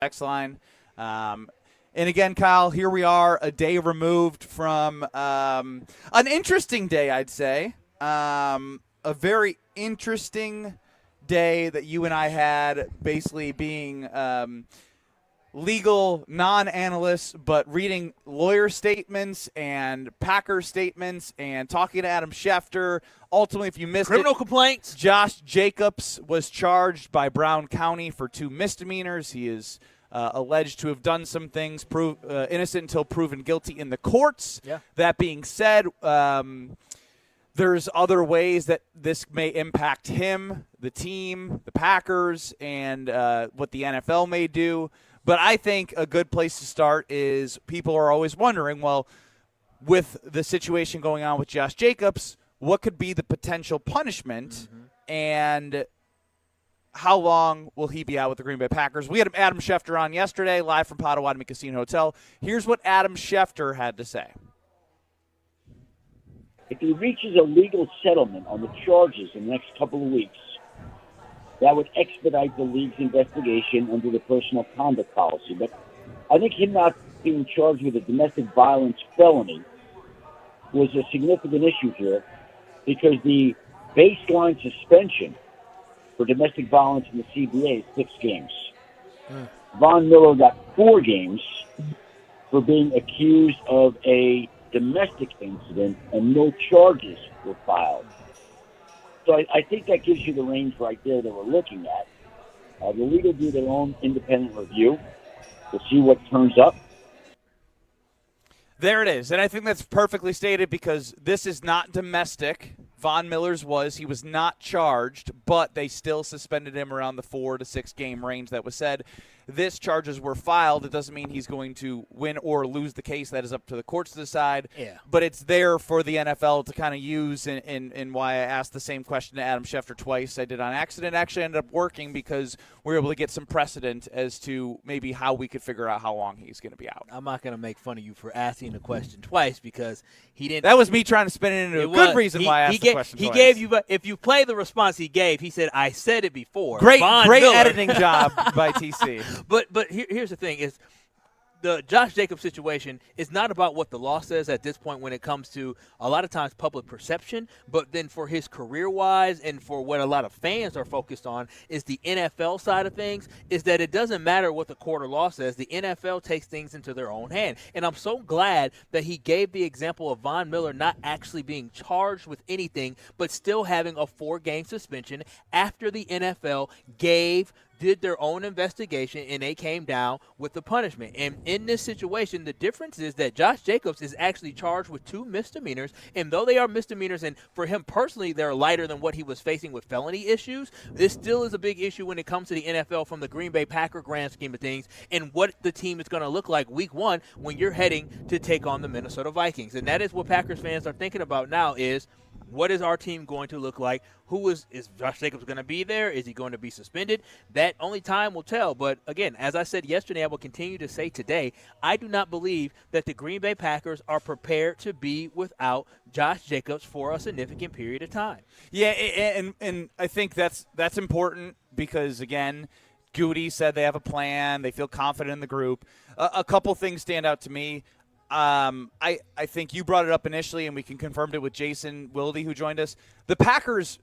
text line. And again, Kyle, here we are a day removed from an interesting day, I'd say. A very interesting day that you and I had, basically being legal non-analysts, but reading lawyer statements and Packer statements and talking to Adam Schefter. Ultimately, if you missed criminal complaints, Josh Jacobs was charged by Brown County for 2 misdemeanors. He is alleged to have done some things, innocent until proven guilty in the courts. Yeah. That being said, there's other ways that this may impact him, the team, the Packers, and what the NFL may do. But I think a good place to start is people are always wondering, well, with the situation going on with Josh Jacobs, what could be the potential punishment, and how long will he be out with the Green Bay Packers? We had Adam Schefter on yesterday, live from Potawatomi Casino Hotel. Here's what Adam Schefter had to say. If he reaches a legal settlement on the charges in the next couple of weeks, that would expedite the league's investigation under the personal conduct policy. But I think him not being charged with a domestic violence felony was a significant issue here, because the baseline suspension for domestic violence in the CBA is 6 games. Von Miller got 4 games for being accused of a domestic incident, and no charges were filed. So I think that gives you the range right there that we're looking at. The league will do their own independent review. We'll see what turns up. There it is. And I think that's perfectly stated, because this is not domestic. Von Miller's was. He was not charged, but they still suspended him around the 4 to 6 game range that was said. This charges were filed. It doesn't mean he's going to win or lose the case. That is up to the courts to decide. Yeah. But it's there for the NFL to kind of use, and why I asked the same question to Adam Schefter twice. I did on accident. Actually ended up working, because we were able to get some precedent as to maybe how we could figure out how long he's going to be out. I'm not going to make fun of you for asking the question twice, because he didn't. That was me trying to spin it into a good reason why I asked the question twice. He gave you, but if you play the response he gave, he said, "I said it before." Great Miller. editing job by TC. But here's the thing: is the Josh Jacobs situation is not about what the law says at this point when it comes to a lot of times public perception, but then for his career-wise and for what a lot of fans are focused on is the NFL side of things, is that it doesn't matter what the court of law says. The NFL takes things into their own hand. And I'm so glad that he gave the example of Von Miller not actually being charged with anything, but still having a 4-game suspension after the NFL did their own investigation, and they came down with the punishment. And in this situation, the difference is that Josh Jacobs is actually charged with 2 misdemeanors, and though they are misdemeanors, and for him personally, they're lighter than what he was facing with felony issues, this still is a big issue when it comes to the NFL from the Green Bay Packer grand scheme of things, and what the team is going to look like week 1 when you're heading to take on the Minnesota Vikings. And that is what Packers fans are thinking about now, is what is our team going to look like? Is Josh Jacobs going to be there? Is he going to be suspended? That only time will tell. But again, as I said yesterday, I will continue to say today, I do not believe that the Green Bay Packers are prepared to be without Josh Jacobs for a significant period of time. Yeah, and I think that's important, because, again, Goody said they have a plan. They feel confident in the group. A couple things stand out to me. I think you brought it up initially, and we can confirm it with Jason Wilde, who joined us. The Packers,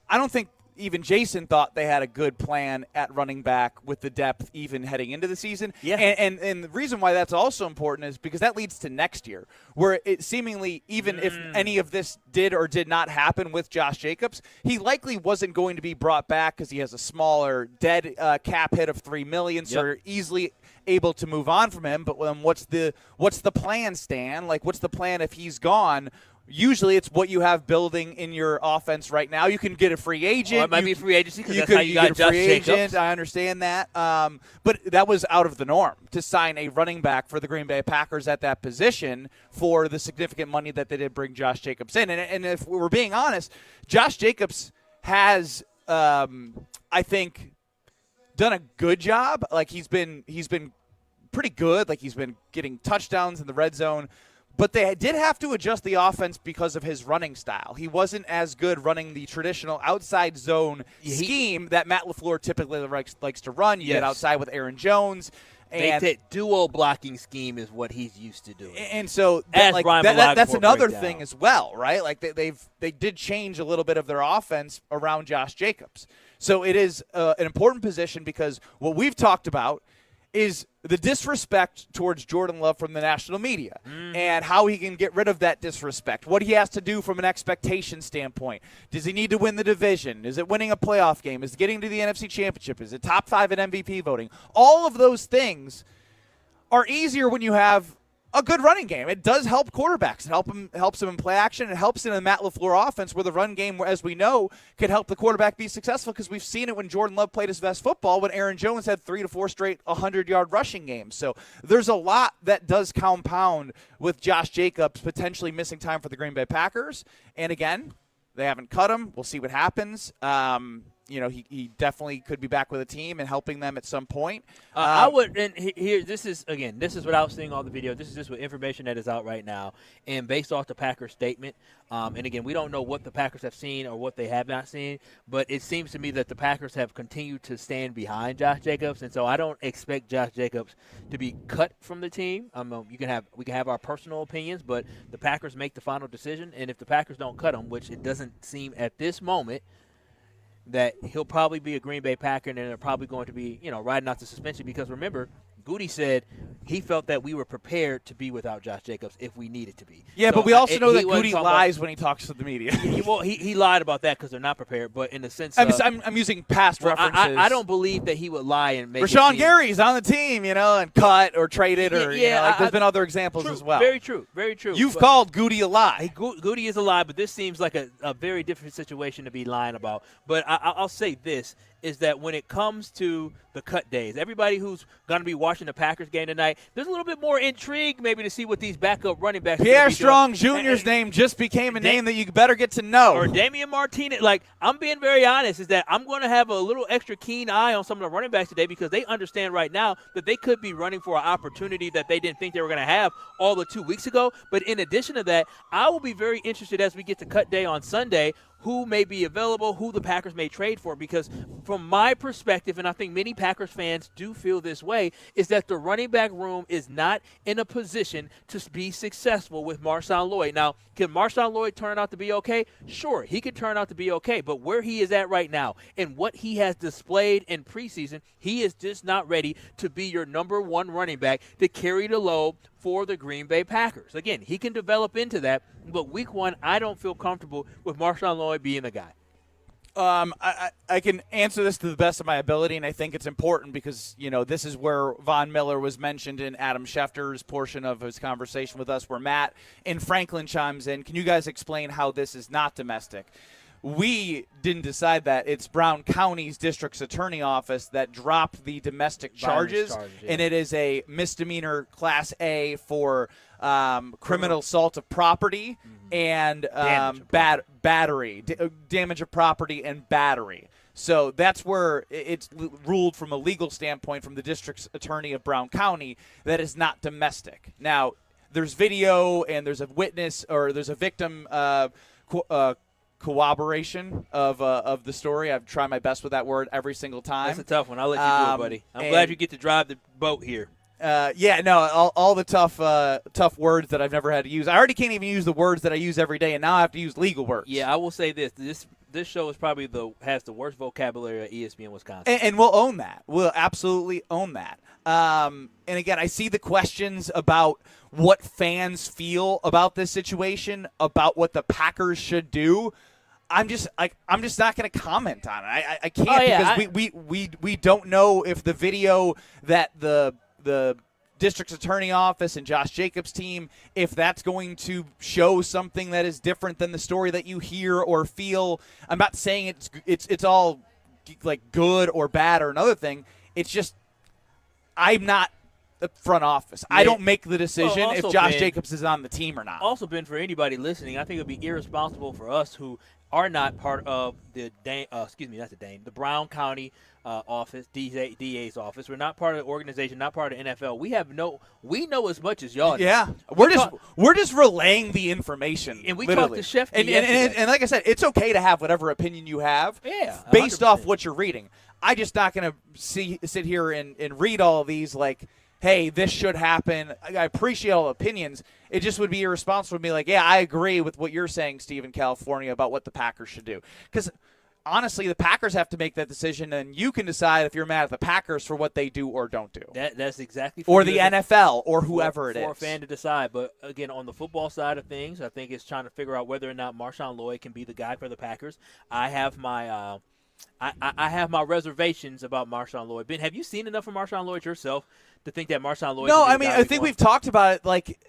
I don't think even Jason thought they had a good plan at running back with the depth even heading into the season. Yeah. And the reason why that's also important is because that leads to next year, where it seemingly, even if any of this did or did not happen with Josh Jacobs, he likely wasn't going to be brought back because he has a smaller dead cap hit of $3 million, so you're easily able to move on from him. But what's the plan, Stan? Like, what's the plan if he's gone? Usually it's what you have building in your offense right now. You can get a free agent. Well, it might be free agency, because that's how you got Josh Jacobs. I understand that. But that was out of the norm to sign a running back for the Green Bay Packers at that position for the significant money that they did bring Josh Jacobs in. And if we're being honest, Josh Jacobs has, I think, done a good job. Like, he's been pretty good. Like, he's been getting touchdowns in the red zone. But they did have to adjust the offense because of his running style. He wasn't as good running the traditional outside zone scheme that Matt LaFleur typically likes to run. You get outside with Aaron Jones. And duo blocking scheme is what he's used to doing. And so that's another thing as well, right? Like they did change a little bit of their offense around Josh Jacobs. So it is an important position because what we've talked about is the disrespect towards Jordan Love from the national media and how he can get rid of that disrespect, what he has to do from an expectation standpoint. Does he need to win the division? Is it winning a playoff game? Is it getting to the NFC Championship? Is it top 5 in MVP voting? All of those things are easier when you have a good running game. It does help quarterbacks. It helps them in play action. It helps in the Matt LaFleur offense where the run game, as we know, could help the quarterback be successful because we've seen it when Jordan Love played his best football when Aaron Jones had 3 to 4 straight 100-yard rushing games. So there's a lot that does compound with Josh Jacobs potentially missing time for the Green Bay Packers. And again, they haven't cut him. We'll see what happens. He definitely could be back with a team and helping them at some point. I would, and here, this is without seeing all the video. This is just with information that is out right now, and based off the Packers statement. And again, we don't know what the Packers have seen or what they have not seen, but it seems to me that the Packers have continued to stand behind Josh Jacobs, and so I don't expect Josh Jacobs to be cut from the team. We can have our personal opinions, but the Packers make the final decision, and if the Packers don't cut him, which it doesn't seem at this moment, that he'll probably be a Green Bay Packer, and they're probably going to be, riding out the suspension because, remember, Goody said he felt that we were prepared to be without Josh Jacobs if we needed to be. Yeah, so but we also know that Goody lies when he talks to the media. He lied about that because they're not prepared, but in the sense I'm using past references. I don't believe that he would lie and make Rashawn Gary's on the team, and cut or traded there's been other examples as well. Very true, very true. You've called Goody a lie. Goody is a lie, but this seems like a very different situation to be lying about. But I'll say this, is that when it comes to the cut days, everybody who's going to be watching the Packers game tonight, there's a little bit more intrigue maybe to see what these backup running backs are Pierre Strong Jr.'s name just became a name that you better get to know. Or Damian Martinez. Like, I'm being very honest, is that I'm going to have a little extra keen eye on some of the running backs today because they understand right now that they could be running for an opportunity that they didn't think they were going to have all the 2 weeks ago. But in addition to that, I will be very interested as we get to cut day on Sunday who may be available, who the Packers may trade for, because from my perspective, and I think many Packers fans do feel this way, is that the running back room is not in a position to be successful with Marshawn Lloyd. Now, can Marshawn Lloyd turn out to be okay? Sure, he could turn out to be okay, but where he is at right now and what he has displayed in preseason, he is just not ready to be your number one running back to carry the load for the Green Bay Packers. Again, he can develop into that, but week one, I don't feel comfortable with Marshawn Lloyd being the guy. I can answer this to the best of my ability, and I think it's important because, this is where Von Miller was mentioned in Adam Schefter's portion of his conversation with us, where Matt and Franklin chimes in. Can you guys explain how this is not domestic? We didn't decide that. It's Brown County's district's attorney office that dropped the domestic charges, and it is a misdemeanor Class A for criminal assault of property and battery, damage of property and battery. So that's where it's ruled from a legal standpoint from the district's attorney of Brown County that is not domestic. Now, there's video and there's a witness or there's a victim corroboration of the story. I've tried my best with that word every single time. That's a tough one. I'll let you do it, buddy. I'm glad you get to drive the boat here. All the tough words that I've never had to use. I already can't even use the words that I use every day, and now I have to use legal words. Yeah, I will say this show is probably has the worst vocabulary at ESPN Wisconsin. And we'll own that. We'll absolutely own that. And again, I see the questions about what fans feel about this situation, about what the Packers should do. I'm just not going to comment on it. I can't because we don't know if the video that the district's attorney office and Josh Jacobs' team, if that's going to show something that is different than the story that you hear or feel. I'm not saying it's all like good or bad or another thing. It's just I'm not the front office. Yeah. I don't make the decision if Josh Jacobs is on the team or not. Also, Ben, for anybody listening, I think it would be irresponsible for us who are not part of the the Brown County office, DA's office. We're not part of the organization, not part of the NFL. We know as much as y'all know. Yeah, we're just relaying the information. And we literally. talked to Chef and like I said, it's okay to have whatever opinion you have, based 100%. off what you're reading. I just not going to sit here and read all of these like, hey, this should happen. I appreciate all opinions. It just would be irresponsible to be like, yeah, I agree with what you're saying, Steve, in California, about what the Packers should do. Because honestly, the Packers have to make that decision, and you can decide if you're mad at the Packers for what they do or don't do. That's exactly or the NFL or whoever it is. For a fan to decide. But, again, on the football side of things, I think it's trying to figure out whether or not Marshawn Lloyd can be the guy for the Packers. I have my I have my reservations about Marshawn Lloyd. Ben, have you seen enough of Marshawn Lloyd yourself to think that Marshawn Lloyd No, can I be the mean, guy I think we've talked about it. Like,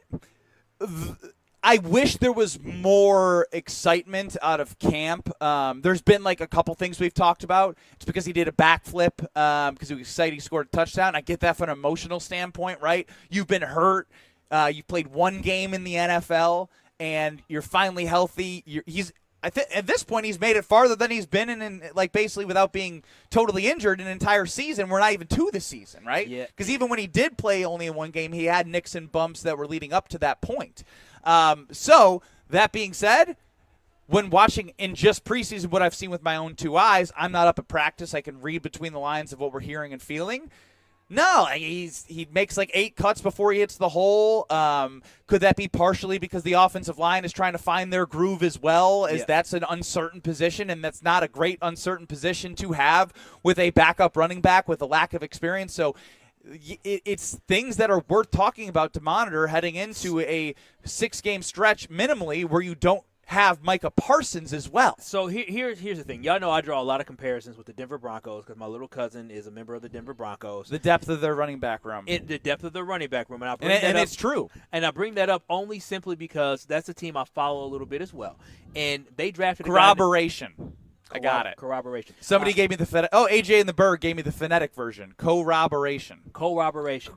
I wish there was more excitement out of camp. There's been like a couple things we've talked about. It's because he did a backflip because he was excited he scored a touchdown. I get that from an emotional standpoint, right? You've been hurt. You've played one game in the NFL, and you're finally healthy. I think at this point he's made it farther than he's been in like basically without being totally injured an entire season. We're not even to the season, right? Yeah. Because even when he did play only in one game, he had nicks and bumps that were leading up to that point. So that being said, when watching in just preseason what I've seen with my own two eyes, I'm not up at practice. I can read between the lines of what we're hearing and feeling. No, he makes like 8 cuts before he hits the hole. Could that be partially because the offensive line is trying to find their groove as well, as that's an uncertain position, and that's not a great uncertain position to have with a backup running back with a lack of experience. So it's things that are worth talking about to monitor heading into a 6-game stretch minimally where you don't have Micah Parsons as well. So here's the thing. Y'all know I draw a lot of comparisons with the Denver Broncos because my little cousin is a member of the Denver Broncos. The depth of their running back room. The depth of their running back room. And it's true. And I bring that up only simply because that's a team I follow a little bit as well. And they drafted corroboration. I got it. Corroboration. Somebody gave me the AJ and the Berg gave me the phonetic version. Corroboration. Corroboration.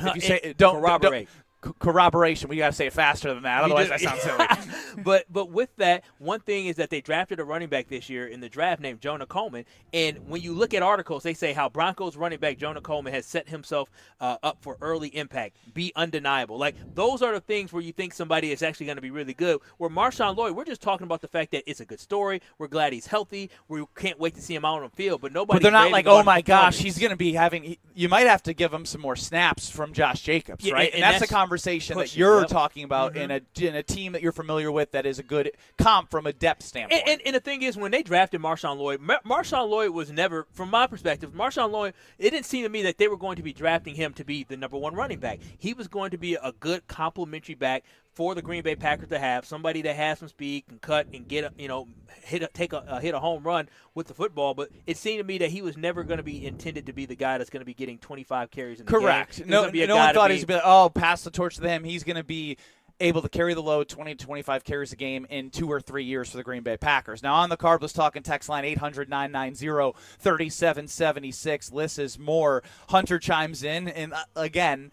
If you say don't corroborate. Corroboration. We got to say it faster than that. Otherwise, that sounds silly. But with that, one thing is that they drafted a running back this year in the draft named Jonah Coleman. And when you look at articles, they say how Broncos running back Jonah Coleman has set himself up for early impact, be undeniable. Like, those are the things where you think somebody is actually going to be really good. Where Marshawn Lloyd, we're just talking about the fact that it's a good story. We're glad he's healthy. We can't wait to see him out on the field. But they're not like, oh, my gosh, he's going to be having – you might have to give him some more snaps from Josh Jacobs, right? And that's a conversation that you're talking about in a team that you're familiar with that is a good comp from a depth standpoint. And the thing is, when they drafted Marshawn Lloyd was never, from my perspective, Marshawn Lloyd, it didn't seem to me that they were going to be drafting him to be the number one running back. He was going to be a good complementary back for the Green Bay Packers to have, somebody that has some speed, can cut and get hit a home run with the football. But it seemed to me that he was never going to be intended to be the guy that's going to be getting 25 carries in the game. Correct. No one thought he was going to be like, pass the torch to him. He's going to be able to carry the load 20 to 25 carries a game in 2 or 3 years for the Green Bay Packers. Now on the card, let's talk in text line 800-990-3776. Liz is more. Hunter chimes in, and again,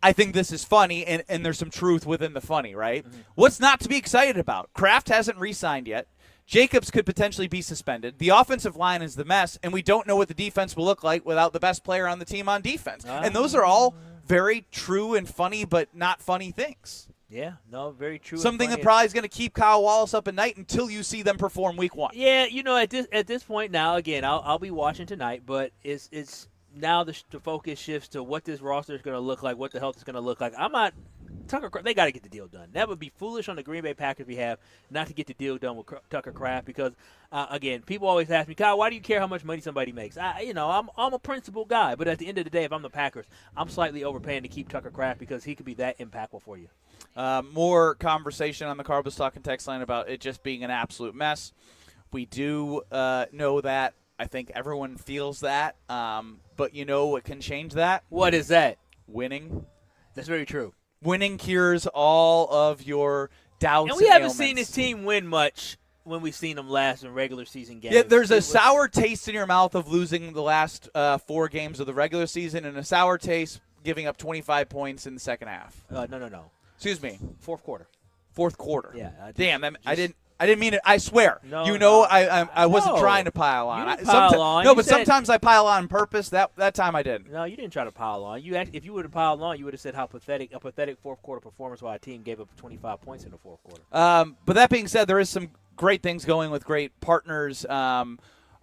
I think this is funny, and there's some truth within the funny, right? Mm-hmm. What's not to be excited about? Kraft hasn't re-signed yet. Jacobs could potentially be suspended. The offensive line is the mess, and we don't know what the defense will look like without the best player on the team on defense. And those are all very true and funny, but not funny things. Yeah, no, very true. Something that probably is going to keep Kyle Wallace up at night until you see them perform week 1. Yeah, at this point now, again, I'll be watching tonight, but it's now the focus shifts to what this roster is going to look like, what the health is going to look like. They got to get the deal done. That would be foolish on the Green Bay Packers behalf not to get the deal done with Tucker Kraft because, again, people always ask me, Kyle, why do you care how much money somebody makes? I'm a principled guy, but at the end of the day, if I'm the Packers, I'm slightly overpaying to keep Tucker Kraft because he could be that impactful for you. More conversation on the Cardinals talking text line about it just being an absolute mess. We do know that. I think everyone feels that. But you know what can change that? What is that? Winning. That's very true. Winning cures all of your doubts and we haven't ailments. seen this team win much when we've seen them last in regular season games. Yeah, there's a sour taste in your mouth of losing the last 4 games of the regular season and a sour taste giving up 25 points in the second half. No. Excuse me. Fourth quarter. Fourth quarter. Yeah. Damn, I didn't. I didn't mean it. I swear. No, I wasn't no. trying to pile on. You didn't pile on. No, You but said- sometimes I pile on purpose. That time I didn't. No, you didn't try to pile on. If you would have piled on, you would have said how pathetic fourth quarter performance while a team gave up 25 points in the fourth quarter. But that being said, there is some great things going with great partners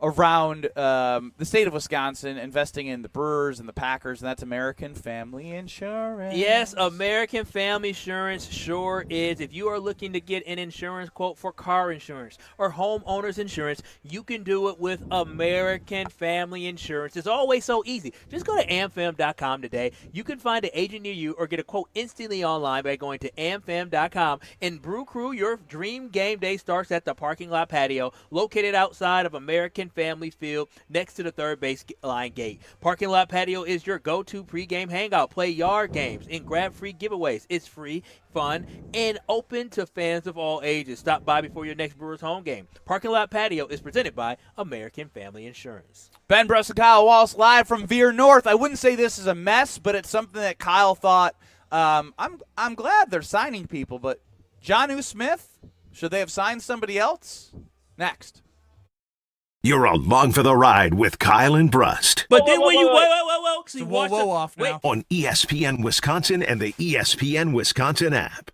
around the state of Wisconsin, investing in the Brewers and the Packers, and that's American Family Insurance. Yes, American Family Insurance sure is. If you are looking to get an insurance quote for car insurance or homeowners insurance, you can do it with American Family Insurance. It's always so easy. Just go to amfam.com today. You can find an agent near you or get a quote instantly online by going to amfam.com. And Brew Crew, your dream game day starts at the parking lot patio located outside of American Family Field next to the third base line gate. Parking lot patio is your go-to pregame hangout. Play yard games and grab free giveaways. It's free, fun, and open to fans of all ages. Stop by before your next Brewers home game. Parking lot patio is presented by American Family Insurance. Ben Brust and Kyle Wallace live from Veer North. I wouldn't say this is a mess, but it's something that Kyle thought. I'm glad they're signing people, but Jonnu Smith, should they have signed somebody else? Next. You're along for the ride with Kyle and Brust But then when you Whoa, off now. on ESPN Wisconsin and the ESPN Wisconsin app.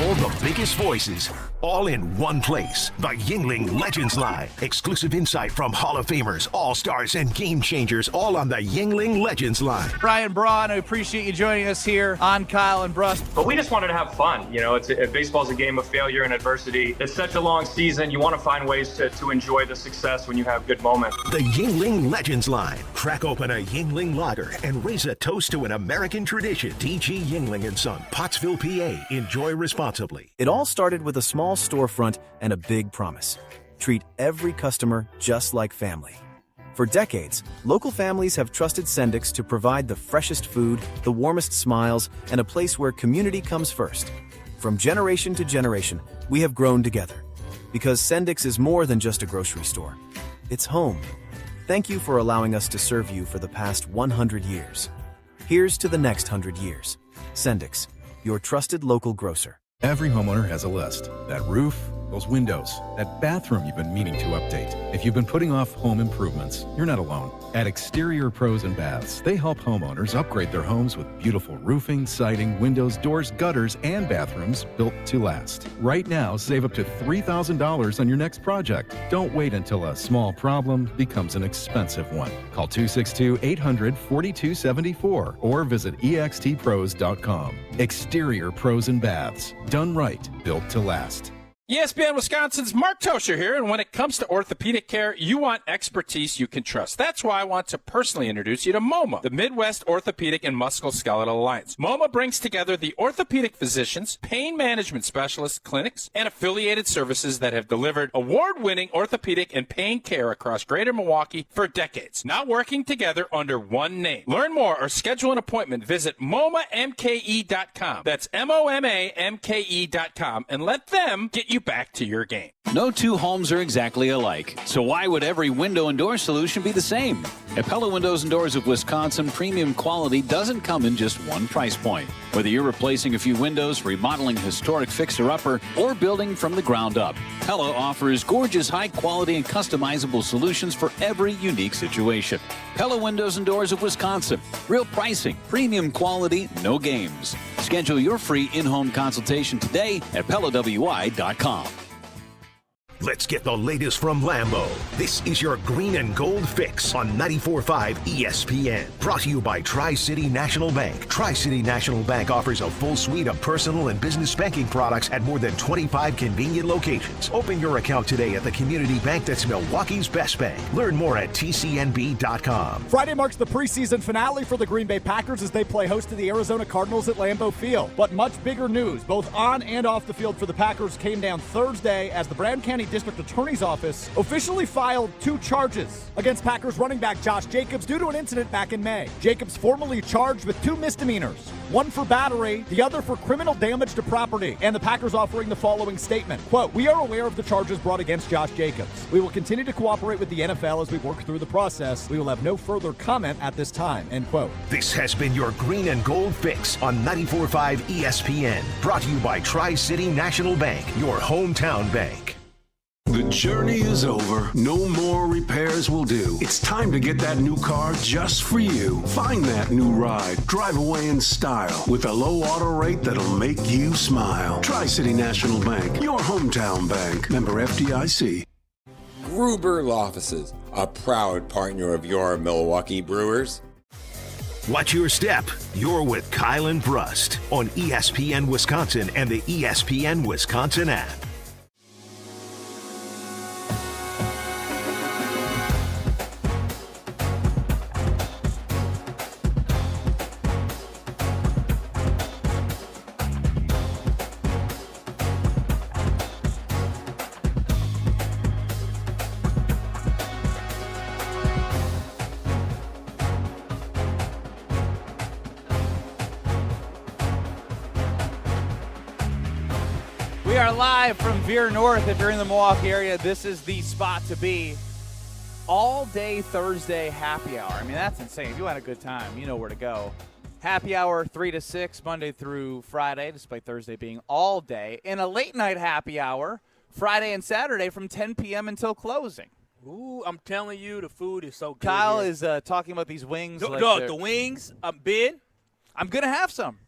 All the biggest voices, all in one place. The Yingling Legends Line. Exclusive insight from Hall of Famers, All-Stars, and Game Changers, all on the Yingling Legends Line. Brian Braun, I appreciate you joining us here on Kyle and Brust. But we just wanted to have fun. You know, baseball's a game of failure and adversity. It's such a long season. You want to find ways to enjoy the success when you have good moments. The Yingling Legends Line. Crack open a Yingling lager and raise a toast to an American tradition. D.G. Yingling & Son, Pottsville, PA. Enjoy responsibly. It all started with a small storefront and a big promise. Treat every customer just like family. For decades, local families have trusted Sendix to provide the freshest food, the warmest smiles, and a place where community comes first. From generation to generation, we have grown together. Because Sendix is more than just a grocery store. It's home. Thank you for allowing us to serve you for the past 100 years. Here's to the next 100 years. Sendix, your trusted local grocer. Every homeowner has a list. That roof, those windows, that bathroom you've been meaning to update. If you've been putting off home improvements, you're not alone. At Exterior Pros and Baths, they help homeowners upgrade their homes with beautiful roofing, siding, windows, doors, gutters, and bathrooms built to last. Right now, save up to $3,000 on your next project. Don't wait until a small problem becomes an expensive one. Call 262-800-4274 or visit extpros.com. Exterior Pros and Baths. Done right, built to last. ESPN Wisconsin's Mark Tosher here, and when it comes to orthopedic care, you want expertise you can trust. That's why I want to personally introduce you to MoMA, the Midwest Orthopedic and Musculoskeletal Alliance. MoMA brings together the orthopedic physicians, pain management specialists, clinics, and affiliated services that have delivered award-winning orthopedic and pain care across greater Milwaukee for decades, now working together under one name. Learn more or schedule an appointment. Visit MoMaMKE.com. That's MoMaMKE.com, and let them get you back to your game. No two homes are exactly alike, so why would every window and door solution be the same? At Pella Windows and Doors of Wisconsin, premium quality doesn't come in just one price point. Whether you're replacing a few windows, remodeling a historic fixer-upper, or building from the ground up, Pella offers gorgeous, high-quality, and customizable solutions for every unique situation. Pella Windows and Doors of Wisconsin. Real pricing, premium quality, no games. Schedule your free in-home consultation today at PellaWI.com. Let's get the latest from Lambeau. This is your green and gold fix on 94.5 ESPN. Brought to you by Tri-City National Bank. Tri-City National Bank offers a full suite of personal and business banking products at more than 25 convenient locations. Open your account today at the community bank that's Milwaukee's best bank. Learn more at tcnb.com. Friday marks the preseason finale for the Green Bay Packers as they play host to the Arizona Cardinals at Lambeau Field. But much bigger news, both on and off the field for the Packers, came down Thursday as the Brown County State District Attorney's Office officially filed 2 charges against Packers running back Josh Jacobs due to an incident back in May. Jacobs formally charged with 2 misdemeanors, one for battery, the other for criminal damage to property, and the Packers offering the following statement, quote, "We are aware of the charges brought against Josh Jacobs. We will continue to cooperate with the NFL as we work through the process. We will have no further comment at this time," end quote. This has been your Green and Gold Fix on 94.5 ESPN. Brought to you by Tri-City National Bank, your hometown bank. The journey is over. No more repairs will do. It's time to get that new car just for you. Find that new ride. Drive away in style with a low auto rate that'll make you smile. Tri-City National Bank, your hometown bank. Member FDIC. Gruber Offices, a proud partner of your Milwaukee Brewers. Watch your step. You're with Kyle and Brust on ESPN Wisconsin and the ESPN Wisconsin app. We are live from Veer North. If you're in the Milwaukee area, this is the spot to be. All day Thursday happy hour. I mean, that's insane. If you want a good time, you know where to go. Happy hour 3 to 6, Monday through Friday, despite Thursday being all day. And a late night happy hour, Friday and Saturday from 10 p.m. until closing. Ooh, I'm telling you, the food is so good. Kyle here. is talking about these wings. The wings, Ben. I'm going to have some.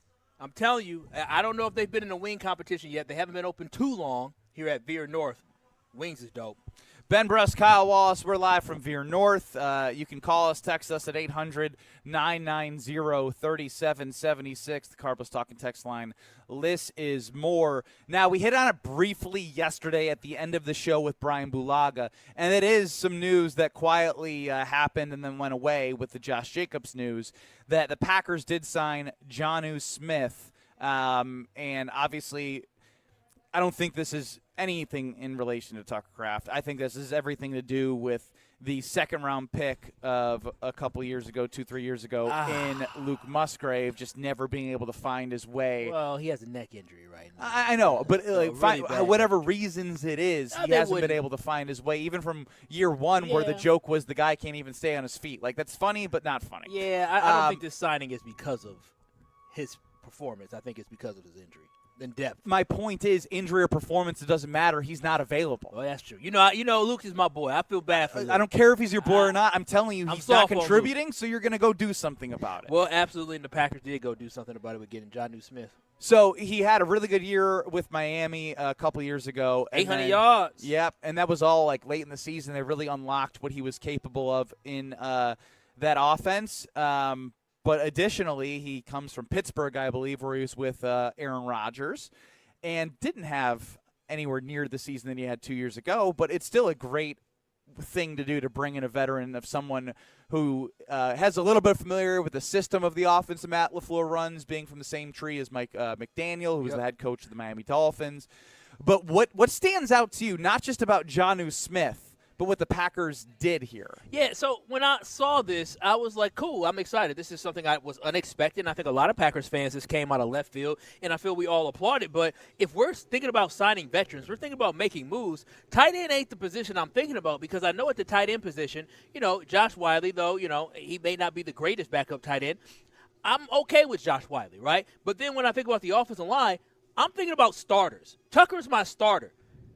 I'm telling you, I don't know if they've been in a wing competition yet. They haven't been open too long here at Veer North. Wings is dope. Ben Brust, Kyle Wallace, we're live from Veer North. You can call us, text us at 800-990-3776. The Cardinals Talking text line. Less is more. Now, we hit on it briefly yesterday at the end of the show with Brian Bulaga, and it is some news that quietly happened and then went away with the Josh Jacobs news, that the Packers did sign Jonnu Smith, and obviously I don't think this is anything in relation to Tucker Kraft. I think this is everything to do with the second-round pick of a couple years ago, 2-3 years ago, in Luke Musgrave just never being able to find his way. Well, he has a neck injury right now. I know, but really whatever reasons it is, he hasn't been able to find his way, even from year one where the joke was the guy can't even stay on his feet. Like, that's funny, but not funny. Yeah, I don't think this signing is because of his performance. I think it's because of his injury. In depth. My point is, injury or performance, it doesn't matter. He's not available. Well, that's true. You know, Luke is my boy. I feel bad for Luke. I don't care if he's your boy or not. I'm telling you, he's not contributing, so you're going to go do something about it. Well, absolutely, and the Packers did go do something about it with getting Jonnu Smith. So he had a really good year with Miami a couple years ago. 800 yards. Yep, and that was all like late in the season. They really unlocked what he was capable of in that offense. But additionally, he comes from Pittsburgh, I believe, where he was with Aaron Rodgers and didn't have anywhere near the season that he had 2 years ago. But it's still a great thing to do to bring in a veteran of someone who has a little bit of familiarity with the system of the offense that Matt LaFleur runs, being from the same tree as Mike McDaniel, who was the head coach of the Miami Dolphins. But what stands out to you, not just about Jonnu Smith, but what the Packers did here? Yeah, so when I saw this, I was like, cool, I'm excited. This is something I was unexpected, and I think a lot of Packers fans, this came out of left field, and I feel we all applauded. But if we're thinking about signing veterans, we're thinking about making moves, tight end ain't the position I'm thinking about, because I know at the tight end position, Josh Wiley, though, he may not be the greatest backup tight end. I'm okay with Josh Wiley, right? But then when I think about the offensive line, I'm thinking about starters. Tucker's my starter.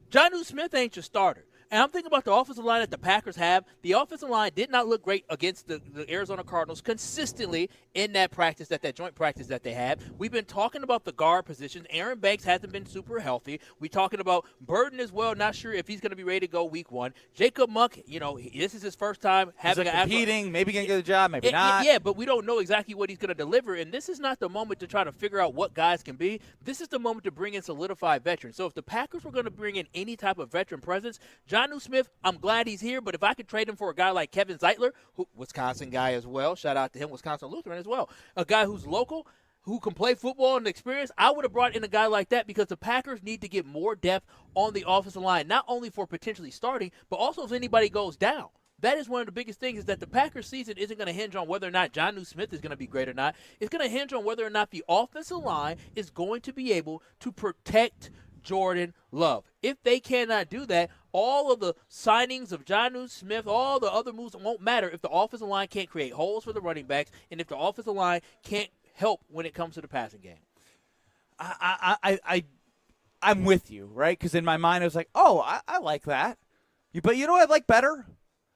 Jonnu Smith ain't your starter. And I'm thinking about the offensive line that the Packers have. The offensive line did not look great against the Arizona Cardinals consistently in that practice, that joint practice that they had. We've been talking about the guard positions. Aaron Banks hasn't been super healthy. We're talking about Burden as well. Not sure if he's going to be ready to go week one. Jacob Monk, this is his first time having competing, maybe going to get a job, maybe not. Yeah, but we don't know exactly what he's going to deliver. And this is not the moment to try to figure out what guys can be. This is the moment to bring in solidified veterans. So if the Packers were going to bring in any type of veteran presence, Jonnu Smith, I'm glad he's here, but if I could trade him for a guy like Kevin Zeitler, who Wisconsin guy as well, shout out to him, Wisconsin Lutheran as well, a guy who's local, who can play football and experience, I would have brought in a guy like that because the Packers need to get more depth on the offensive line, not only for potentially starting, but also if anybody goes down. That is one of the biggest things is that the Packers season isn't going to hinge on whether or not Jonnu Smith is going to be great or not. It's going to hinge on whether or not the offensive line is going to be able to protect Jordan Love. If they cannot do that, all of the signings of Jonnu Smith, all the other moves won't matter if the offensive line can't create holes for the running backs and if the offensive line can't help when it comes to the passing game. I'm with you, right? Because in my mind I was like, oh, I like that. But you know what I'd like better?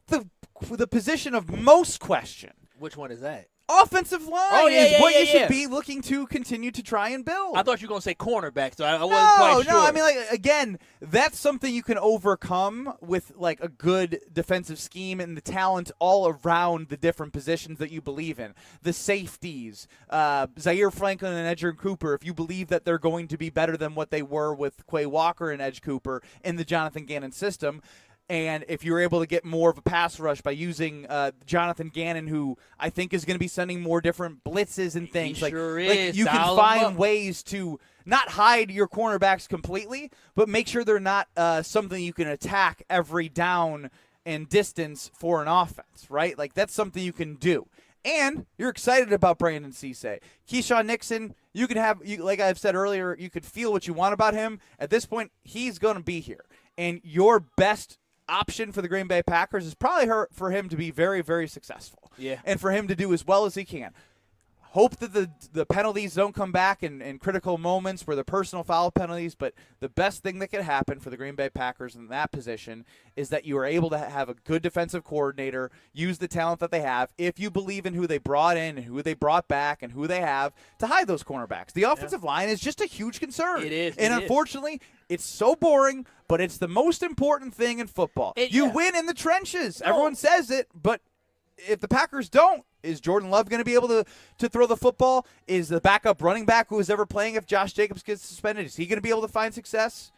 The position of most question. Which one is that? Offensive line is what you should be looking to continue to try and build. I thought you were going to say cornerback, so I wasn't quite sure. No, I mean, like, again, that's something you can overcome with, like, a good defensive scheme and the talent all around the different positions that you believe in. The safeties, Zaire Franklin and Edgerrin Cooper, if you believe that they're going to be better than what they were with Quay Walker and Edge Cooper in the Jonathan Gannon system. And if you're able to get more of a pass rush by using Jonathan Gannon, who I think is going to be sending more different blitzes and things, like you can find ways to not hide your cornerbacks completely, but make sure they're not something you can attack every down and distance for an offense, right? Like that's something you can do. And you're excited about Brandon Cisse. Keyshawn Nixon, you can have, like I've said earlier, you could feel what you want about him. At this point, he's going to be here. And your best option for the Green Bay Packers is probably for him to be very, very successful. Yeah. And for him to do as well as he can. Hope that the penalties don't come back in critical moments where the personal foul penalties, but the best thing that could happen for the Green Bay Packers in that position is that you are able to have a good defensive coordinator, use the talent that they have, if you believe in who they brought in and who they brought back and who they have, to hide those cornerbacks. The offensive line is just a huge concern. It is. And unfortunately, it's so boring, but it's the most important thing in football. You win in the trenches. Everyone says it, but if the Packers don't, is Jordan Love going to be able to throw the football? Is the backup running back who is ever playing if Josh Jacobs gets suspended, is he going to be able to find success?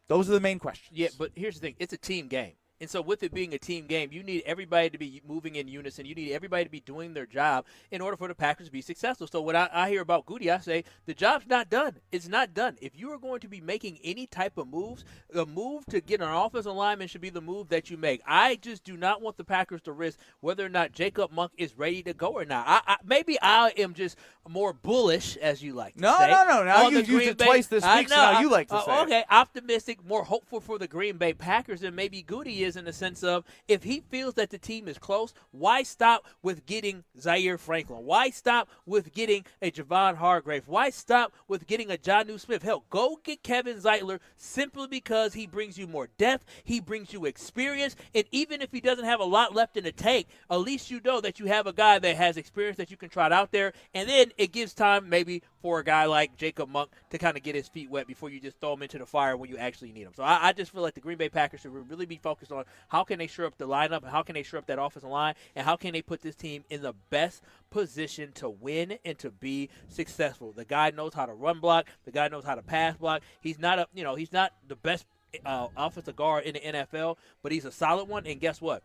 Those are the main questions. Yeah, but here's the thing. It's a team game. And so with it being a team game, you need everybody to be moving in unison. You need everybody to be doing their job in order for the Packers to be successful. So when I hear about Goody, I say the job's not done. It's not done. If you are going to be making any type of moves, the move to get an offensive lineman should be the move that you make. I just do not want the Packers to risk whether or not Jacob Monk is ready to go or not. Maybe I am just more bullish, as you like to say. No. Now you've used it twice this week, so now you like to say okay, optimistic, more hopeful for the Green Bay Packers than maybe Goody is, in the sense of if he feels that the team is close, why stop with getting Zaire Franklin? Why stop with getting a Javon Hargrave? Why stop with getting a Jonnu Smith? Hell, go get Kevin Zeitler simply because he brings you more depth, he brings you experience, and even if he doesn't have a lot left in the tank, at least you know that you have a guy that has experience that you can trot out there, and then it gives time maybe for a guy like Jacob Monk to kind of get his feet wet before you just throw him into the fire when you actually need him. So I just feel like the Green Bay Packers should really be focused on how can they shore up the lineup, and how can they shore up that offensive line, and how can they put this team in the best position to win and to be successful. The guy knows how to run block. The guy knows how to pass block. He's not he's not the best offensive guard in the NFL, but he's a solid one. And guess what?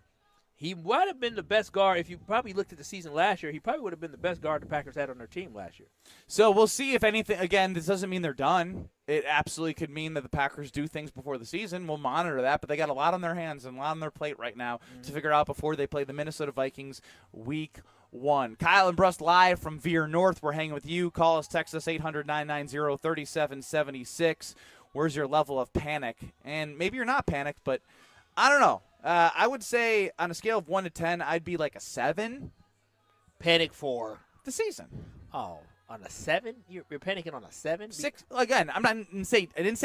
He might have been the best guard. If you probably looked at the season last year, he probably would have been the best guard the Packers had on their team last year. So we'll see if anything. Again, this doesn't mean they're done. It absolutely could mean that the Packers do things before the season. We'll monitor that, but they got a lot on their hands and a lot on their plate right now to figure out before they play the Minnesota Vikings Week 1. Kyle and Brust live from Veer North. We're hanging with you. Call us, text us 800-990-3776. Where's your level of panic? And maybe you're not panicked, but I don't know. I would say on a scale of 1 to 10, I'd be like a 7. Panic for the season. Oh, on a 7? You're panicking on a 7? 6. Again, I didn't say 10. I didn't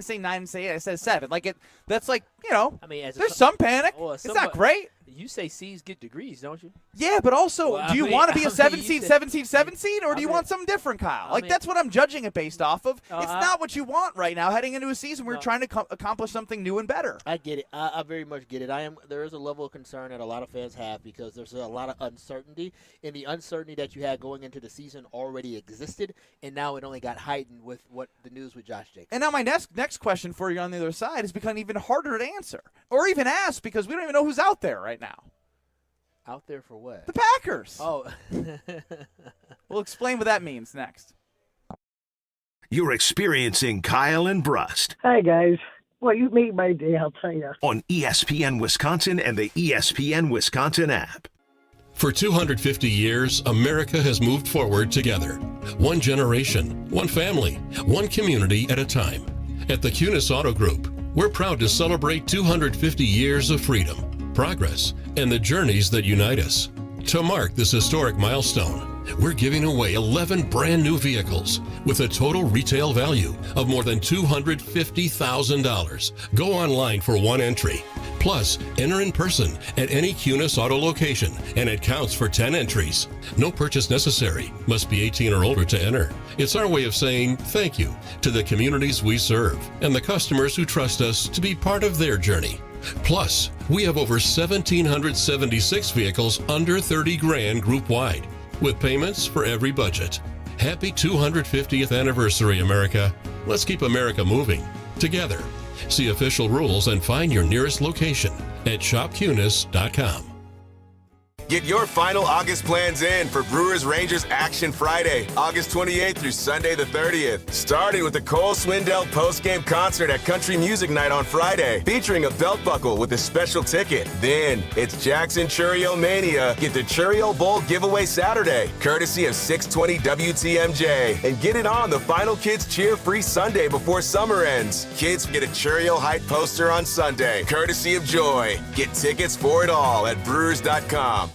say 9. I didn't say 8. I said 7. Like that's like, I mean, there's some panic. It's not great. You say C's get degrees, don't you? Yeah, but also, do you want to be a 7 seed, or do you want something different, Kyle? That's what I'm judging it based off of. It's not what you want right now heading into a season where you're trying to accomplish something new and better. I get it. I very much get it. There is a level of concern that a lot of fans have because there's a lot of uncertainty, and the uncertainty that you had going into the season already existed, and now it only got heightened with what the news with Josh Jacobs. And now my next question for you on the other side has become even harder to answer or even ask because we don't even know who's out there right now. Out there for what? The Packers. Oh. We'll explain what that means next. You're experiencing Kyle and Brust Hi, guys. Well, you made my day, I'll tell you. on ESPN Wisconsin and the ESPN Wisconsin app. For 250 years, America has moved forward together. One generation, one family, one community at a time. At the Kunis Auto Group, we're proud to celebrate 250 years of freedom, progress, and the journeys that unite us. To mark this historic milestone, we're giving away 11 brand new vehicles with a total retail value of more than $250,000. Go online for one entry. Plus, enter in person at any Kunis Auto location, and it counts for 10 entries. No purchase necessary. Must be 18 or older to enter. It's our way of saying thank you to the communities we serve and the customers who trust us to be part of their journey. Plus, we have over 1,776 vehicles under 30 grand group-wide, with payments for every budget. Happy 250th anniversary, America. Let's keep America moving together. See official rules and find your nearest location at shopkunis.com. Get your final August plans in for Brewers Rangers Action Friday, August 28th through Sunday the 30th. Starting with the Cole Swindell post-game concert at Country Music Night on Friday, featuring a belt buckle with a special ticket. Then it's Jackson Churio Mania. Get the Churio Bowl giveaway Saturday, courtesy of 620 WTMJ. And get it on the Final Kids Cheer Free Sunday before summer ends. Kids get a Churio Height poster on Sunday, courtesy of Joy. Get tickets for it all at brewers.com.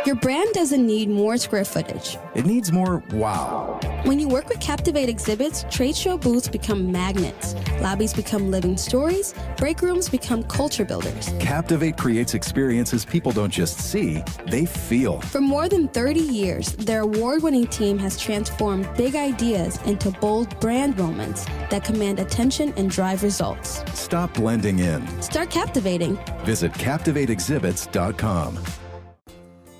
Your brand doesn't need more square footage. It needs more wow. When you work with Captivate exhibits, trade show booths become magnets, lobbies become living stories, break rooms become culture builders. Captivate creates experiences people don't just see, they feel. For more than 30 years, their award-winning team has transformed big ideas into bold brand moments that command attention and drive results. Stop blending in. Start captivating. Visit CaptivateExhibits.com.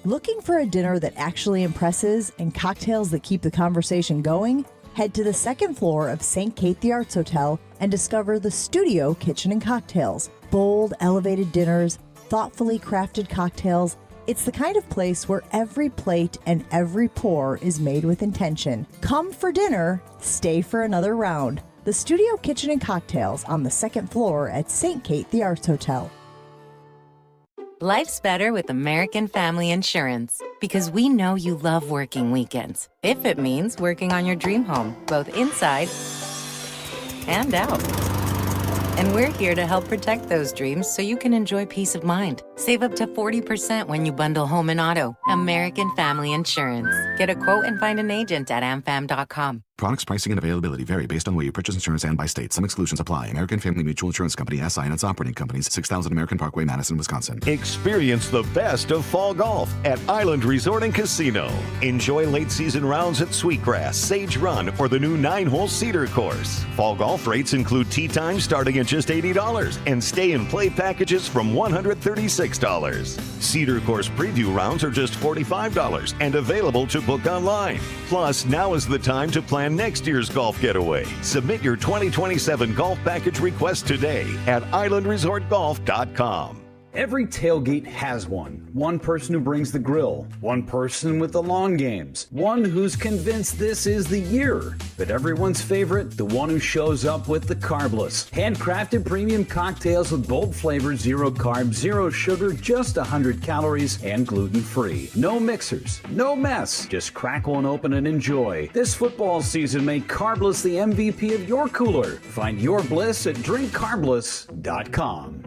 Looking for a dinner that actually impresses and cocktails that keep the conversation going? Head to the second floor of St. Kate the Arts Hotel and discover the Studio Kitchen and Cocktails. Bold, elevated dinners, thoughtfully crafted cocktails. It's the kind of place where every plate and every pour is made with intention. Come for dinner, stay for another round. The Studio Kitchen and Cocktails on the second floor at St. Kate the Arts Hotel. Life's better with American Family Insurance because we know you love working weekends. If it means working on your dream home, both inside and out. And we're here to help protect those dreams so you can enjoy peace of mind. Save up to 40% when you bundle home and auto. American Family Insurance. Get a quote and find an agent at amfam.com. Products, pricing, and availability vary based on where you purchase insurance and by state. Some exclusions apply. American Family Mutual Insurance Company, SI, and its operating companies, 6000 American Parkway, Madison, Wisconsin. Experience the best of fall golf at Island Resort and Casino. Enjoy late season rounds at Sweetgrass, Sage Run, or the new 9-hole Cedar course. Fall golf rates include tee time starting at just $80 and stay and play packages from $136. Cedar course preview rounds are just $45 and available to book online. Plus, now is the time to plan next year's golf getaway. Submit your 2027 golf package request today at islandresortgolf.com. Every tailgate has one. One person who brings the grill. One person with the long games. One who's convinced this is the year. But everyone's favorite, the one who shows up with the carbless. Handcrafted premium cocktails with bold flavors, 0 carbs, 0 sugar, just 100 calories, and gluten-free. No mixers, no mess. Just crack one open and enjoy. This football season, make Carbless the MVP of your cooler. Find your bliss at drinkcarbless.com.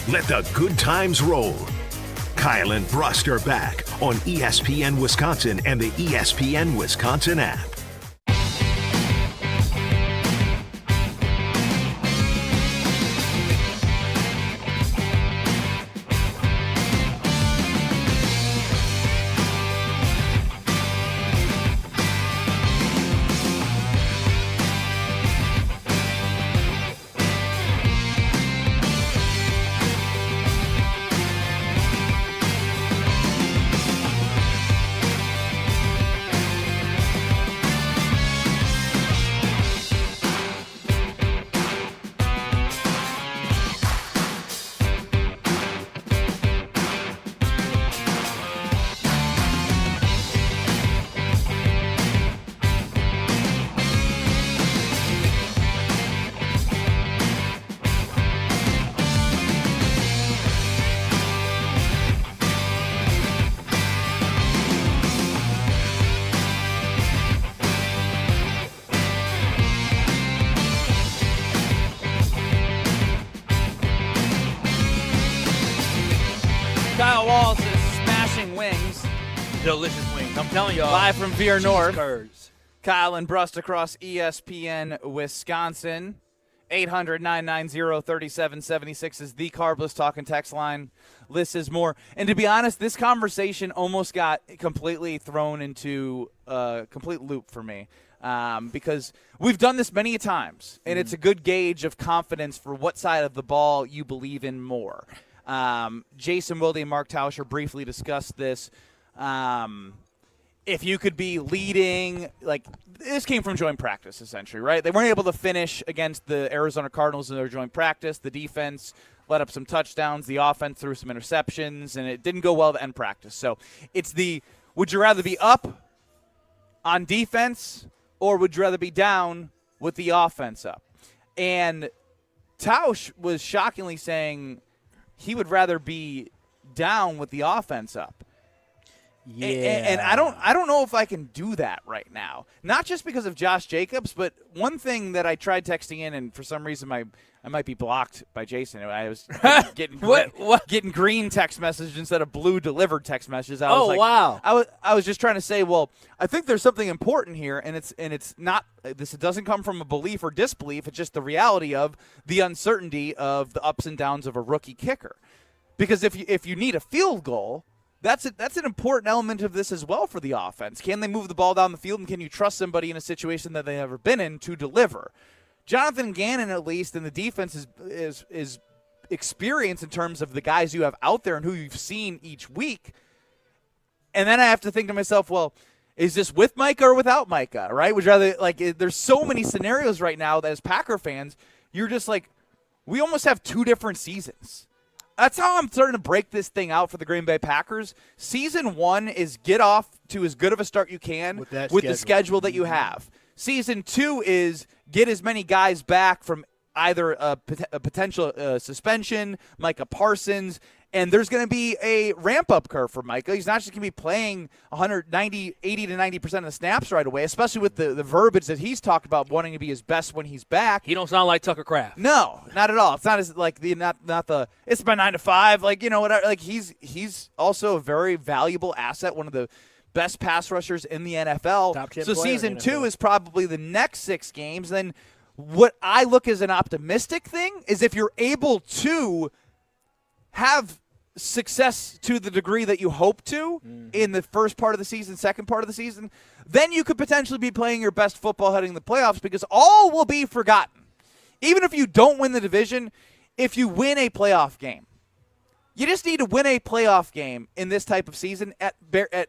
Let the good times roll. Kyle and Brust are back on ESPN Wisconsin and the ESPN Wisconsin app. delicious wings. I'm telling y'all. Live from Veer cheese North. curds. Kyle and Brust across ESPN Wisconsin. 800-990-3776 is the Carbless Talking text line. Lists is more. And to be honest, this conversation almost got completely thrown into a complete loop for me because we've done this many times, and it's a good gauge of confidence for what side of the ball you believe in more. Jason Wilde and Mark Tauscher briefly discussed this. If you could be leading, like this came from joint practice essentially, right? They weren't able to finish against the Arizona Cardinals in their joint practice. The defense let up some touchdowns. The offense threw some interceptions, and it didn't go well to end practice. So it's would you rather be up on defense or would you rather be down with the offense up? And Tausch was shockingly saying he would rather be down with the offense up. Yeah. And I don't know if I can do that right now. Not just because of Josh Jacobs, but one thing that I tried texting in, and for some reason I might be blocked by Jason. I was getting green text messages instead of blue delivered text messages. Wow. I was just trying to say, well, I think there's something important here, and it's not this. It doesn't come from a belief or disbelief. It's just the reality of the uncertainty of the ups and downs of a rookie kicker. Because if you need a field goal, that's an important element of this as well for the offense. Can they move the ball down the field, and can you trust somebody in a situation that they've never been in to deliver? Jonathan Gannon, at least, in the defense is experience in terms of the guys you have out there and who you've seen each week. And then I have to think to myself, well, is this with Micah or without Micah, right? Would you rather, there's so many scenarios right now that as Packer fans, you're just like, we almost have two different seasons. That's how I'm starting to break this thing out for the Green Bay Packers. Season 1 is get off to as good of a start you can with the schedule that you have. Season 2 is get as many guys back from either a potential suspension, Micah Parsons, and there's going to be a ramp-up curve for Micah. He's not just going to be playing 80 to 90% of the snaps right away, especially with the verbiage that he's talked about wanting to be his best when he's back. He don't sound like Tucker Kraft. No, not at all. It's not as like it's my 9 to 5, whatever. Like he's also a very valuable asset, one of the best pass rushers in the NFL. Top 10 so player season in the 2 NFL. is probably the next 6 games. Then what I look as an optimistic thing is if you're able to have success to the degree that you hope to in the first part of the season, second part of the season, then you could potentially be playing your best football heading the playoffs because all will be forgotten. Even if you don't win the division, if you win a playoff game, you just need to win a playoff game in this type of season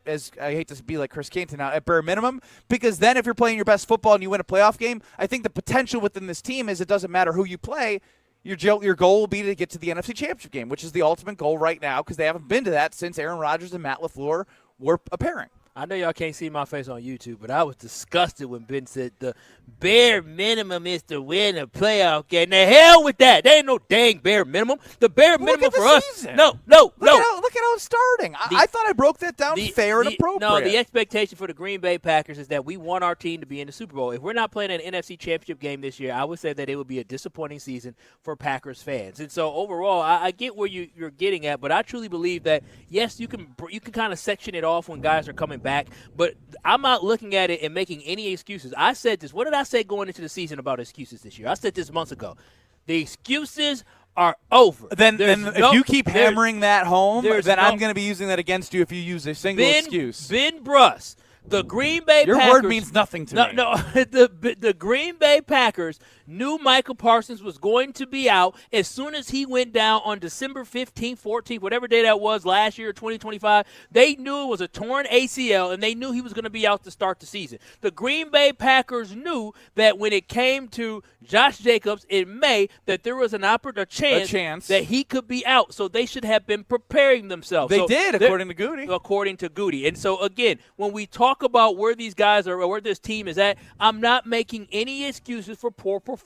as I hate to be like Chris Canton now, at bare minimum, because then if you're playing your best football and you win a playoff game, I think the potential within this team is it doesn't matter who you play. Your goal will be to get to the NFC Championship game, which is the ultimate goal right now because they haven't been to that since Aaron Rodgers and Matt LaFleur were a pairing. I know y'all can't see my face on YouTube, but I was disgusted when Ben said the bare minimum is to win a playoff game. The hell with that. There ain't no dang bare minimum. The bare minimum for us. Season. No. Look at how it's starting. I thought I broke that down fair and appropriate. No, the expectation for the Green Bay Packers is that we want our team to be in the Super Bowl. If we're not playing an NFC Championship game this year, I would say that it would be a disappointing season for Packers fans. And so overall, I get where you're getting at, but I truly believe that, yes, you can kind of section it off when guys are coming back, but I'm not looking at it and making any excuses. I said this. What did I say going into the season about excuses this year? I said this months ago. The excuses are over. Then if you keep hammering that home, then I'm going to be using that against you if you use a single excuse. Ben Brust, the Green Bay Your Packers. word means nothing to me. No, the Green Bay Packers knew Michael Parsons was going to be out as soon as he went down on December 15th, 14th, whatever day that was last year, 2025. They knew it was a torn ACL, and they knew he was going to be out to start the season. The Green Bay Packers knew that when it came to Josh Jacobs in May, that there was a chance that he could be out, so they should have been preparing themselves. They did, according to Goody. According to Goody. And so, again, when we talk about where these guys are or where this team is at, I'm not making any excuses for poor performances,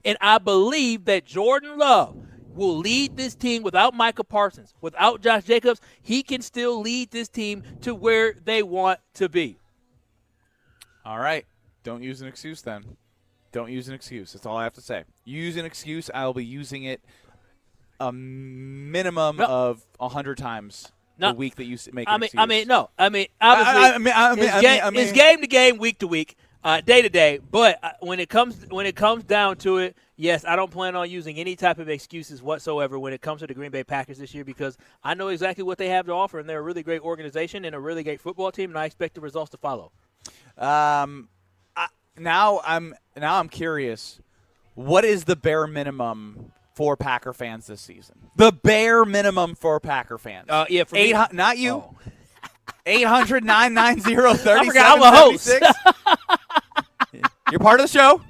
and I believe that Jordan Love will lead this team without Micah Parsons, without Josh Jacobs. He can still lead this team to where they want to be. All right. Don't use an excuse then. Don't use an excuse. That's all I have to say. Use an excuse. I will be using it a minimum of 100 times the week that you make I mean, excuse. no. I mean, obviously, it's game to game, week to week, day to day. But when it comes down to it, yes, I don't plan on using any type of excuses whatsoever when it comes to the Green Bay Packers this year because I know exactly what they have to offer, and they're a really great organization and a really great football team, and I expect the results to follow. Now I'm curious. What is the bare minimum for Packer fans this season? The bare minimum for Packer fans. Yeah, for me, not you. 800-990-3776. I forgot I'm a host. You're part of the show.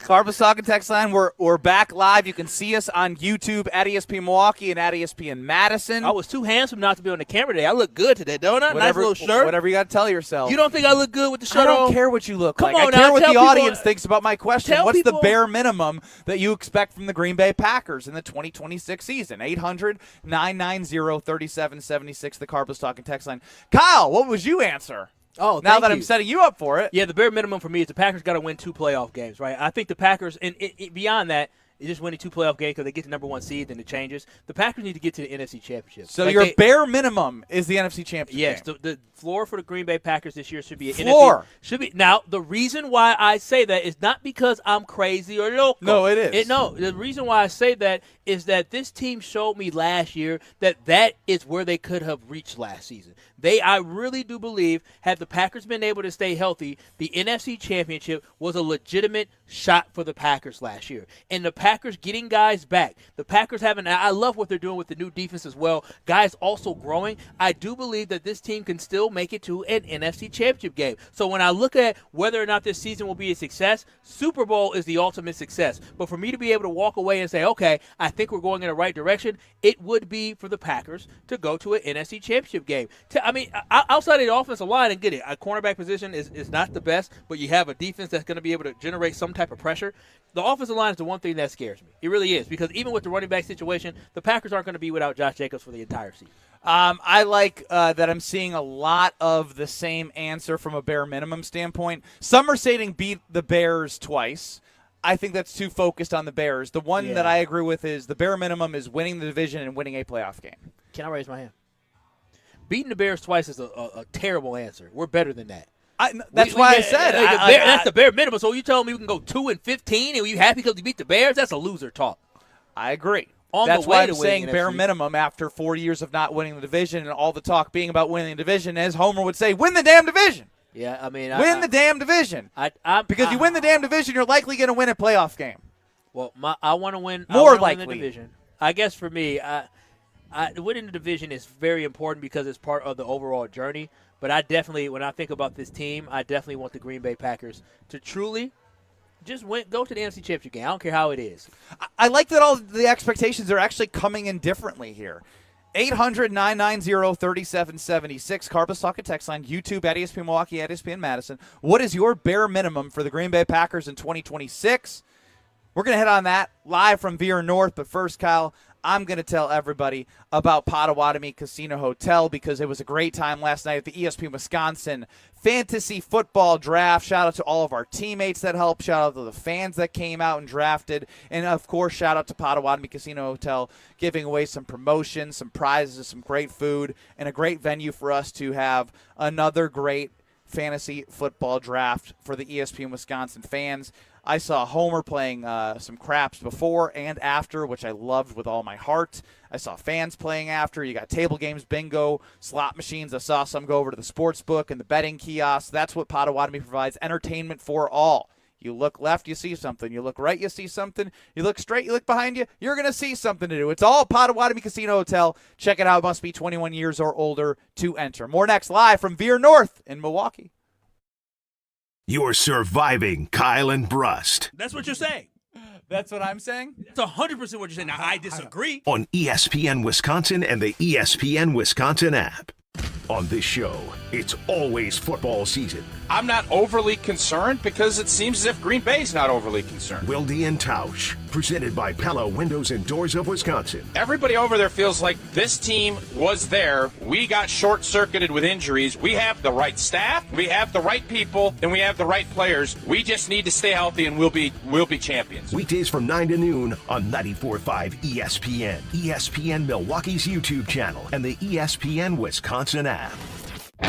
Cardinals Talking text line. We're back live. You can see us on YouTube at ESPN Milwaukee and at ESPN Madison. I was too handsome not to be on the camera today. I look good today, don't I? Nice little shirt. Whatever you got to tell yourself. You don't think I look good with the shirt on? I don't care what you look like. Come on I care now, what tell the people- audience thinks about my question. tell What's the people- bare minimum that you expect from the Green Bay Packers in the 2026 season? 800-990-3776, the Cardinals Talking text line. Kyle, what would you answer? Oh, now that I'm setting you up for it. Yeah, the bare minimum for me is the Packers got to win 2 playoff games, right? I think the Packers, and beyond that, just winning 2 playoff games because they get the number 1 seed, then it changes. The Packers need to get to the NFC Championship. So your bare minimum is the NFC Championship Yes, game. the floor for the Green Bay Packers this year should be an Floor. NFC. Should be. Now, the reason why I say that is not because I'm crazy or local. No, it is. The reason why I say that is that this team showed me last year that is where they could have reached last season. I really do believe, had the Packers been able to stay healthy, the NFC Championship was a legitimate shot for the Packers last year. And the Packers getting guys back. The Packers I love what they're doing with the new defense as well. Guys also growing. I do believe that this team can still make it to an NFC Championship game. So when I look at whether or not this season will be a success, Super Bowl is the ultimate success. But for me to be able to walk away and say, okay, I think we're going in the right direction, it would be for the Packers to go to an NFC Championship game. Outside of the offensive line, and get it, a cornerback position is not the best, but you have a defense that's going to be able to generate some type of pressure. The offensive line is the one thing that scares me. It really is, because even with the running back situation, the Packers aren't going to be without Josh Jacobs for the entire season. I like that I'm seeing a lot of the same answer from a bare minimum standpoint. Some are saying beat the Bears twice. I think that's too focused on the Bears. The one that I agree with is the bare minimum is winning the division and winning a playoff game. Can I raise my hand? Beating the Bears twice is a terrible answer. We're better than that. That's why I said that's the bare minimum. So you telling me we can go 2-15 and are you happy because you beat the Bears? That's a loser talk. I agree. That's why I'm saying bare minimum after 4 years of not winning the division and all the talk being about winning the division, as Homer would say, win the damn division. Yeah, I mean, win the damn division. Because you win the damn division, you're likely going to win a playoff game. Well, I want to win. More likely. Win the division. I guess for me, winning the division is very important because it's part of the overall journey. But I definitely, when I think about this team, I definitely want the Green Bay Packers to truly just go to the NFC Championship game. I don't care how it is. I like that all the expectations are actually coming in differently here. 800-990-3776. Cardinals Talking text line. YouTube at ESPN Milwaukee, at ESPN Madison. What is your bare minimum for the Green Bay Packers in 2026? We're going to hit on that live from Veer North. But first, Kyle, I'm going to tell everybody about Potawatomi Casino Hotel because it was a great time last night at the ESPN Wisconsin Fantasy Football Draft. Shout out to all of our teammates that helped. Shout out to the fans that came out and drafted. And, of course, shout out to Potawatomi Casino Hotel giving away some promotions, some prizes, some great food, and a great venue for us to have another great fantasy football draft for the ESPN Wisconsin fans. I saw Homer playing some craps before and after, which I loved with all my heart. I saw fans playing after. You got table games, bingo, slot machines. I saw some go over to the sports book and the betting kiosks. That's what Potawatomi provides, entertainment for all. You look left, you see something. You look right, you see something. You look straight, you look behind you, you're going to see something to do. It's all Potawatomi Casino Hotel. Check it out. It must be 21 years or older to enter. More next, live from Veer North in Milwaukee. You're surviving Kyle and Brust That's what you're saying. That's what I'm saying? That's 100% what you're saying. Now, I disagree. on ESPN Wisconsin and the ESPN Wisconsin app. On this show, it's always football season. I'm not overly concerned because it seems as if Green Bay's not overly concerned. Wilde and Tausch, Presented by Pella Windows and Doors of Wisconsin. Everybody over there feels like this team was there. We got short-circuited with injuries. We have the right staff, we have the right people, and we have the right players. We just need to stay healthy, and we'll be champions. Weekdays from 9 to noon on 94.5 ESPN, ESPN Milwaukee's YouTube channel, and the ESPN Wisconsin app.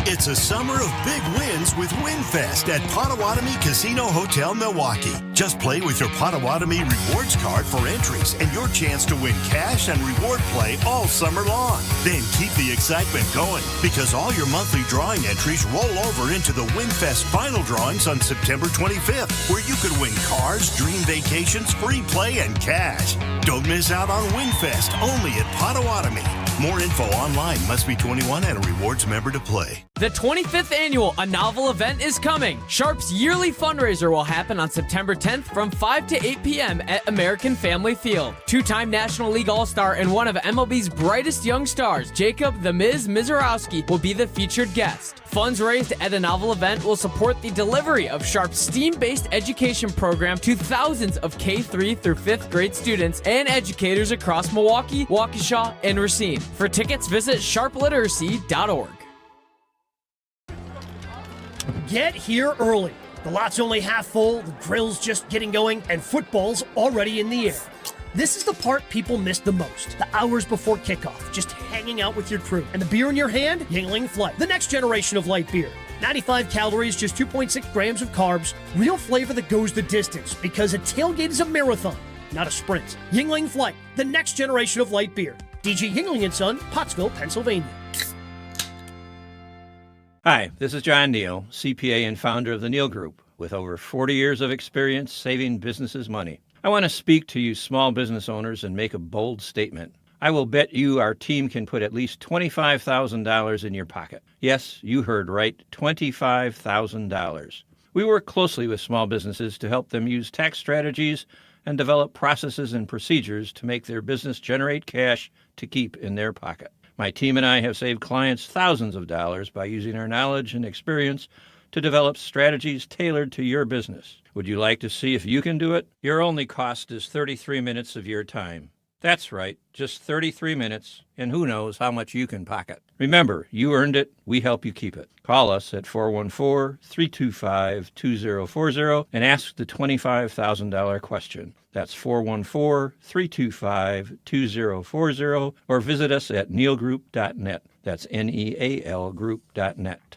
It's a summer of big wins with WinFest at Potawatomi Casino Hotel Milwaukee. Just play with your Potawatomi Rewards card for entries and your chance to win cash and reward play all summer long. Then keep the excitement going because all your monthly drawing entries roll over into the WinFest final drawings on September 25th, where you could win cars, dream vacations, free play, and cash. Don't miss out on WinFest only at Potawatomi. More info online. Must be 21 and a rewards member to play. The 25th annual A Novel event is coming. Sharp's yearly fundraiser will happen on September 10th from 5 to 8 p.m. at American Family Field. Two-time National League All-Star and one of MLB's brightest young stars, Jacob "The Miz" Mizorowski, will be the featured guest. Funds raised at a Novel event will support the delivery of Sharp's STEAM-based education program to thousands of K-3 through 5th grade students and educators across Milwaukee, Waukesha, and Racine. For tickets, visit sharpliteracy.org. Get here early. The lot's only half full, the grill's just getting going, and football's already in the air. This is the part people miss the most. The hours before kickoff, just hanging out with your crew. And the beer in your hand? Yingling Flight, the next generation of light beer. 95 calories, just 2.6 grams of carbs. Real flavor that goes the distance, because a tailgate is a marathon, not a sprint. Yingling Flight, the next generation of light beer. DG Yingling & Son, Pottsville, Pennsylvania. Hi, this is John Neal, CPA and founder of the Neal Group, with over 40 years of experience saving businesses money. I want to speak to you small business owners and make a bold statement. I will bet you our team can put at least $25,000 in your pocket. Yes, you heard right, $25,000. We work closely with small businesses to help them use tax strategies and develop processes and procedures to make their business generate cash to keep in their pocket. My team and I have saved clients thousands of dollars by using our knowledge and experience to develop strategies tailored to your business. Would you like to see if you can do it? Your only cost is 33 minutes of your time. That's right, just 33 minutes, and who knows how much you can pocket. Remember, you earned it, we help you keep it. Call us at 414-325-2040 and ask the $25,000 question. That's 414-325-2040, or visit us at nealgroup.net. That's N-E-A-L group.net.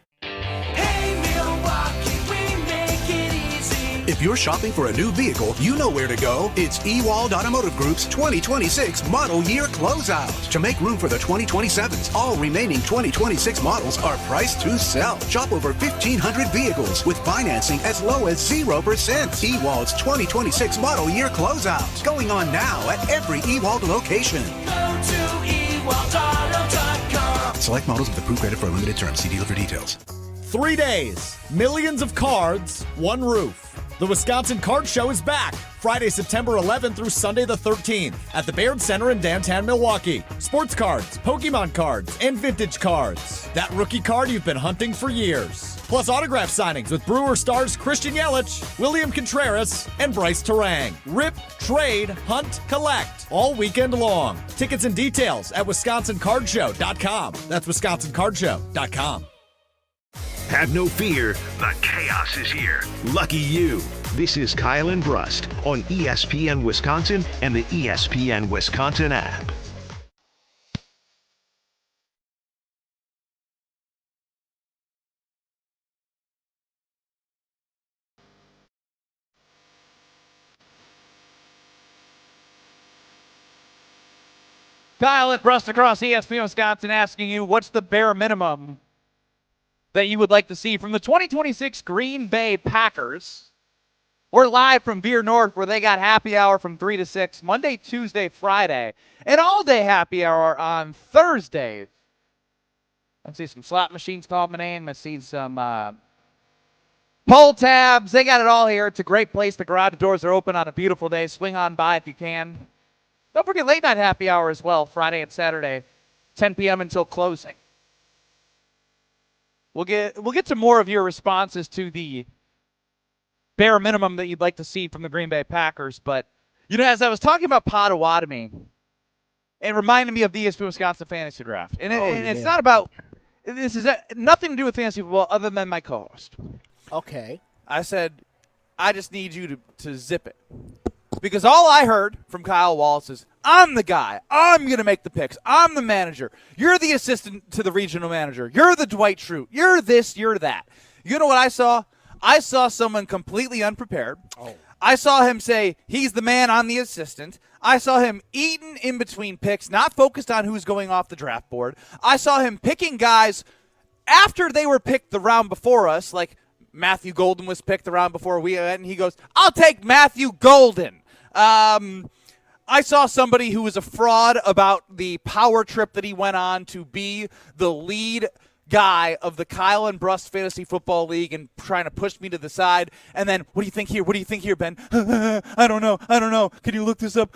If you're shopping for a new vehicle, you know where to go. It's Ewald Automotive Group's 2026 model year closeout. To make room for the 2027s, all remaining 2026 models are priced to sell. Shop over 1,500 vehicles with financing as low as 0%. Ewald's 2026 model year closeout. Going on now at every Ewald location. Go to ewaldauto.com. Select models with approved credit for a limited term. See dealer for details. 3 days, millions of cards, one roof. The Wisconsin Card Show is back Friday, September 11th through Sunday the 13th at the Baird Center in downtown Milwaukee. Sports cards, Pokemon cards, and vintage cards. That rookie card you've been hunting for years. Plus autograph signings with Brewer stars Christian Yelich, William Contreras, and Bryce Terang. Rip, trade, hunt, collect. All weekend long. Tickets and details at WisconsinCardShow.com. That's WisconsinCardShow.com. Have no fear, the chaos is here. Lucky you. This is Kyle and Brust on ESPN Wisconsin and the ESPN Wisconsin app. Kyle and Brust across ESPN Wisconsin asking you, what's the bare minimum that you would like to see from the 2026 Green Bay Packers? We're live from Beer North, where they got happy hour from 3 to 6, Monday, Tuesday, Friday, and all-day happy hour on Thursdays. I see some slot machines coming in. I see some pull tabs. They got it all here. It's a great place. The garage doors are open on a beautiful day. Swing on by if you can. Don't forget late night happy hour as well, Friday and Saturday, 10 p.m. until closing. We'll get to more of your responses to the bare minimum that you'd like to see from the Green Bay Packers, but As I was talking about Potawatomi, it reminded me of the ESPN Wisconsin Fantasy Draft. And it's not about – this is nothing to do with fantasy football other than my co-host. Okay. I said, I just need you to zip it. Because all I heard from Kyle Wallace is, I'm the guy. I'm going to make the picks. I'm the manager. You're the assistant to the regional manager. You're the Dwight Schrute. You're this, you're that. You know what I saw? I saw someone completely unprepared. Oh. I saw him say, he's the man, I'm the assistant. I saw him eating in between picks, not focused on who's going off the draft board. I saw him picking guys after they were picked the round before us, like Matthew Golden was picked the round before we went, and he goes, I'll take Matthew Golden. I saw somebody who was a fraud about the power trip that he went on to be the lead guy of the Kyle and Brust Fantasy Football League and trying to push me to the side. And then, what do you think here? What do you think here, Ben? I don't know. Can you look this up?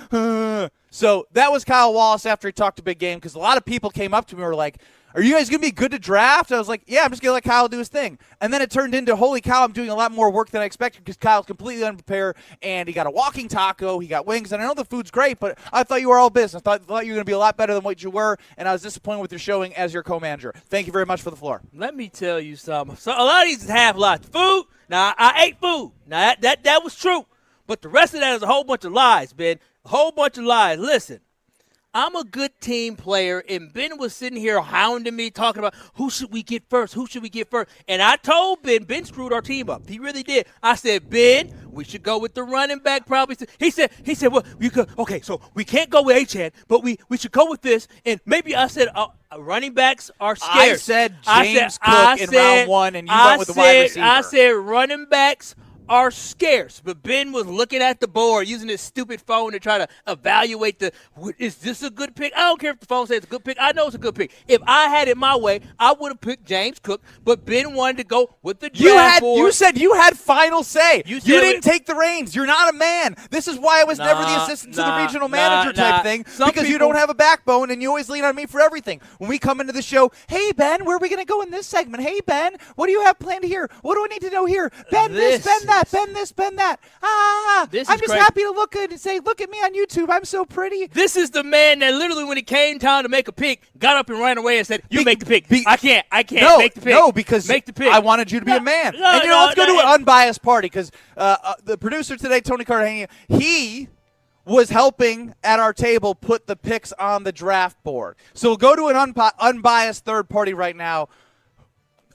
So that was Kyle Wallace after he talked a big game, because a lot of people came up to me and were like, are you guys going to be good to draft? I was like, yeah, I'm just going to let Kyle do his thing. And then it turned into, holy cow, I'm doing a lot more work than I expected because Kyle's completely unprepared, and he got a walking taco, he got wings, and I know the food's great, but I thought you were all business. I thought you were going to be a lot better than what you were, and I was disappointed with your showing as your co-manager. Thank you very much for the floor. Let me tell you something. So a lot of these have lots of food. Now, I ate food. Now, that was true. But the rest of that is a whole bunch of lies, Ben. A whole bunch of lies. Listen. I'm a good team player, and Ben was sitting here hounding me, talking about who should we get first, And I told Ben screwed our team up. He really did. I said, Ben, we should go with the running back probably. He said, well, you could. Okay, so we can't go with Achane, but we should go with this. And maybe I said running backs are scarce. I said James Cook in round one, and you went with the wide receiver. I said running backs are scarce, but Ben was looking at the board using his stupid phone to try to evaluate is this a good pick? I don't care if the phone says it's a good pick. I know it's a good pick. If I had it my way, I would have picked James Cook, but Ben wanted to go with the draft board. You said you had final say. You didn't take the reins. You're not a man. This is why I was never the assistant to the regional manager type thing, because you don't have a backbone and you always lean on me for everything. When we come into the show, hey, Ben, where are we going to go in this segment? Hey, Ben, what do you have planned here? What do I need to know here? Ben this, Ben that. Ben this, Ben that. I'm just happy to look good and say, look at me on YouTube. I'm so pretty. This is the man that literally, when it came time to make a pick, got up and ran away and said, you make the pick. I can't make the pick. No, because make the pick. I wanted you to be a man. Let's go to an unbiased party, because the producer today, Tony Cartagena, he was helping at our table put the picks on the draft board. So we'll go to an unbiased third party right now.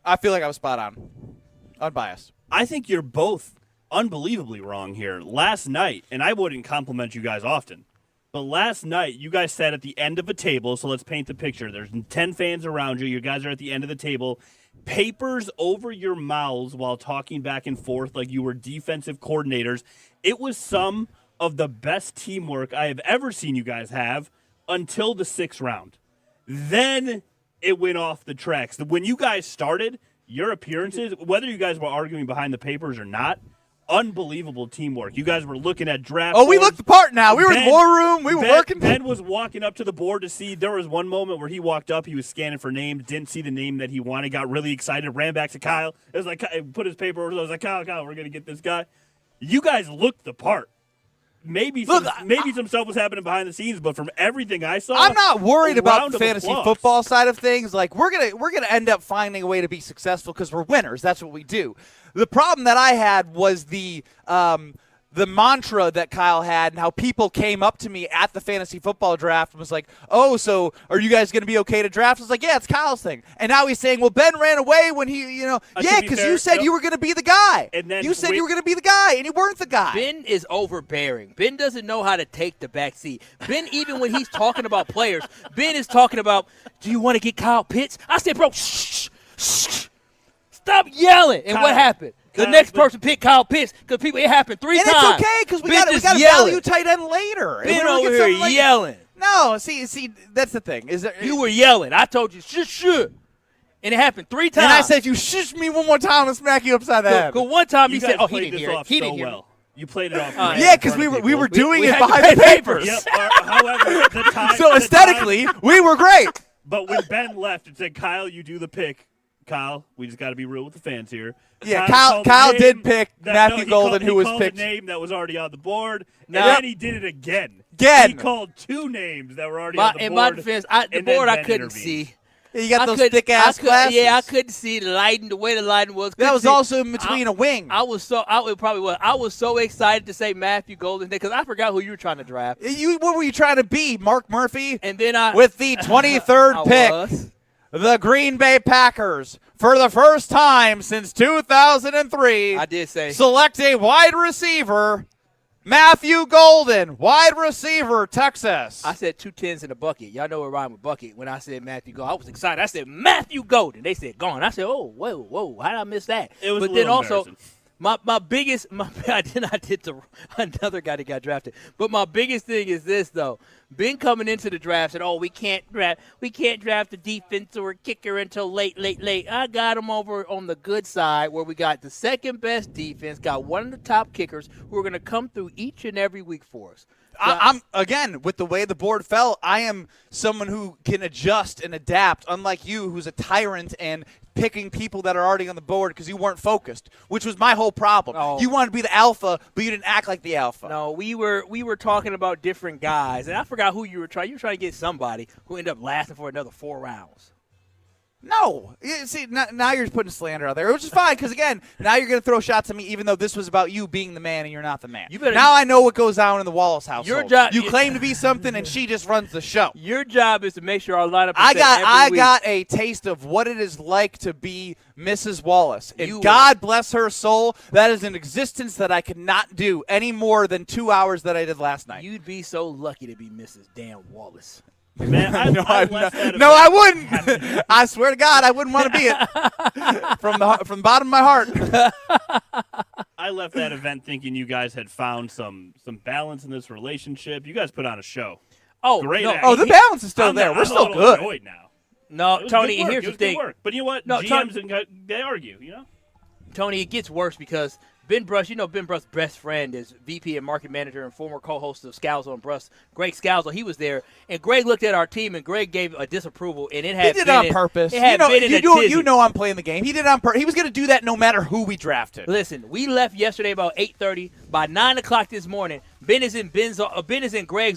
I feel like I was spot on. Unbiased. I think you're both unbelievably wrong here. Last night, and I wouldn't compliment you guys often, but last night you guys sat at the end of a table, so let's paint the picture. There's 10 fans around you. You guys are at the end of the table. Papers over your mouths while talking back and forth like you were defensive coordinators. It was some of the best teamwork I have ever seen you guys have until the 6th round. Then it went off the tracks. When you guys started, your appearances, whether you guys were arguing behind the papers or not, unbelievable teamwork. You guys were looking at draft boards. We look the part now. We were in the war room. We were working. Ben was walking up to the board to see. There was one moment where he walked up. He was scanning for names, didn't see the name that he wanted, got really excited, ran back to Kyle. It was like, put his paper over. I was like, Kyle, we're going to get this guy. You guys looked the part. Maybe some stuff was happening behind the scenes, but from everything I saw, I'm not worried about the fantasy football side of things. Like, we're gonna end up finding a way to be successful because we're winners. That's what we do. The problem that I had was the mantra that Kyle had, and how people came up to me at the fantasy football draft and was like, oh, so are you guys going to be okay to draft? I was like, yeah, it's Kyle's thing. And now he's saying, well, Ben ran away when he, yeah, because you said you were going to be the guy. And then you said you were going to be the guy, and you weren't the guy. Ben is overbearing. Ben doesn't know how to take the back seat. Ben, even when he's talking about players, Ben is talking about, do you want to get Kyle Pitts? I said, bro, shh, stop yelling. And what happened? The next person picked Kyle Pitts because it happened 3 times. And it's okay because we got to value tight end later. Ben over here yelling. No, see, that's the thing. You were yelling. I told you, shush. And it happened 3 times. And I said, if you shush me one more time, I'll smack you upside the head. Because one time he said, he didn't hear it. He didn't hear it. You played it off. Yeah, because we were doing it behind the papers. Yep. However, so aesthetically, we were great. But when Ben left and said, Kyle, you do the pick, Kyle, we just got to be real with the fans here. Yeah, called Kyle a did name pick that- Matthew no, he Golden, called- who was he called picked. a name that was already on the board, Now- and then he did it again. Again. He called 2 names that were already on the board. In my defense, the and then board I Ben couldn't intervened. see. You got I those couldn't- thick-ass glasses. Yeah, I couldn't see the lighting, the way the lighting was. That Couldn't was see- also in between a wing. I was so excited to say Matthew Golden because I forgot who you were trying to draft. What were you trying to be, Mark Murphy? And then with the 23rd I pick, was. the Green Bay Packers, for the first time since 2003, I did say select a wide receiver, Matthew Golden, wide receiver, Texas. I said 2 10s in a bucket. Y'all know what rhyme with bucket. When I said Matthew Golden, I was excited. I said Matthew Golden. They said gone. I said, oh, whoa, how did I miss that? It was but a then little also, embarrassing. my biggest, I did another guy that got drafted. But my biggest thing is this though. Ben coming into the draft said, "Oh, we can't draft a defense or a kicker until late. I got him over on the good side where we got the second best defense, got one of the top kickers who are going to come through each and every week for us." I'm again with the way the board fell. I am someone who can adjust and adapt, unlike you, who's a tyrant and picking people that are already on the board because you weren't focused, which was my whole problem. Oh. You wanted to be the alpha, but you didn't act like the alpha. No, we were talking about different guys, and I forgot who you were trying. You were trying to get somebody who ended up lasting for another 4 rounds. No. See, now you're putting slander out there, which is fine because, again, now you're going to throw shots at me even though this was about you being the man and you're not the man. Now I know what goes on in the Wallace household. Your job, you claim to be something and she just runs the show. Your job is to make sure our lineup is I set every got week. a taste of what it is like to be Mrs. Wallace. And God bless her soul, that is an existence that I could not do any more than 2 hours that I did last night. You'd be so lucky to be Mrs. Dan Wallace. Man, I wouldn't. I swear to God, I wouldn't want to be it from the bottom of my heart. I left that event thinking you guys had found some balance in this relationship. You guys put on a show. Oh, great! no. Oh, the balance is still there. We're still I'm good. annoyed now. No, It was Tony, good work. here's It the was thing. good work. But you know what? No, GMs they argue. You know. Tony, it gets worse because Ben Brust, Ben Brust's best friend is VP and market manager and former co-host of Scalzo and Brust, Greg Scalzo. He was there, and Greg looked at our team, and Greg gave a disapproval, and it had He did been it on purpose. It had been in a tizzy. You know I'm playing the game. He did it on purpose. He was going to do that no matter who we drafted. Listen, we left yesterday about 8:30. By 9 o'clock this morning, Ben is in Greg's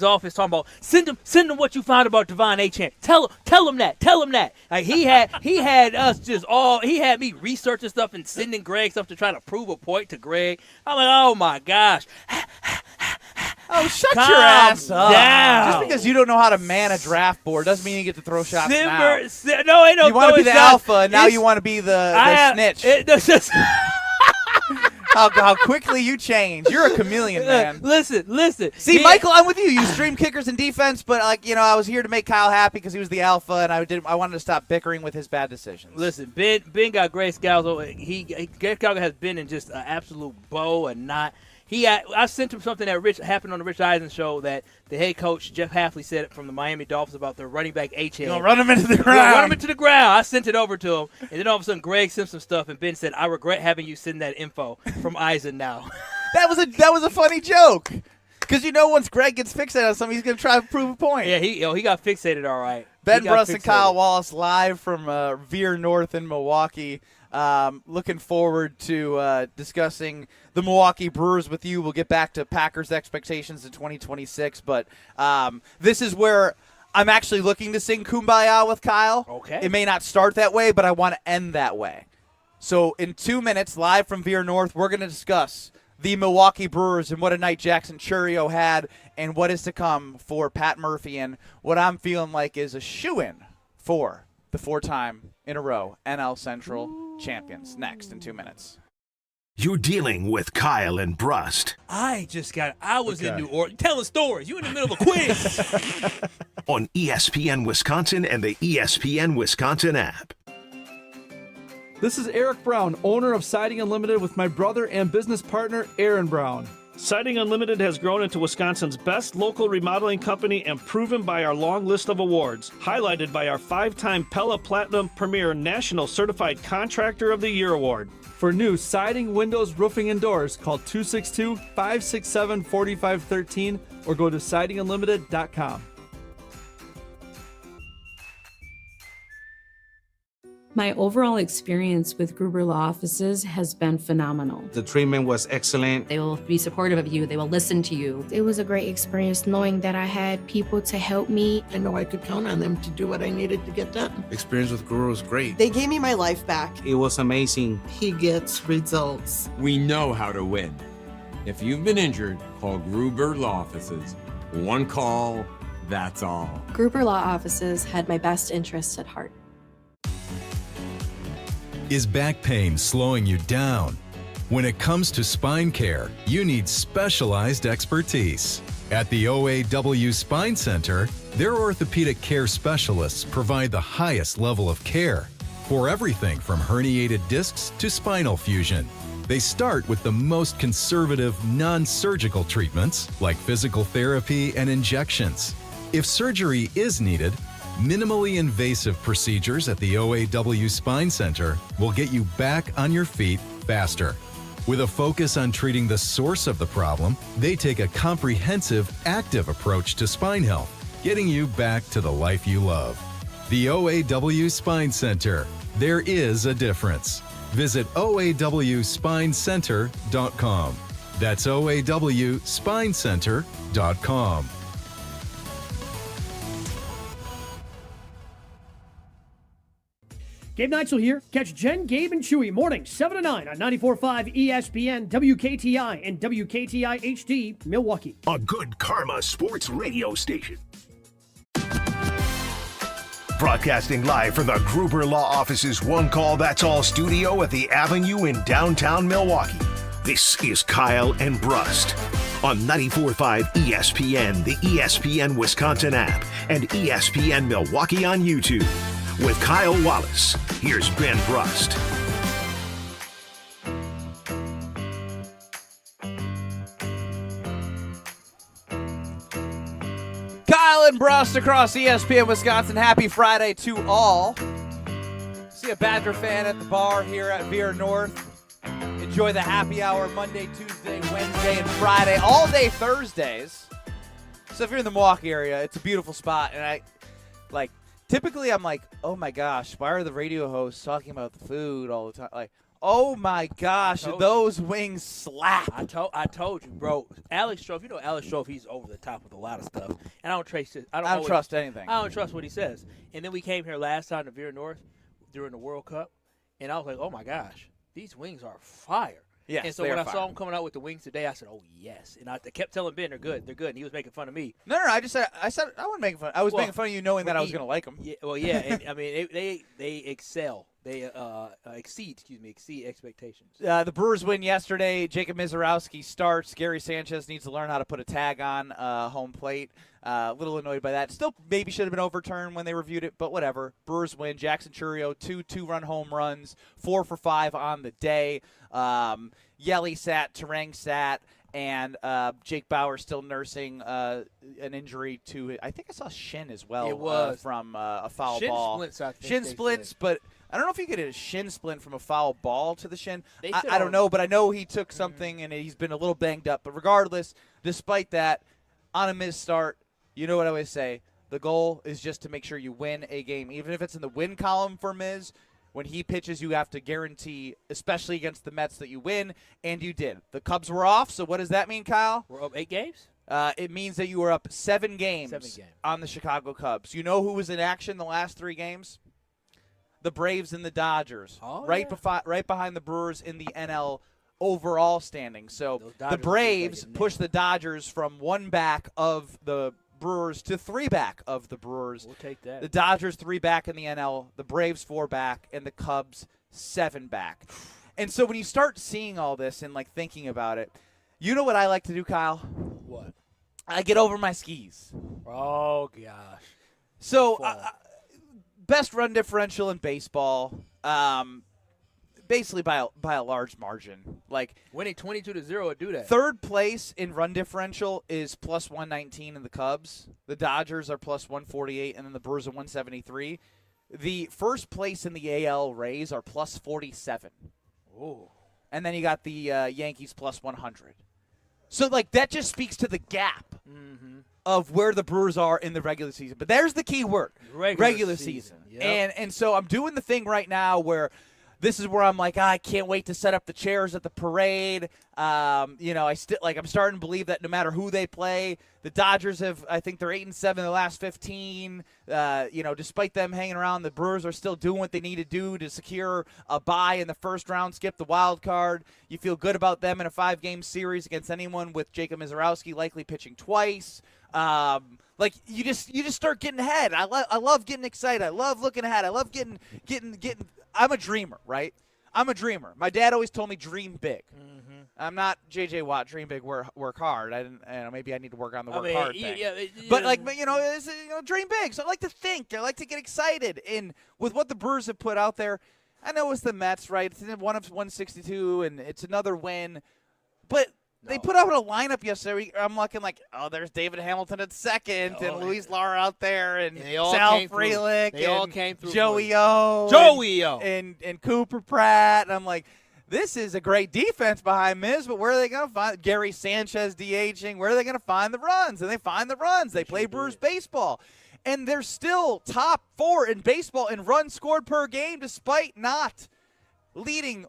office talking about send him what you found about Devon Achane. Tell him that. Like he had us just he had me researching stuff and sending Greg stuff to try to prove a point to Greg. I'm like, oh my gosh. Oh, shut Calm your ass up. down. Just because you don't know how to man a draft board doesn't mean you get to throw shots now. No, ain't no You want to be the throwing shots. alpha, now It's- you want to be the I have- snitch. How quickly you change. You're a chameleon, man. Listen. See, Michael, I'm with you. You stream kickers and defense, but I was here to make Kyle happy because he was the alpha, and I wanted to stop bickering with his bad decisions. Listen, Ben got Greg Scalzo. Greg Scalzo has been in just an absolute bow and knot. I sent him something that happened on the Rich Eisen show that the head coach, Jeff Hafley, said from the Miami Dolphins about their running back Achane. You're gonna run him into the Run ground. him into the ground. I sent it over to him, and then all of a sudden Greg sent some stuff, and Ben said, "I regret having you send that info from Eisen now." That was a funny joke. Because once Greg gets fixated on something, he's going to try to prove a point. Yeah, he got fixated all right. Ben He got Brust and fixated. Kyle Wallace live from Veer North in Milwaukee. Looking forward to discussing the Milwaukee Brewers with you. We'll get back to Packers expectations in 2026, but this is where I'm actually looking to sing Kumbaya with Kyle. Okay. It may not start that way, but I want to end that way. So in 2 minutes, live from Veer North, we're going to discuss the Milwaukee Brewers and what a night Jackson Churio had and what is to come for Pat Murphy and what I'm feeling like is a shoo-in for the 4-time in a row NL Central champions. Next in 2 minutes. You're dealing with Kyle and Brust I was in New Orleans telling stories. You in the middle of a quiz. on ESPN Wisconsin and the ESPN Wisconsin app. This is Eric Brown, owner of Siding Unlimited with my brother and business partner, Aaron Brown. Siding Unlimited has grown into Wisconsin's best local remodeling company and proven by our long list of awards, highlighted by our 5-time Pella Platinum Premier National Certified Contractor of the Year Award. For new siding, windows, roofing, and doors, call 262-567-4513 or go to sidingunlimited.com. My overall experience with Gruber Law Offices has been phenomenal. The treatment was excellent. They will be supportive of you. They will listen to you. It was a great experience knowing that I had people to help me. I know I could count on them to do what I needed to get done. Experience with Guru was great. They gave me my life back. It was amazing. He gets results. We know how to win. If you've been injured, call Gruber Law Offices. One call, that's all. Gruber Law Offices had my best interests at heart. Is back pain slowing you down? When it comes to spine care, you need specialized expertise. At the OAW Spine Center, their orthopedic care specialists provide the highest level of care for everything from herniated discs to spinal fusion. They start with the most conservative, non-surgical treatments like physical therapy and injections. If surgery is needed, minimally invasive procedures at the OAW Spine Center will get you back on your feet faster. With a focus on treating the source of the problem, they take a comprehensive, active approach to spine health, getting you back to the life you love. The OAW Spine Center. There is a difference. Visit oawspinecenter.com. That's oawspinecenter.com. Gabe Neitzel here. Catch Jen, Gabe, and Chewy mornings 7 to 9 on 94.5 ESPN, WKTI, and WKTI HD, Milwaukee. A good karma sports radio station. Broadcasting live from the Gruber Law Office's One Call That's All studio at the Avenue in downtown Milwaukee. This is Kyle and Brust on 94.5 ESPN, the ESPN Wisconsin app, and ESPN Milwaukee on YouTube. With Kyle Wallace, here's Ben Brust. Kyle and Brust across ESPN Wisconsin. Happy Friday to all. See a Badger fan at the bar here at Veer North. Enjoy the happy hour Monday, Tuesday, Wednesday, and Friday. All day Thursdays. So if you're in the Milwaukee area, it's a beautiful spot. And typically I'm like, oh my gosh, why are the radio hosts talking about the food all the time? Like, oh my gosh, those wings slap. I told you, bro. Alex Strofe, Alex Strofe, he's over the top with a lot of stuff. And I don't trust anything. I don't trust what he says. And then we came here last time to Veer North during the World Cup, and I was like, oh my gosh, these wings are fire. Yes, and so when I saw him coming out with the wings today, I said, oh, yes. And I kept telling Ben, they're good. They're good. And he was making fun of me. No, I said I wasn't making fun. I was making fun of you knowing that I was going to like them. Yeah, well, yeah. And, I mean, they excel. They exceed expectations. The Brewers win yesterday. Jacob Mizorowski starts. Gary Sanchez needs to learn how to put a tag on home plate. A little annoyed by that. Still maybe should have been overturned when they reviewed it, but whatever. Brewers win. Jackson Churio, two-run home runs, 4 for 5 on the day. Yelly sat, Terang sat, and Jake Bauer still nursing an injury to, I think I saw shin as well. It was. From a foul shin ball. Splints, I think shin splints, but I don't know if you get a shin splint from a foul ball to the shin. I don't know, but I know he took something and he's been a little banged up. But regardless, despite that, on a missed start, you know what I always say, the goal is just to make sure you win a game. Even if it's in the win column for Miz, when he pitches, you have to guarantee, especially against the Mets, that you win, and you did. The Cubs were off, so what does that mean, Kyle? We're up 8 games? It means that you were up 7 games on the Chicago Cubs. You know who was in action the last 3 games? The Braves and the Dodgers. Right behind the Brewers in the NL overall standing. So the Braves pushed the Dodgers from 1 back of the Brewers to 3 back of the Brewers. We'll take that. The Dodgers 3 back in the NL, the Braves 4 back, and the Cubs 7 back. And so when you start seeing all this and thinking about it, you know what I like to do, Kyle? What? I get over my skis. Oh gosh. So best run differential in baseball. Basically by a large margin. Winning 22-0 would do that. Third place in run differential is plus 119 in the Cubs. The Dodgers are plus 148, and then the Brewers are 173. The first place in the AL Rays are plus 47. Ooh. And then you got the Yankees plus 100. So that just speaks to the gap. Mm-hmm. of where the Brewers are in the regular season. But there's the key word, regular season. Yep. And so I'm doing the thing right now where this is where I'm like, I can't wait to set up the chairs at the parade. I'm starting to believe that no matter who they play, the Dodgers I think they're 8-7 in the last 15. Despite them hanging around, the Brewers are still doing what they need to do to secure a bye in the first round, skip the wild card. You feel good about them in a 5-game series against anyone with Jacob Mizorowski likely pitching twice. You just start getting ahead. I love getting excited. I love looking ahead. I love getting. I'm a dreamer, right? I'm a dreamer. My dad always told me dream big. Mm-hmm. I'm not J.J. Watt. Dream big, work hard. Maybe I need to work on the work hard thing. Dream big. So I like to think. I like to get excited. And with what the Brewers have put out there, I know it's the Mets, right? It's one of 162, and it's another win, but. They put out a lineup yesterday. I'm looking like, there's David Hamilton at second, and Luis Lara out there, and Sal Frelick, and Joey O, and Cooper Pratt. And I'm like, this is a great defense behind Miz, but where are they going to find Gary Sanchez DHing? Where are they going to find the runs? And they find the runs. They play Brewers baseball. And they're still top 4 in baseball in runs scored per game despite not leading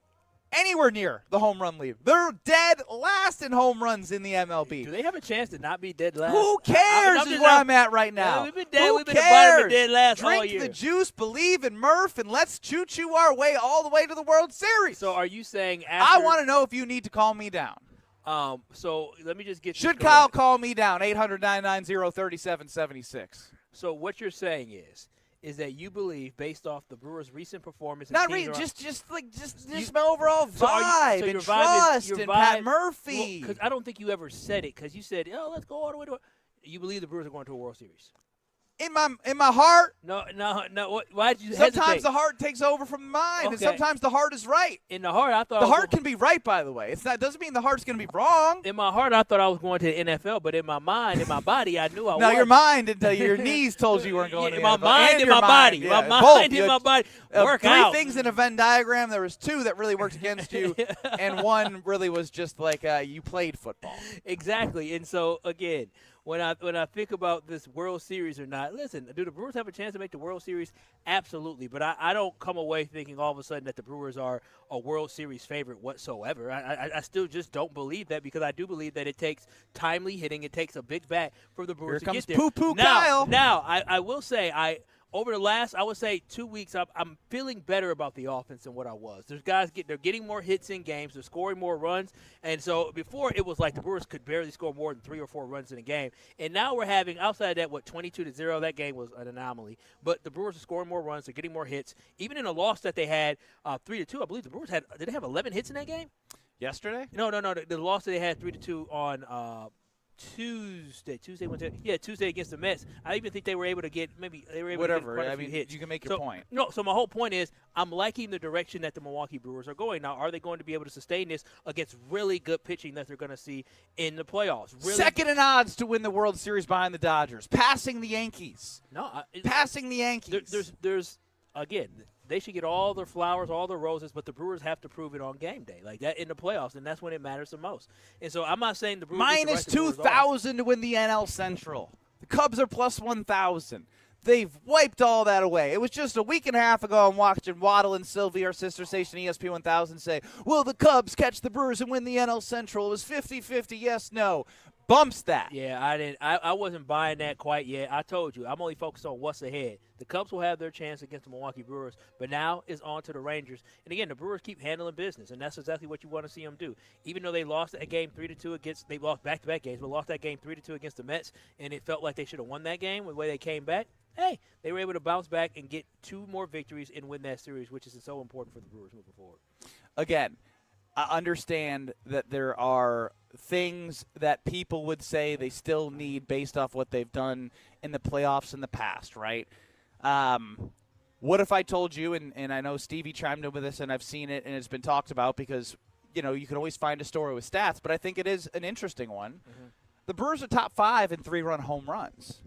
anywhere near the home run lead. They're dead last in home runs in the MLB. Do they have a chance to not be dead last? Who cares is where I'm at right now. Yeah, we've been dead. Who We've been cares? the bottom of dead last Drink all year. the juice, believe in Murph, and let's choo-choo our way all the way to the World Series. So are you saying after – I want to know if you need to call me down. So let me just get Should Kyle call me down? 800-990-3776. So what you're saying is that you believe, based off the Brewers' recent performance, not really, just my overall vibe and trust and Pat Murphy. Because I don't think you ever said it. Because you said, let's go all the way to. You believe the Brewers are going to a World Series? In my heart. No. Why'd you Sometimes hesitate? the heart takes over from the mind, and sometimes the heart is right. In the heart, I thought the heart can be right. By the way, it doesn't mean the heart's going to be wrong. In my heart, I thought I was going to the NFL, but in my mind, in my body, I knew I was. No, your mind until your knees told you weren't going to the my NFL. mind and in your my body. Yeah, my mind both. in my body. Work Three out. things in a Venn diagram. There was 2 that really worked against you, and 1 really was just like you played football. Exactly. And so again, when I think about this World Series or not, listen, do the Brewers have a chance to make the World Series? Absolutely. But I don't come away thinking all of a sudden that the Brewers are a World Series favorite whatsoever. I still just don't believe that, because I do believe that it takes timely hitting. It takes a big bat for the Brewers to get there. Poo-poo now, Kyle. Now, I will say over the last, I would say 2 weeks, I'm feeling better about the offense than what I was. There's guys they're getting more hits in games. They're scoring more runs. And so before it was like the Brewers could barely score more than 3 or 4 runs in a game. And now we're having, outside of that, 22-0, that game was an anomaly. But the Brewers are scoring more runs. They're getting more hits. Even in a loss that they had 3-2, I believe the Brewers did they have 11 hits in that game? Yesterday? No. The loss that they had 3-2 on Tuesday, Wednesday. Yeah, Tuesday against the Mets. I even think they were able to get to get quite a few hits. You can make your point. No, so my whole point is I'm liking the direction that the Milwaukee Brewers are going. Now, are they going to be able to sustain this against really good pitching that they're going to see in the playoffs? Really Second in odds to win the World Series behind the Dodgers, passing the Yankees. Passing the Yankees. There's again, they should get all their flowers, all their roses, but the Brewers have to prove it on game day, like that in the playoffs, and that's when it matters the most. And so I'm not saying the Brewers minus 2,000 to win the NL Central. The Cubs are plus 1,000. They've wiped all that away. It was just a week and a half ago I'm watching Waddle and Sylvie, our sister station ESPN 1000, say, will the Cubs catch the Brewers and win the NL Central? It was 50-50, yes, no. Bumps that. Yeah, I wasn't buying that quite yet. I told you, I'm only focused on what's ahead. The Cubs will have their chance against the Milwaukee Brewers, but now it's on to the Rangers. And again, the Brewers keep handling business, and that's exactly what you want to see them do. Even though they lost a game 3-2 they lost back-to-back games, but lost that game 3-2 against the Mets, and it felt like they should have won that game with the way they came back. Hey, they were able to bounce back and get 2 more victories and win that series, which is so important for the Brewers moving forward. Again, I understand that there are things that people would say they still need based off what they've done in the playoffs in the past, right? What if I told you, and I know Stevie chimed in with this, and I've seen it, and it's been talked about because, you can always find a story with stats, but I think it is an interesting one. Mm-hmm. The Brewers are top 5 in 3-run home runs.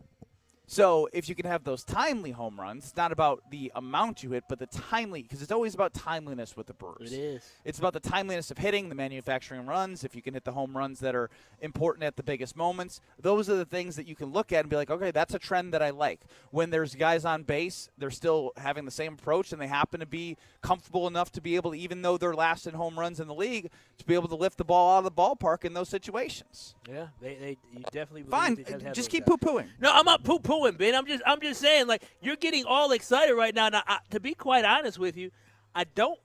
So if you can have those timely home runs, it's not about the amount you hit, but the timely, because it's always about timeliness with the Brewers. It is. It's about the timeliness of hitting, the manufacturing runs, if you can hit the home runs that are important at the biggest moments. Those are the things that you can look at and be like, okay, that's a trend that I like. When there's guys on base, they're still having the same approach, and they happen to be comfortable enough to be able to, even though they're last in home runs in the league, to be able to lift the ball out of the ballpark in those situations. Yeah, you definitely believe Fine, they have just those keep guys. poo-pooing. No, I'm not poo-pooing, Ben. I'm just saying, like, you're getting all excited right now. Now, to be quite honest with you, I don't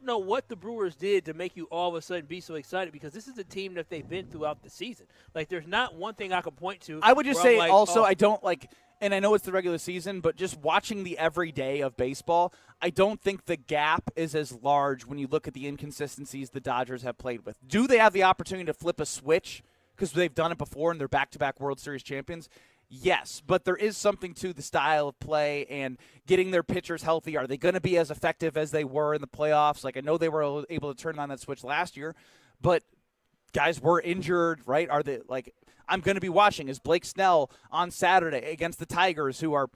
know what the Brewers did to make you all of a sudden be so excited, because this is a team that they've been throughout the season. Like, there's not one thing I can point to. I would just where I'm say like, also, oh. I don't like, and I know it's the regular season, but just watching the everyday of baseball, I don't think the gap is as large when you look at the inconsistencies the Dodgers have played with. Do they have the opportunity to flip a switch because they've done it before and they're back-to-back World Series champions? Yes, but there is something to the style of play and getting their pitchers healthy. Are they going to be as effective as they were in the playoffs? Like, I know they were able to turn on that switch last year, but guys were injured, right? Are they, like, I'm going to be watching, is Blake Snell on Saturday against the Tigers, who are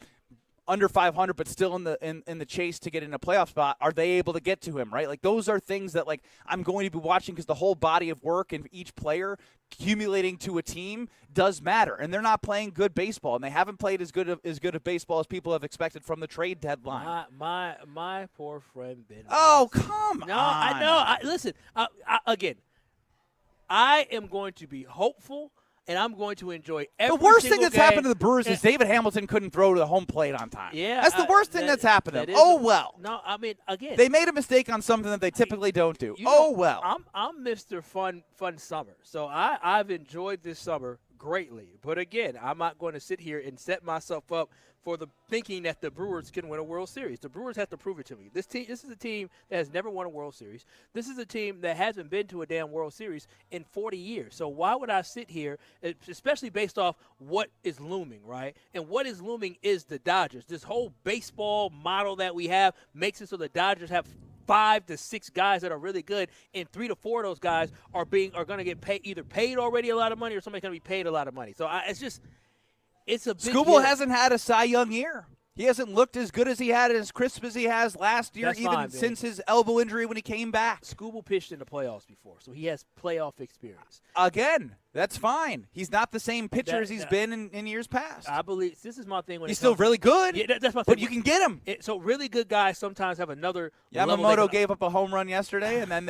under 500 but still in the chase to get in a playoff spot, are they able to get to him, right? Like, those are things that, like, I'm going to be watching, because the whole body of work and each player accumulating to a team does matter. And they're not playing good baseball, and they haven't played as good of baseball as people have expected from the trade deadline. My poor friend Ben. Oh, come on. No, I know. Listen, again, I am going to be hopeful, and I'm going to enjoy every The worst thing single that's game. happened to the Brewers is David Hamilton couldn't throw to the home plate on time. Yeah, that's the worst thing that's happened to that them. is Oh, well. No, I mean, again, They made a mistake on something that they typically don't do. you Oh, know, well. I'm Mr. Fun Summer, so I've enjoyed this summer greatly. But again, I'm not going to sit here and set myself up for the thinking that the Brewers can win a World Series. The Brewers have to prove it to me. This is a team that has never won a World Series. This is a team that hasn't been to a damn World Series in 40 years. So why would I sit here, especially based off what is looming, right? And what is looming is the Dodgers. This whole baseball model that we have makes it so the Dodgers have 5 to 6 guys that are really good, and 3 to 4 of those guys are going to get paid already a lot of money, or somebody's going to be paid a lot of money. So it's a big Skubal hit. hasn't had a Cy Young year. He hasn't looked as good as he had, as crisp as he has last year, That's even fine, since his elbow injury when he came back. Skubal pitched in the playoffs before, so he has playoff experience. Again, that's fine. He's not the same pitcher as he's been in years past. I believe this is my thing. When He's still really good, Yeah, that's my thing. but you can get him. So really good guys sometimes have another level they Yamamoto can- gave up a home run yesterday, and then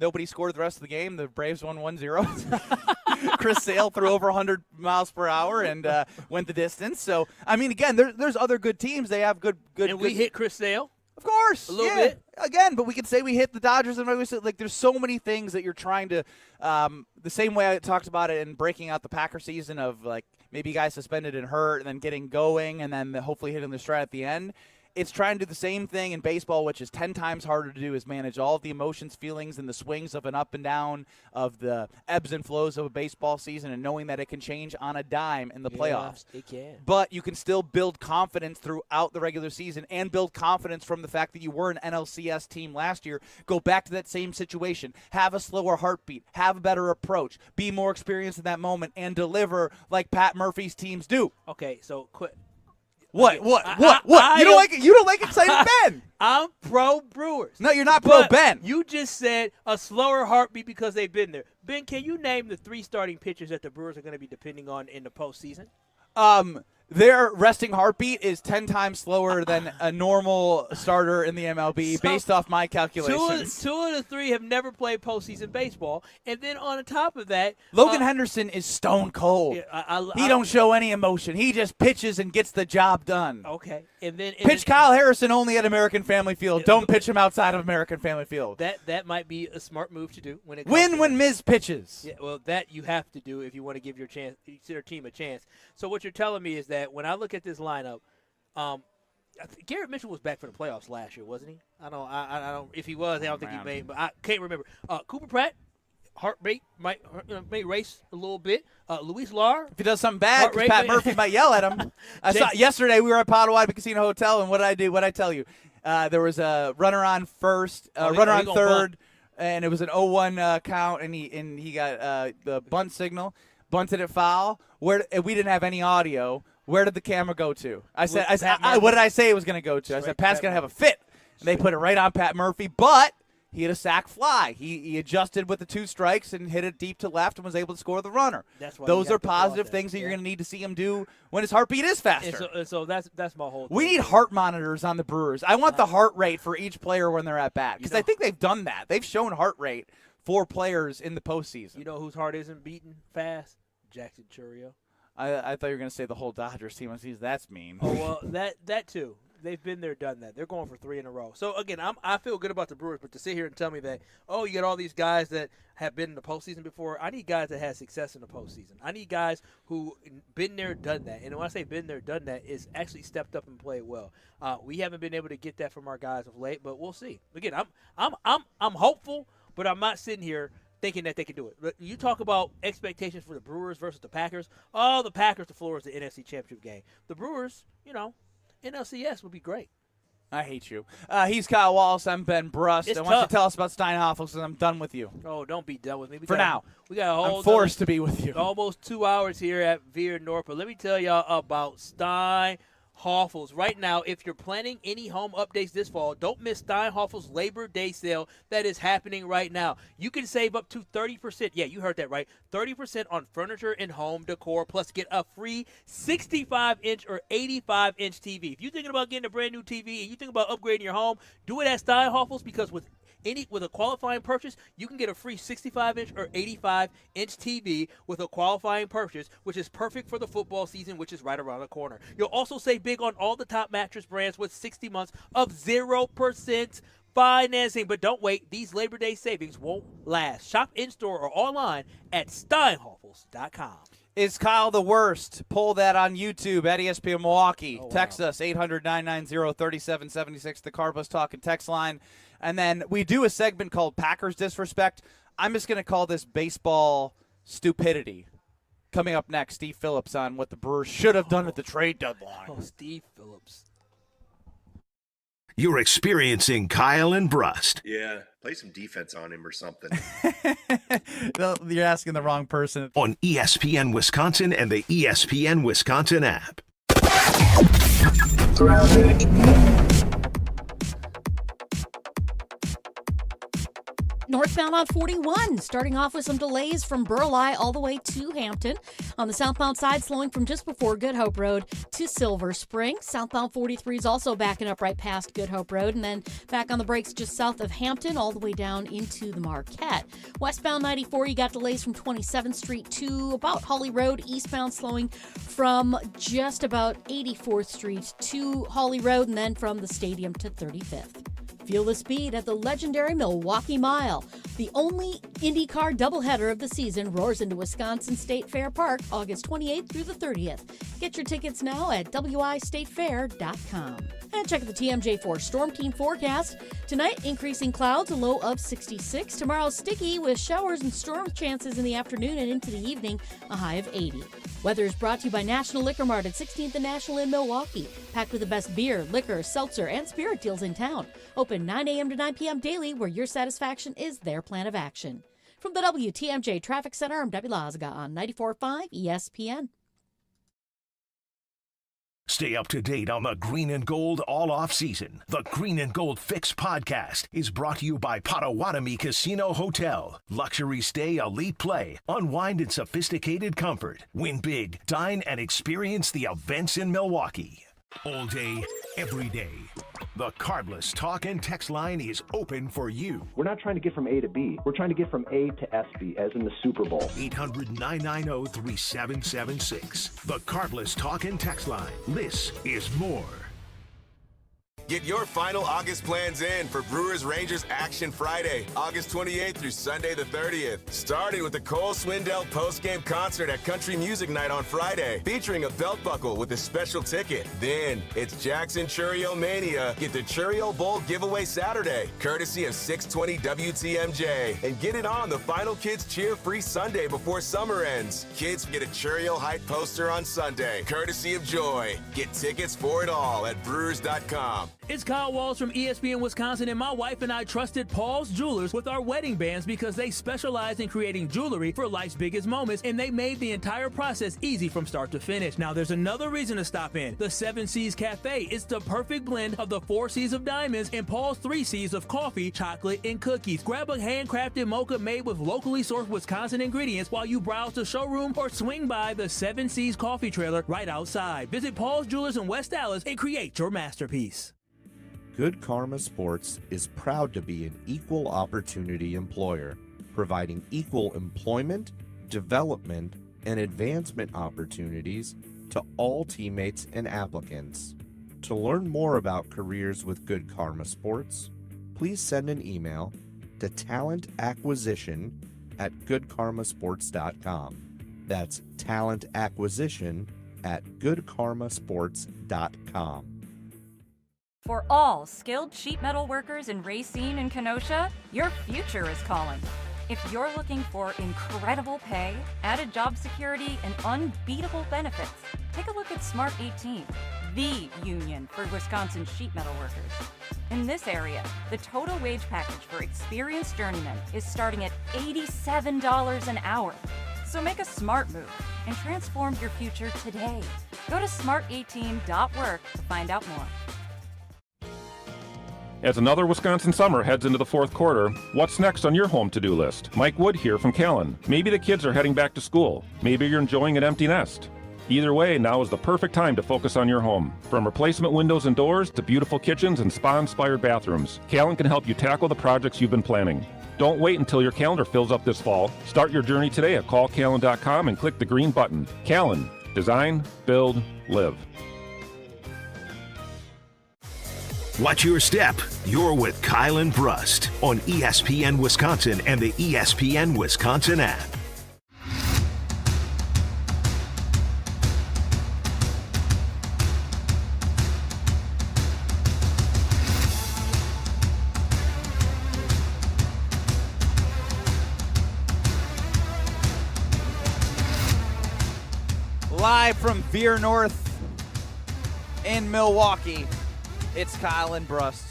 nobody scored the rest of the game. The Braves won 1-0. Chris Sale threw over 100 miles per hour and went the distance. So, I mean, again, there's other good teams. They have good. And we hit Chris Sale. Of course, a little yeah. bit. Again, but we could say we hit the Dodgers and like there's so many things that you're trying to. The same way I talked about it in breaking out the Packer season of like maybe guys suspended and hurt and then getting going and then hopefully hitting the stride at the end. It's trying to do the same thing in baseball, which is 10 times harder to do, is manage all of the emotions, feelings, and the swings of an up and down, of the ebbs and flows of a baseball season, and knowing that it can change on a dime in the playoffs. It can. But you can still build confidence throughout the regular season and build confidence from the fact that you were an NLCS team last year. Go back to that same situation. Have a slower heartbeat. Have a better approach. Be more experienced in that moment and deliver like Pat Murphy's teams do. Okay, so quit. What? Okay, What? I You don't like it? You don't like excited Ben? I'm pro Brewers. No, you're not pro But Ben. You just said a slower heartbeat because they've been there. Ben, can you name the 3 starting pitchers that the Brewers are going to be depending on in the postseason? Their resting heartbeat is 10 times slower than a normal starter in the MLB, based off my calculations. Two of the 3 have never played postseason baseball, and then on top of that, Logan Henderson is stone cold. He don't show any emotion. He just pitches and gets the job done. Okay, and then Pitch Kyle Harrison only at American Family Field. Don't pitch him outside of American Family Field. That might be a smart move to do when it comes Win to when Miz pitches. Yeah, well, that you have to do if you want to give your team a chance. So what you're telling me is that when I look at this lineup, Garrett Mitchell was back for the playoffs last year, wasn't he? I don't. If he was, I don't think he made. But I can't remember. Cooper Pratt, heartbeat might race a little bit. Luis Lar, if he does something bad, Pat Murphy might yell at him. I saw yesterday we were at Potawatomi Casino Hotel, and what did I do? What did I tell you? There was a runner on first, runner on third, and it was an 0-1 count, and he got the bunt signal, bunted it foul. We didn't have any audio. Where did the camera go to? What did I say it was going to go to? I said Pat's going to have a fit. And they put it right on Pat Murphy, but he had a sack fly. He adjusted with the 2 strikes and hit it deep to left and was able to score the runner. Those are positive things that you're going to need to see him do when his heartbeat is faster. And so that's my whole thing. We need heart monitors on the Brewers. I want the heart rate for each player when they're at bat because I think they've done that. They've shown heart rate for players in the postseason. You know whose heart isn't beating fast? Jackson Chourio. I thought you were going to say the whole Dodgers team. That's mean. Oh, well, that too. They've been there, done that. They're going for 3 in a row. So, again, I feel good about the Brewers, but to sit here and tell me that, you got all these guys that have been in the postseason before, I need guys that had success in the postseason. I need guys who been there, done that. And when I say been there, done that, is actually stepped up and played well. We haven't been able to get that from our guys of late, but we'll see. Again, I'm hopeful, but I'm not sitting here thinking that they can do it. But you talk about expectations for the Brewers versus the Packers. Oh, the Packers, the floor is the NFC Championship game. The Brewers, NLCS would be great. I hate you. He's Kyle Wallace. I'm Ben Brust. I want you to tell us about Steinhoffels, and I'm done with you. Oh, don't be done with me. Now. We got a whole I'm forced to be with you. Almost 2 hours here at Veer North. But let me tell y'all about Steinhoffels. Right now, if you're planning any home updates this fall, don't miss Steinhoffels' Labor Day sale that is happening right now. You can save up to 30%. Yeah, you heard that right. 30% on furniture and home decor, plus get a free 65-inch or 85-inch TV. If you're thinking about getting a brand new TV and you think about upgrading your home, do it at Steinhoffels, because with a qualifying purchase, you can get a free 65-inch or 85-inch TV with a qualifying purchase, which is perfect for the football season, which is right around the corner. You'll also save big on all the top mattress brands with 60 months of 0% financing. But don't wait. These Labor Day savings won't last. Shop in-store or online at steinhoffels.com. Is Kyle the worst? Poll that on YouTube at ESPN Milwaukee. Text us 800-990-3776, the Cardinals Talking text line. And then we do a segment called Packers Disrespect. I'm just going to call this baseball stupidity. Coming up next, Steve Phillips on what the Brewers should have done at the trade deadline. Oh, Steve Phillips. You're experiencing Kyle and Brust. Yeah, play some defense on him or something. You're asking the wrong person. On ESPN Wisconsin and the ESPN Wisconsin app. Northbound on 41, starting off with some delays from Burleigh all the way to Hampton. On the southbound side, slowing from just before Good Hope Road to Silver Spring. Southbound 43 is also backing up right past Good Hope Road, and then back on the brakes just south of Hampton all the way down into the Marquette. Westbound 94, you got delays from 27th Street to about Holly Road. Eastbound slowing from just about 84th Street to Holly Road, and then from the stadium to 35th. Feel the speed at the legendary Milwaukee Mile. The only IndyCar doubleheader of the season roars into Wisconsin State Fair Park August 28th through the 30th. Get your tickets now at wistatefair.com. And check the TMJ4 Storm Team forecast. Tonight, increasing clouds, a low of 66. Tomorrow, sticky with showers and storm chances in the afternoon and into the evening, a high of 80. Weather is brought to you by National Liquor Mart at 16th and National in Milwaukee. Packed with the best beer, liquor, seltzer, and spirit deals in town. Open 9 a.m. to 9 p.m. daily, where your satisfaction is their plan of action. From the WTMJ Traffic Center, I'm Debbie Lazaga on 94.5 ESPN. Stay up to date on the Green and Gold all off season. The Green and Gold Fix podcast is brought to you by Potawatomi Casino Hotel. Luxury stay, elite play, unwind in sophisticated comfort. Win big, dine, and experience the events in Milwaukee. All day, every day. The Cardless Talk and Text line is open for you. We're not trying to get from A to B. We're trying to get from A to SB, as in the Super Bowl. 800-990-3776. The Cardless Talk and Text line. This is more. Get your final August plans in for Brewers Rangers Action Friday, August 28th through Sunday the 30th. Starting with the Cole Swindell post-game concert at Country Music Night on Friday, featuring a belt buckle with a special ticket. Then it's Jackson Chourio Mania. Get the Chourio Bowl giveaway Saturday, courtesy of 620 WTMJ. And get it on the Final Kids Cheer Free Sunday before summer ends. Kids get a Chourio Height poster on Sunday, courtesy of Joy. Get tickets for it all at Brewers.com. It's Kyle Walls from ESPN Wisconsin, and my wife and I trusted Paul's Jewelers with our wedding bands because they specialize in creating jewelry for life's biggest moments, and they made the entire process easy from start to finish. Now, there's another reason to stop in. The 7 C's Cafe is the perfect blend of the 4 C's of diamonds and Paul's 3 C's of coffee, chocolate, and cookies. Grab a handcrafted mocha made with locally sourced Wisconsin ingredients while you browse the showroom or swing by the 7 C's coffee trailer right outside. Visit Paul's Jewelers in West Dallas and create your masterpiece. Good Karma Sports is proud to be an equal opportunity employer, providing equal employment, development, and advancement opportunities to all teammates and applicants. To learn more about careers with Good Karma Sports, please send an email to talentacquisition@goodkarmasports.com. That's talentacquisition@goodkarmasports.com. For all skilled sheet metal workers in Racine and Kenosha, your future is calling. If you're looking for incredible pay, added job security, and unbeatable benefits, take a look at Smart 18, the union for Wisconsin sheet metal workers. In this area, the total wage package for experienced journeymen is starting at $87 an hour. So make a smart move and transform your future today. Go to smart18.work to find out more. As another Wisconsin summer heads into the fourth quarter, what's next on your home to-do list? Mike Wood here from Callan. Maybe the kids are heading back to school. Maybe you're enjoying an empty nest. Either way, now is the perfect time to focus on your home. From replacement windows and doors to beautiful kitchens and spa-inspired bathrooms, Callan can help you tackle the projects you've been planning. Don't wait until your calendar fills up this fall. Start your journey today at callcallan.com and click the green button. Callan. Design, build, live. Watch your step. You're with Kyle and Brust on ESPN Wisconsin and the ESPN Wisconsin app. Live from Veer North in Milwaukee, it's Kyle and Brust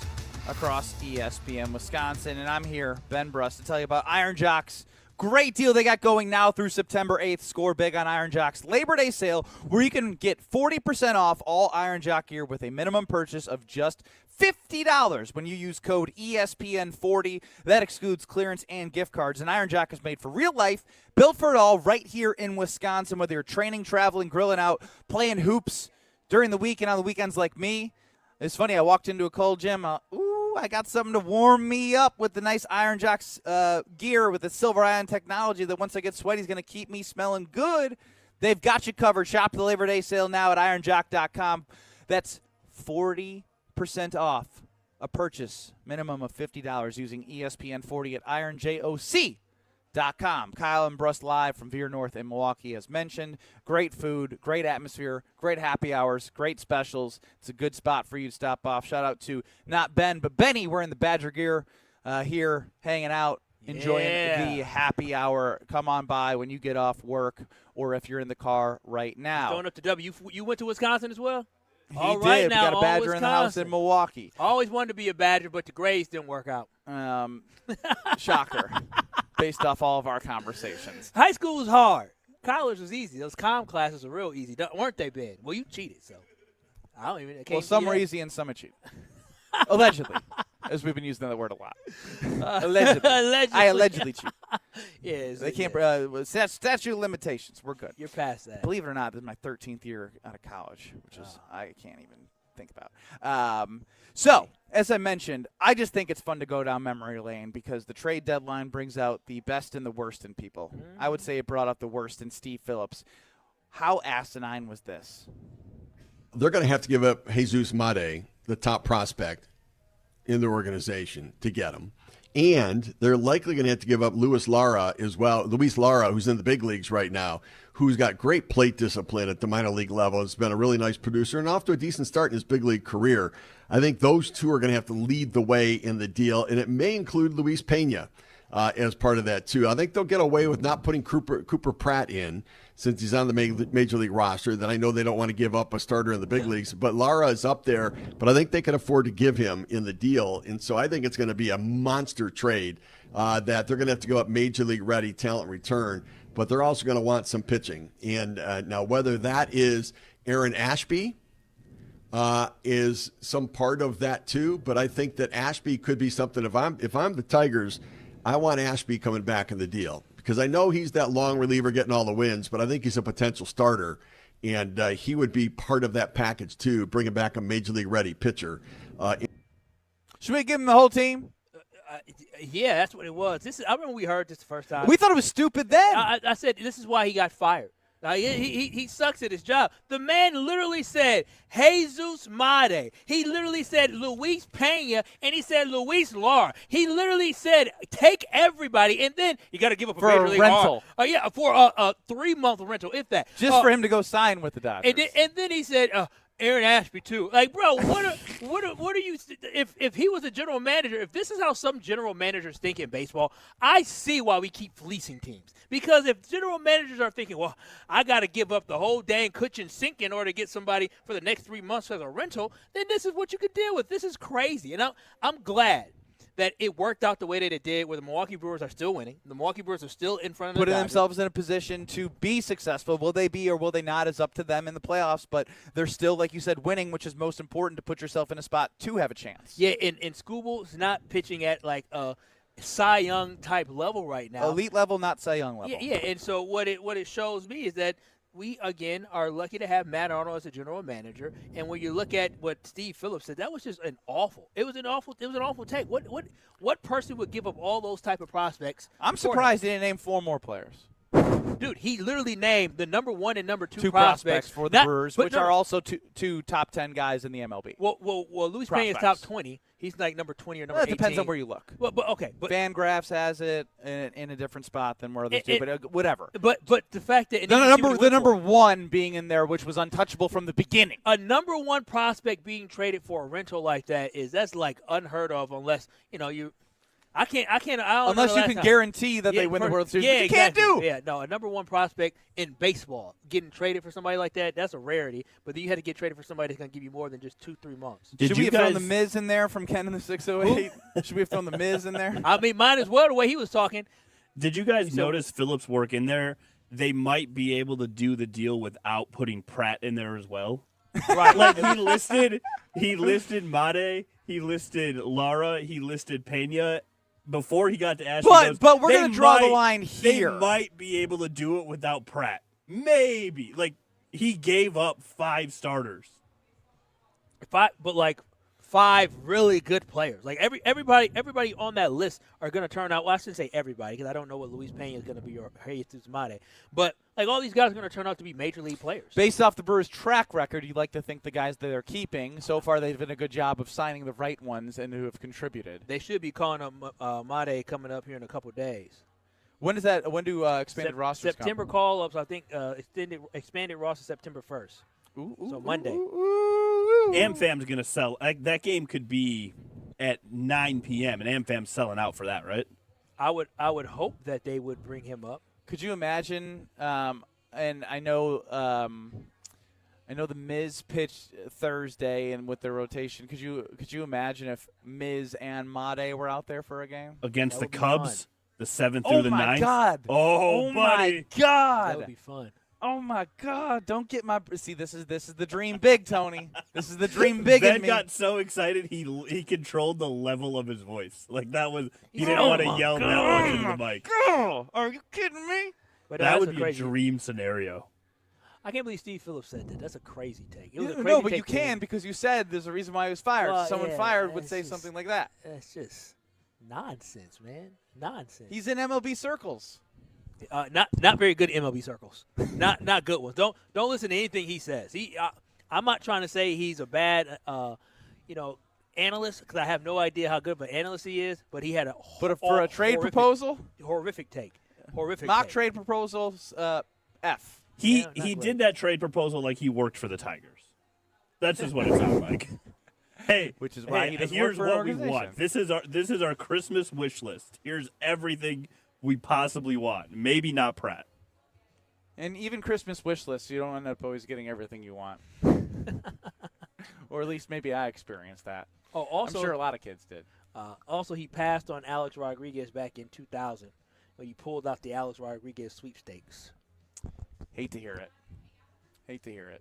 across ESPN Wisconsin, and I'm here, Ben Brust, to tell you about Iron Jocks. Great deal they got going now through September 8th. Score big on Iron Jocks Labor Day sale, where you can get 40% off all Iron Jock gear with a minimum purchase of just $50 when you use code ESPN40. That excludes clearance and gift cards. And Iron Jock is made for real life, built for it all, right here in Wisconsin. Whether you're training, traveling, grilling out, playing hoops during the week and on the weekends like me. It's funny, I walked into a cold gym. I got something to warm me up with the nice Iron Jocks gear with the silver ion technology that once I get sweaty is going to keep me smelling good. They've got you covered. Shop the Labor Day sale now at ironjock.com. That's 40% off a purchase, minimum of $50 using ESPN40 at ironjoc.com. Kyle and Brust live from Veer North in Milwaukee, as mentioned. Great food, great atmosphere, great happy hours, great specials. It's a good spot for you to stop off. Shout out to not Ben, but Benny wearing the Badger gear here, hanging out, enjoying the happy hour. Come on by when you get off work or if you're in the car right now. Throwing up the W. You went to Wisconsin as well? He all did. Right now, we got a Badger in the house in Milwaukee. I always wanted to be a Badger, but the grades didn't work out. Shocker. Based off all of our conversations. High school was hard. College was easy. Those comm classes were real easy, weren't they, Ben? Well, you cheated, so I don't even. Well, some were easy and some are cheap. Allegedly, as we've been using that word a lot. Allegedly. I allegedly cheat. Yes. They can't. Statute of limitations. We're good. You're past that. Believe it or not, this is my 13th year out of college, which is I can't even think about. So, as I mentioned, I just think it's fun to go down memory lane because the trade deadline brings out the best and the worst in people. I would say it brought out the worst in Steve Phillips. How asinine was this? They're going to have to give up Jesus Made, the top prospect in their organization, to get him. And they're likely going to have to give up Luis Lara as well. Luis Lara, who's in the big leagues right now, who's got great plate discipline at the minor league level, has been a really nice producer and off to a decent start in his big league career. I think those two are going to have to lead the way in the deal, and it may include Luis Pena. as part of that too. I think they'll get away with not putting Cooper Pratt in since he's on the major league roster. Then I know they don't want to give up a starter in the big leagues, but Lara is up there. But I think they can afford to give him in the deal, and so I think it's going to be a monster trade that they're going to have to go up major league ready talent return. But they're also going to want some pitching, and now whether that is Aaron Ashby. Is some part of that too, but I think that Ashby could be something. If I'm the Tigers, I want Ashby coming back in the deal because I know he's that long reliever getting all the wins, but I think he's a potential starter, and he would be part of that package too, bringing back a major league ready pitcher. Should we give him the whole team? Yeah, that's what it was. I remember we heard this the first time. We thought it was stupid then. I said this is why he got fired. He sucks at his job. The man literally said Jesus Mate. He literally said Luis Pena, and he said Luis Lara. He literally said take everybody, and then you got to give up for a major a league rental. Yeah, for a 3-month rental, if that. Just for him to go sign with the Dodgers. And then he said Aaron Ashby too. Like, bro, what are you? If he was a general manager, if this is how some general managers think in baseball, I see why we keep fleecing teams. Because if general managers are thinking, well, I got to give up the whole dang kitchen sink in order to get somebody for the next 3 months as a rental, then this is what you could deal with. This is crazy, and I'm glad that it worked out the way that it did, where the Milwaukee Brewers are still winning. The Milwaukee Brewers are still in front of the putting Dodgers. themselves in a position to be successful. Will they be or will they not is up to them in the playoffs, but they're still, like you said, winning, which is most important to put yourself in a spot to have a chance. Yeah, and Scooble's not pitching at like a Cy Young type level right now. Elite level, not Cy Young level. Yeah, and so what it shows me is that we, again, are lucky to have Matt Arnold as a general manager. And when you look at what Steve Phillips said, that was just an awful take. What person would give up all those type of prospects? I'm surprised he didn't name 4 more players. Dude, he literally named the number 1 and number 2 two prospects for the Brewers, which are no. also two top 10 guys in the MLB. Well, Luis Pena is top 20. He's like number 20 or number 18. It depends on where you look. But Fangraphs has it in a different spot than where others do, but whatever. But the fact that the number 1 being in there, which was untouchable from the beginning. A number 1 prospect being traded for a rental like that's like unheard of unless you. I don't unless you can guarantee that they win the World Series. Yeah, you can't do. Yeah, no, a number 1 prospect in baseball getting traded for somebody like that's a rarity. But then you had to get traded for somebody that's going to give you more than just 2-3 months. Should we have thrown the Miz in there from Ken in the 608? Should we have thrown the Miz in there? I mean, might as well the way he was talking. Did you guys notice Phillips' work in there? They might be able to do the deal without putting Pratt in there as well. Right. Like he listed Mate, he listed Lara, he listed Pena. Before he got to Ashby, but we're going to draw the line here. They might be able to do it without Pratt. Maybe. Like, he gave up 5 starters. But 5 really good players. Like everybody on that list are going to turn out. Well, I shouldn't say everybody because I don't know what Luis Pena is going to be or Jesus Mate. But like all these guys are going to turn out to be major league players. Based off the Brewers' track record, you'd like to think the guys that they're keeping so far they've done a good job of signing the right ones and who have contributed. They should be calling up Mate coming up here in a couple of days. When is that? When do expanded rosters come? September call-ups. I think expanded roster September 1st. So Monday. AmFam's going to sell. That game could be at 9 p.m. and AmFam's selling out for that, right? I would hope that they would bring him up. Could you imagine? And I know the Miz pitched Thursday, and with their rotation, could you imagine if Miz and Mate were out there for a game against the Cubs, the 7th through the 9th? Oh my God! Oh my God! That would be fun. Oh my God! Don't get my see. This is the dream big, Tony. This is the dream big. Ben in me. got so excited he controlled the level of his voice. Like that was he didn't want to yell that much into the mic. God, are you kidding me? But that would be a dream scenario. I can't believe Steve Phillips said that. That's a crazy take. It was a crazy no, but take you can because you said there's a reason why he was fired. Well, Someone fired would say something like that. That's just nonsense, man. Nonsense. He's in MLB circles. Not very good MLB circles. not good ones. Don't listen to anything he says. I'm not trying to say he's a bad analyst because I have no idea how good of an analyst he is. But he had for a trade proposal, horrific take. Horrific mock take. trade proposals. F. He did that trade proposal like he worked for the Tigers. That's just what it sounded like. Hey, which is why he doesn't work here's for an what we organization. want. This is our Christmas wish list. Here's everything we possibly want. Maybe not Pratt. And even Christmas wish lists, you don't end up always getting everything you want. Or at least maybe I experienced that. Oh, also, I'm sure a lot of kids did. Also, he passed on Alex Rodriguez back in 2000 when he pulled out the Alex Rodriguez sweepstakes. Hate to hear it.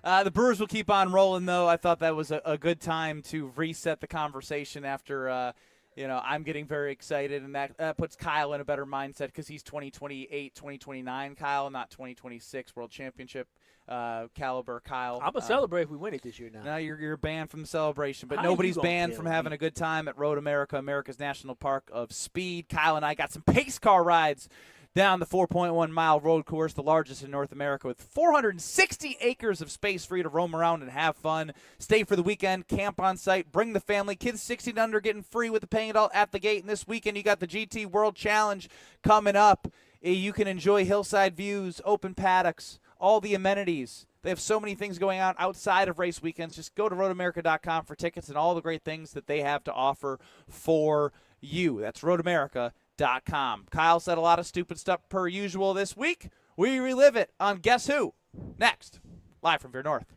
The Brewers will keep on rolling, though. I thought that was a good time to reset the conversation after, I'm getting very excited, and that puts Kyle in a better mindset because he's 2028, 2029 Kyle, not 2026 World Championship caliber Kyle. I'm going to celebrate if we win it this year now. Now you're banned from the celebration, but How nobody's you gonna banned kill from me? having a good time at Road America, America's National Park of Speed. Kyle and I got some pace car rides down the 4.1-mile road course, the largest in North America, with 460 acres of space for you to roam around and have fun. Stay for the weekend, camp on site, bring the family. Kids 16 and under getting free with the paying adult at the gate. And this weekend, you got the GT World Challenge coming up. You can enjoy hillside views, open paddocks, all the amenities. They have so many things going on outside of race weekends. Just go to roadamerica.com for tickets and all the great things that they have to offer for you. That's roadamerica.com. Kyle said a lot of stupid stuff per usual this week. We relive it on Guess Who? Next, live from Veer North.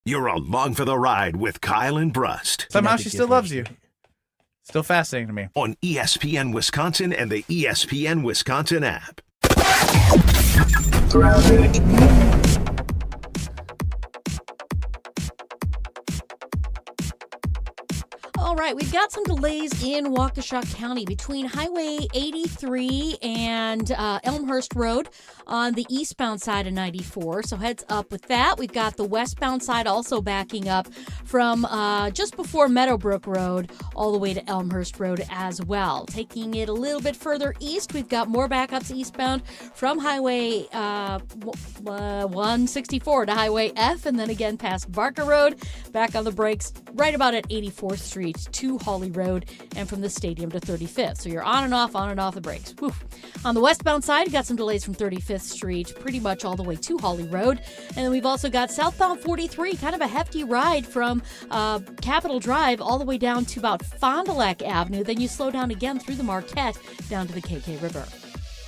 You're along for the ride with Kyle and Brust. Somehow she still loves you. Still fascinating to me. On ESPN Wisconsin and the ESPN Wisconsin app. All right, we've got some delays in Waukesha County between Highway 83 and Elmhurst Road on the eastbound side of 94. So heads up with that. We've got the westbound side also backing up from just before Meadowbrook Road all the way to Elmhurst Road as well. Taking it a little bit further east, we've got more backups eastbound from Highway 164 to Highway F, and then again past Barker Road, back on the brakes right about at 84th Street to Hawley Road, and from the stadium to 35th. So you're on and off the brakes. Whew. On the westbound side, you got some delays from 35th Street pretty much all the way to Hawley Road. And then we've also got southbound 43, kind of a hefty ride from Capitol Drive all the way down to about Fond du Lac Avenue. Then you slow down again through the Marquette down to the KK River.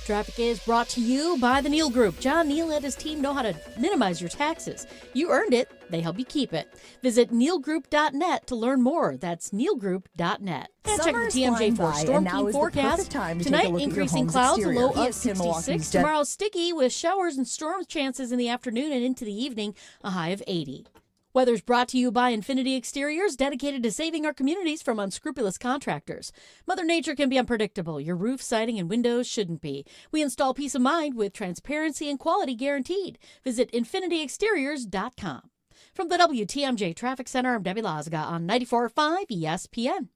Traffic is brought to you by the Neal Group. John Neal and his team know how to minimize your taxes. You earned it. They help you keep it. Visit nealgroup.net to learn more. That's nealgroup.net. And check the TMJ for Storm Team forecast. Tonight, increasing clouds, a low of 66. Tomorrow, sticky with showers and storm chances in the afternoon and into the evening, a high of 80. Weather's brought to you by Infinity Exteriors, dedicated to saving our communities from unscrupulous contractors. Mother Nature can be unpredictable. Your roof, siding, and windows shouldn't be. We install peace of mind with transparency and quality guaranteed. Visit infinityexteriors.com. From the WTMJ Traffic Center, I'm Debbie Lazga on 94.5 ESPN.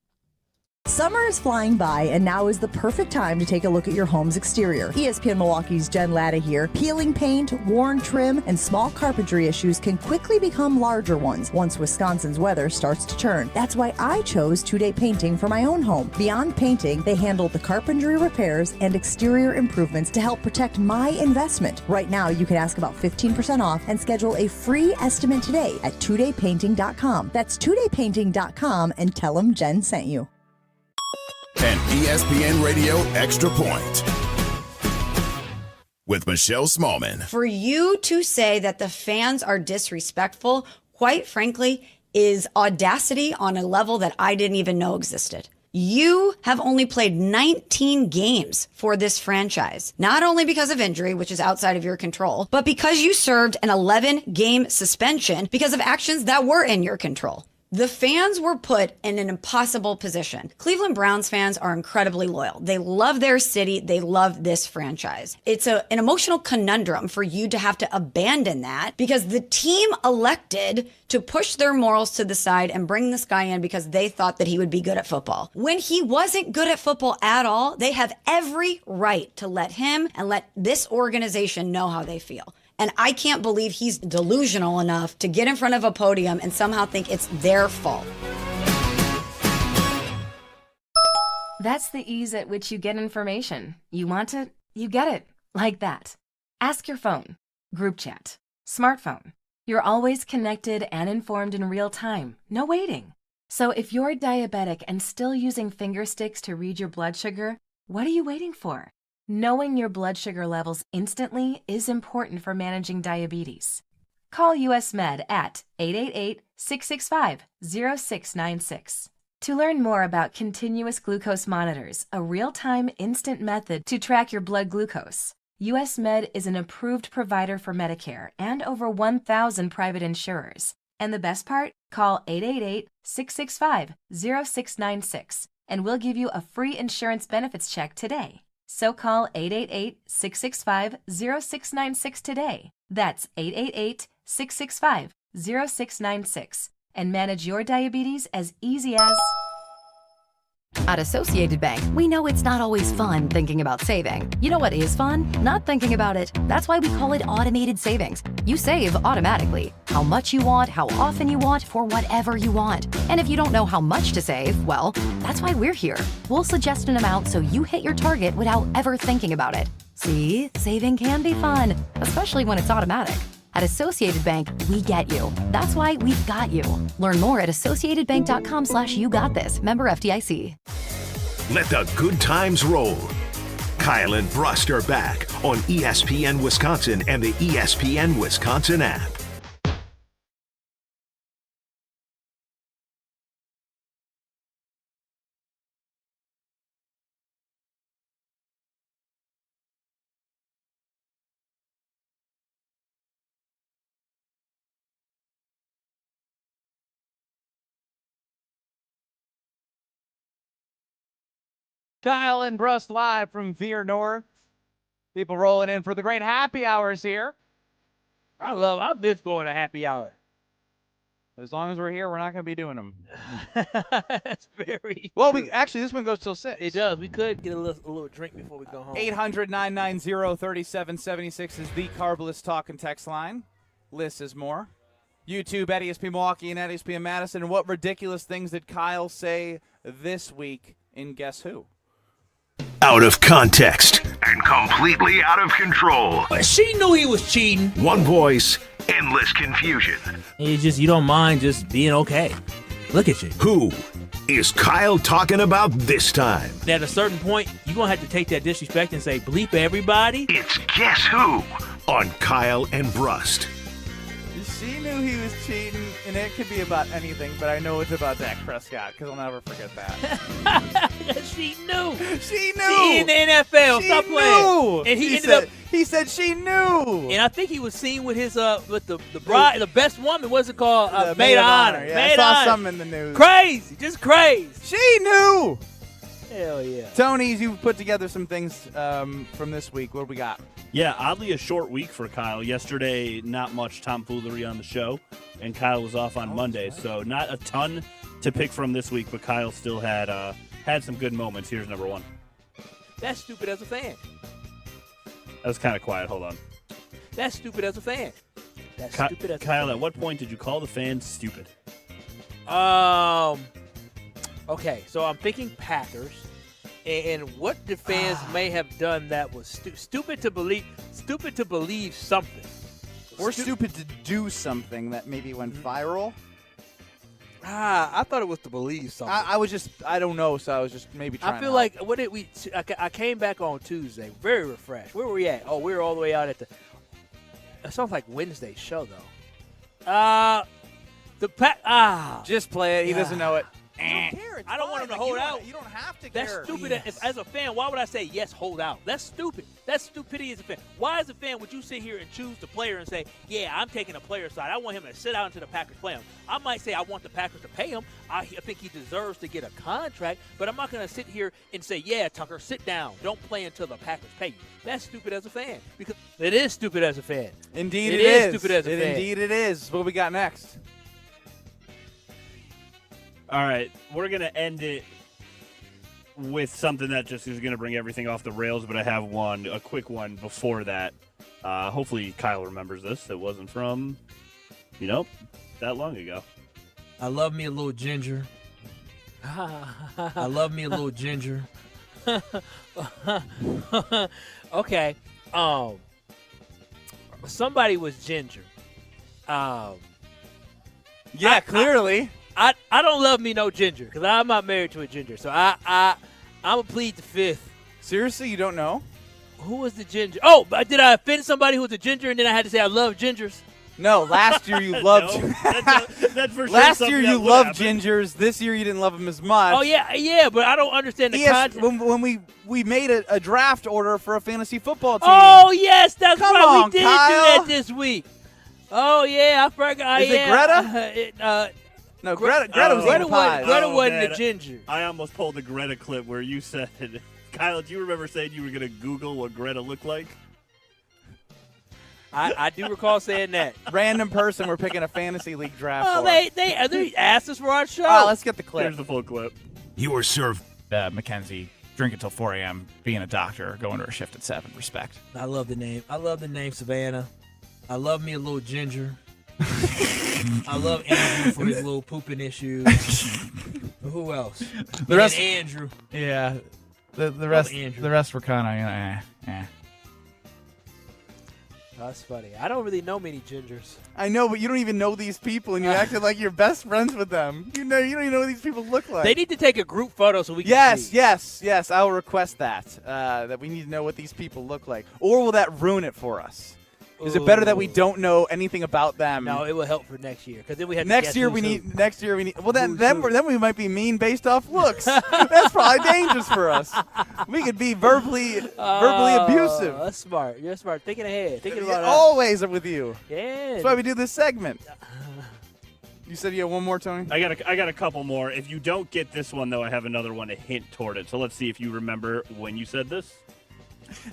Summer is flying by, and now is the perfect time to take a look at your home's exterior. ESPN Milwaukee's Jen Latta here. Peeling paint, worn trim, and small carpentry issues can quickly become larger ones once Wisconsin's weather starts to turn. That's why I chose 2-Day Painting for my own home. Beyond painting, they handle the carpentry repairs and exterior improvements to help protect my investment. Right now, you can ask about 15% off and schedule a free estimate today at 2daypainting.com. That's 2daypainting.com, and tell them Jen sent you. An ESPN Radio Extra Point with Michelle Smallman. For you to say that the fans are disrespectful, quite frankly, is audacity on a level that I didn't even know existed. You have only played 19 games for this franchise, not only because of injury, which is outside of your control, but because you served an 11-game suspension because of actions that were in your control. The fans were put in an impossible position. Cleveland Browns fans are incredibly loyal. They love their city. They love this franchise. It's an emotional conundrum for you to have to abandon that because the team elected to push their morals to the side and bring this guy in because they thought that he would be good at football. When he wasn't good at football at all, they have every right to let him and let this organization know how they feel. And I can't believe he's delusional enough to get in front of a podium and somehow think it's their fault. That's the ease at which you get information. You want it, you get it. Like that. Ask your phone. Group chat. Smartphone. You're always connected and informed in real time. No waiting. So if you're diabetic and still using finger sticks to read your blood sugar, what are you waiting for? Knowing your blood sugar levels instantly is important for managing diabetes. Call US Med at 888-665-0696. To learn more about continuous glucose monitors, a real-time instant method to track your blood glucose, US Med is an approved provider for Medicare and over 1,000 private insurers. And the best part? Call 888-665-0696 and we'll give you a free insurance benefits check today. So call 888-665-0696 today. That's 888-665-0696 and manage your diabetes as easy as... At Associated Bank, we know it's not always fun thinking about saving. You know what is fun? Not thinking about it. That's why we call it automated savings. You save automatically. How much you want, how often you want, for whatever you want. And if you don't know how much to save, well, that's why we're here. We'll suggest an amount so you hit your target without ever thinking about it. See, saving can be fun, especially when it's automatic. At Associated Bank, we get you. That's why we've got you. Learn more at associatedbank.com/YouGotThis. Member FDIC. Let the good times roll. Kyle and Brust are back on ESPN Wisconsin and the ESPN Wisconsin app. Kyle and Brust live from Veer North. People rolling in for the great happy hours here. I miss going to happy hour. As long as we're here, we're not going to be doing them. That's very well. true. Actually, this one goes till 6. It does. We could get a little drink before we go home. 800-990-3776 is the Carbless talk and text line. List is more. YouTube at ESPN Milwaukee and at ESPN Madison. And what ridiculous things did Kyle say this week in Guess Who? Out of context and completely out of control. She knew he was cheating. One voice, endless confusion. It's just you don't mind just being okay. Look at you. Who is Kyle talking about this time? At a certain point, you're going to have to take that disrespect and say, bleep everybody. It's Guess Who on Kyle and Brust. She knew he was cheating, and it could be about anything, but I know it's about Dak Prescott, because I'll never forget that. She knew. She knew. She in the NFL. She Stop knew. playing. And he ended up. He said she knew. And I think he was seen with his with the bride, the best woman. What's it called? Maid of honor. Yeah, Maid I saw honor. something in the news. Crazy, just crazy. She knew. Hell yeah. Tony's, you've put together some things from this week. What do we got? Yeah, oddly a short week for Kyle. Yesterday, not much tomfoolery on the show, and Kyle was off on Monday, so not a ton to pick from this week, but Kyle still had some good moments. Here's number one. That's stupid as a fan. That was kind of quiet. Hold on. That's stupid as a fan. That's stupid as a Kyle, fan. at what point did you call the fans stupid? Okay, so I'm thinking Packers. And what the fans may have done that was stupid to believe something. Or stupid to do something that maybe went viral. I thought it was to believe something. I don't know, so I was just maybe trying I feel to like, what did we, I came back on Tuesday, very refreshed. Where were we at? Oh, we were all the way out at it sounds like Wednesday's show, though. Just play it. He doesn't know it. I don't want him to hold out. You don't have to That's care. stupid. As a fan, why would I say, yes, hold out? That's stupid. That's stupidity as a fan. Why, as a fan, would you sit here and choose the player and say, yeah, I'm taking the player side. I want him to sit out until the Packers play him. I might say I want the Packers to pay him. I think he deserves to get a contract, but I'm not going to sit here and say, yeah, Tucker, sit down. Don't play until the Packers pay you. That's stupid as a fan. Because it is stupid as a fan. Indeed it is. Stupid as a fan. Indeed it is. What we got next? All right, we're going to end it with something that just is going to bring everything off the rails, but I have a quick one before that. Hopefully Kyle remembers this. It wasn't from, that long ago. I love me a little ginger. I love me a little ginger. Okay. Somebody was ginger. Yeah, clearly. I don't love me no ginger because I'm not married to a ginger. So I'm going to plead the fifth. Seriously, you don't know? Who was the ginger? Oh, but did I offend somebody who was a ginger and then I had to say I love gingers? No, last year you loved. That's for sure last year something you that would loved happen. gingers. This year you didn't love them as much. Oh yeah, but I don't understand the concept. When we made a draft order for a fantasy football team. Oh yes, that's Come right. on, We did Kyle. do that this week. Oh yeah, I forgot. Is it Greta? No, Greta was eating pies. Greta wasn't man. a ginger. I almost pulled the Greta clip where you said, Kyle, do you remember saying you were going to Google what Greta looked like? I do recall saying that. Random person we're picking a fantasy league draft Oh, for. they asked us for our show. Oh, let's get the clip. Here's the full clip. You were served. Mackenzie, drink until 4 a.m., being a doctor, going to a shift at 7. Respect. I love the name. I love the name Savannah. I love me a little ginger. I love Andrew for his little pooping issues. Who else? The rest, Andrew. Yeah. The rest. Andrew. The rest were kind of. That's funny. I don't really know many gingers. I know, but you don't even know these people, and you acted like you're best friends with them. You don't even know what these people look like. They need to take a group photo so we can see. Yes. I will request that. That we need to know what these people look like. Or will that ruin it for us? Is it better that we don't know anything about them? No, it will help for next year because then we have Next year we need. Well, then we might be mean based off looks. That's probably dangerous for us. We could be verbally abusive. That's smart. You're smart. Thinking ahead. Thinking about always with you. Yeah. That's why we do this segment. You said you had one more, Tony? I got a couple more. If you don't get this one, though, I have another one to hint toward it. So let's see if you remember when you said this.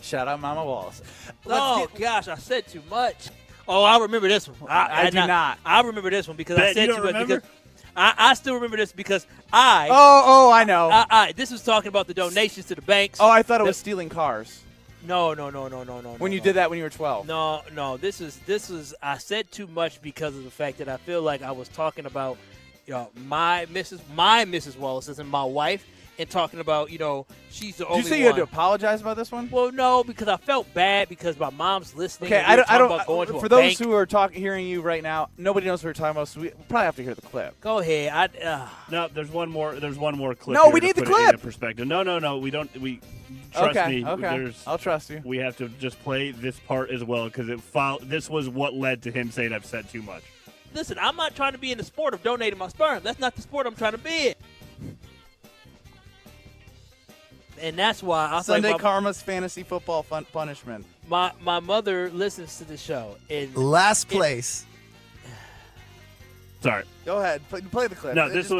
Shout out Mama Wallace. Gosh, I said too much. Oh, I remember this one. I do not. I remember this one because Ben, I said you don't too much. remember? Because I still remember this because I. I know. This was talking about the donations to the banks. Oh, I thought it was stealing cars. No. When you did that when you were 12. No. This is. I said too much because of the fact that I feel like I was talking about, my Mrs. Wallace and my wife. And talking about, she's the only one. Did you say you had to apologize about this one? Well, no, because I felt bad because my mom's listening. Okay, I don't. For those who are hearing you right now, nobody knows what we're talking about, so we probably have to hear the clip. Go ahead. No, there's one more. There's one more clip. No, here we to need the put it clip. into perspective. No. We don't. We trust me. Okay. I'll trust you. We have to just play this part as well because this was what led to him saying I've said too much. Listen, I'm not trying to be in the sport of donating my sperm. That's not the sport I'm trying to be in. And that's why I Sunday Karma's fantasy football punishment. My mother listens to the show. And last place. Sorry. Go ahead. Play the clip. No, this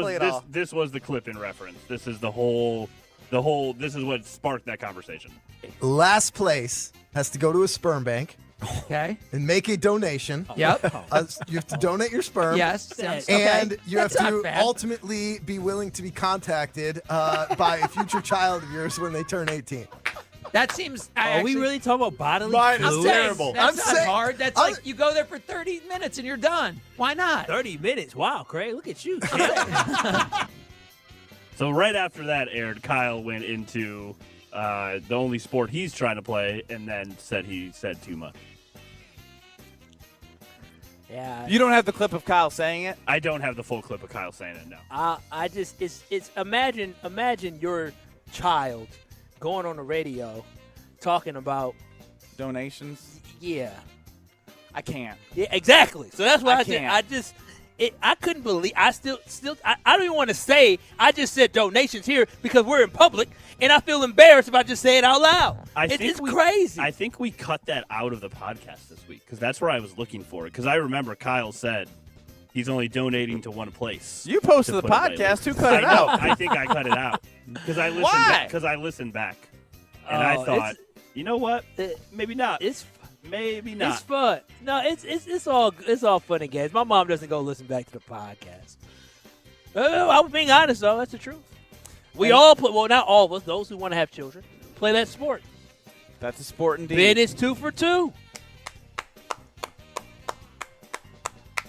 was the clip in reference. This is the whole. This is what sparked that conversation. Last place has to go to a sperm bank. Okay. And make a donation. Yep. You have to donate your sperm. Yes. And okay. you have That's to not bad. ultimately be willing to be contacted by a future child of yours when they turn 18. That seems. Are we really talking about bodily Mine fluids? is terrible. That's not hard. That's like you go there for 30 minutes and you're done. Why not? 30 minutes. Wow, Craig, look at you. So right after that aired, Kyle went into the only sport he's trying to play, and then said he said too much. Yeah. You don't have the clip of Kyle saying it? I don't have the full clip of Kyle saying it, no. I just it's imagine your child going on the radio talking about donations. Yeah. I can't. Yeah, exactly. So that's why I couldn't believe. I don't even want to say. I just said donations here because we're in public, and I feel embarrassed if I just say it out loud. It's crazy. I think we cut that out of the podcast this week because that's where I was looking for it. Because I remember Kyle said he's only donating to one place. You posted the podcast. Who cut it out? I think I cut it out because I listened. Why? Because I listened back, and I thought, you know what? Maybe not. Maybe not. It's fun. No, it's all fun and games. My mom doesn't go listen back to the podcast. I was being honest though. That's the truth. We all play. Well, not all of us. Those who want to have children play that sport. That's a sport indeed. Ben is 2 for 2.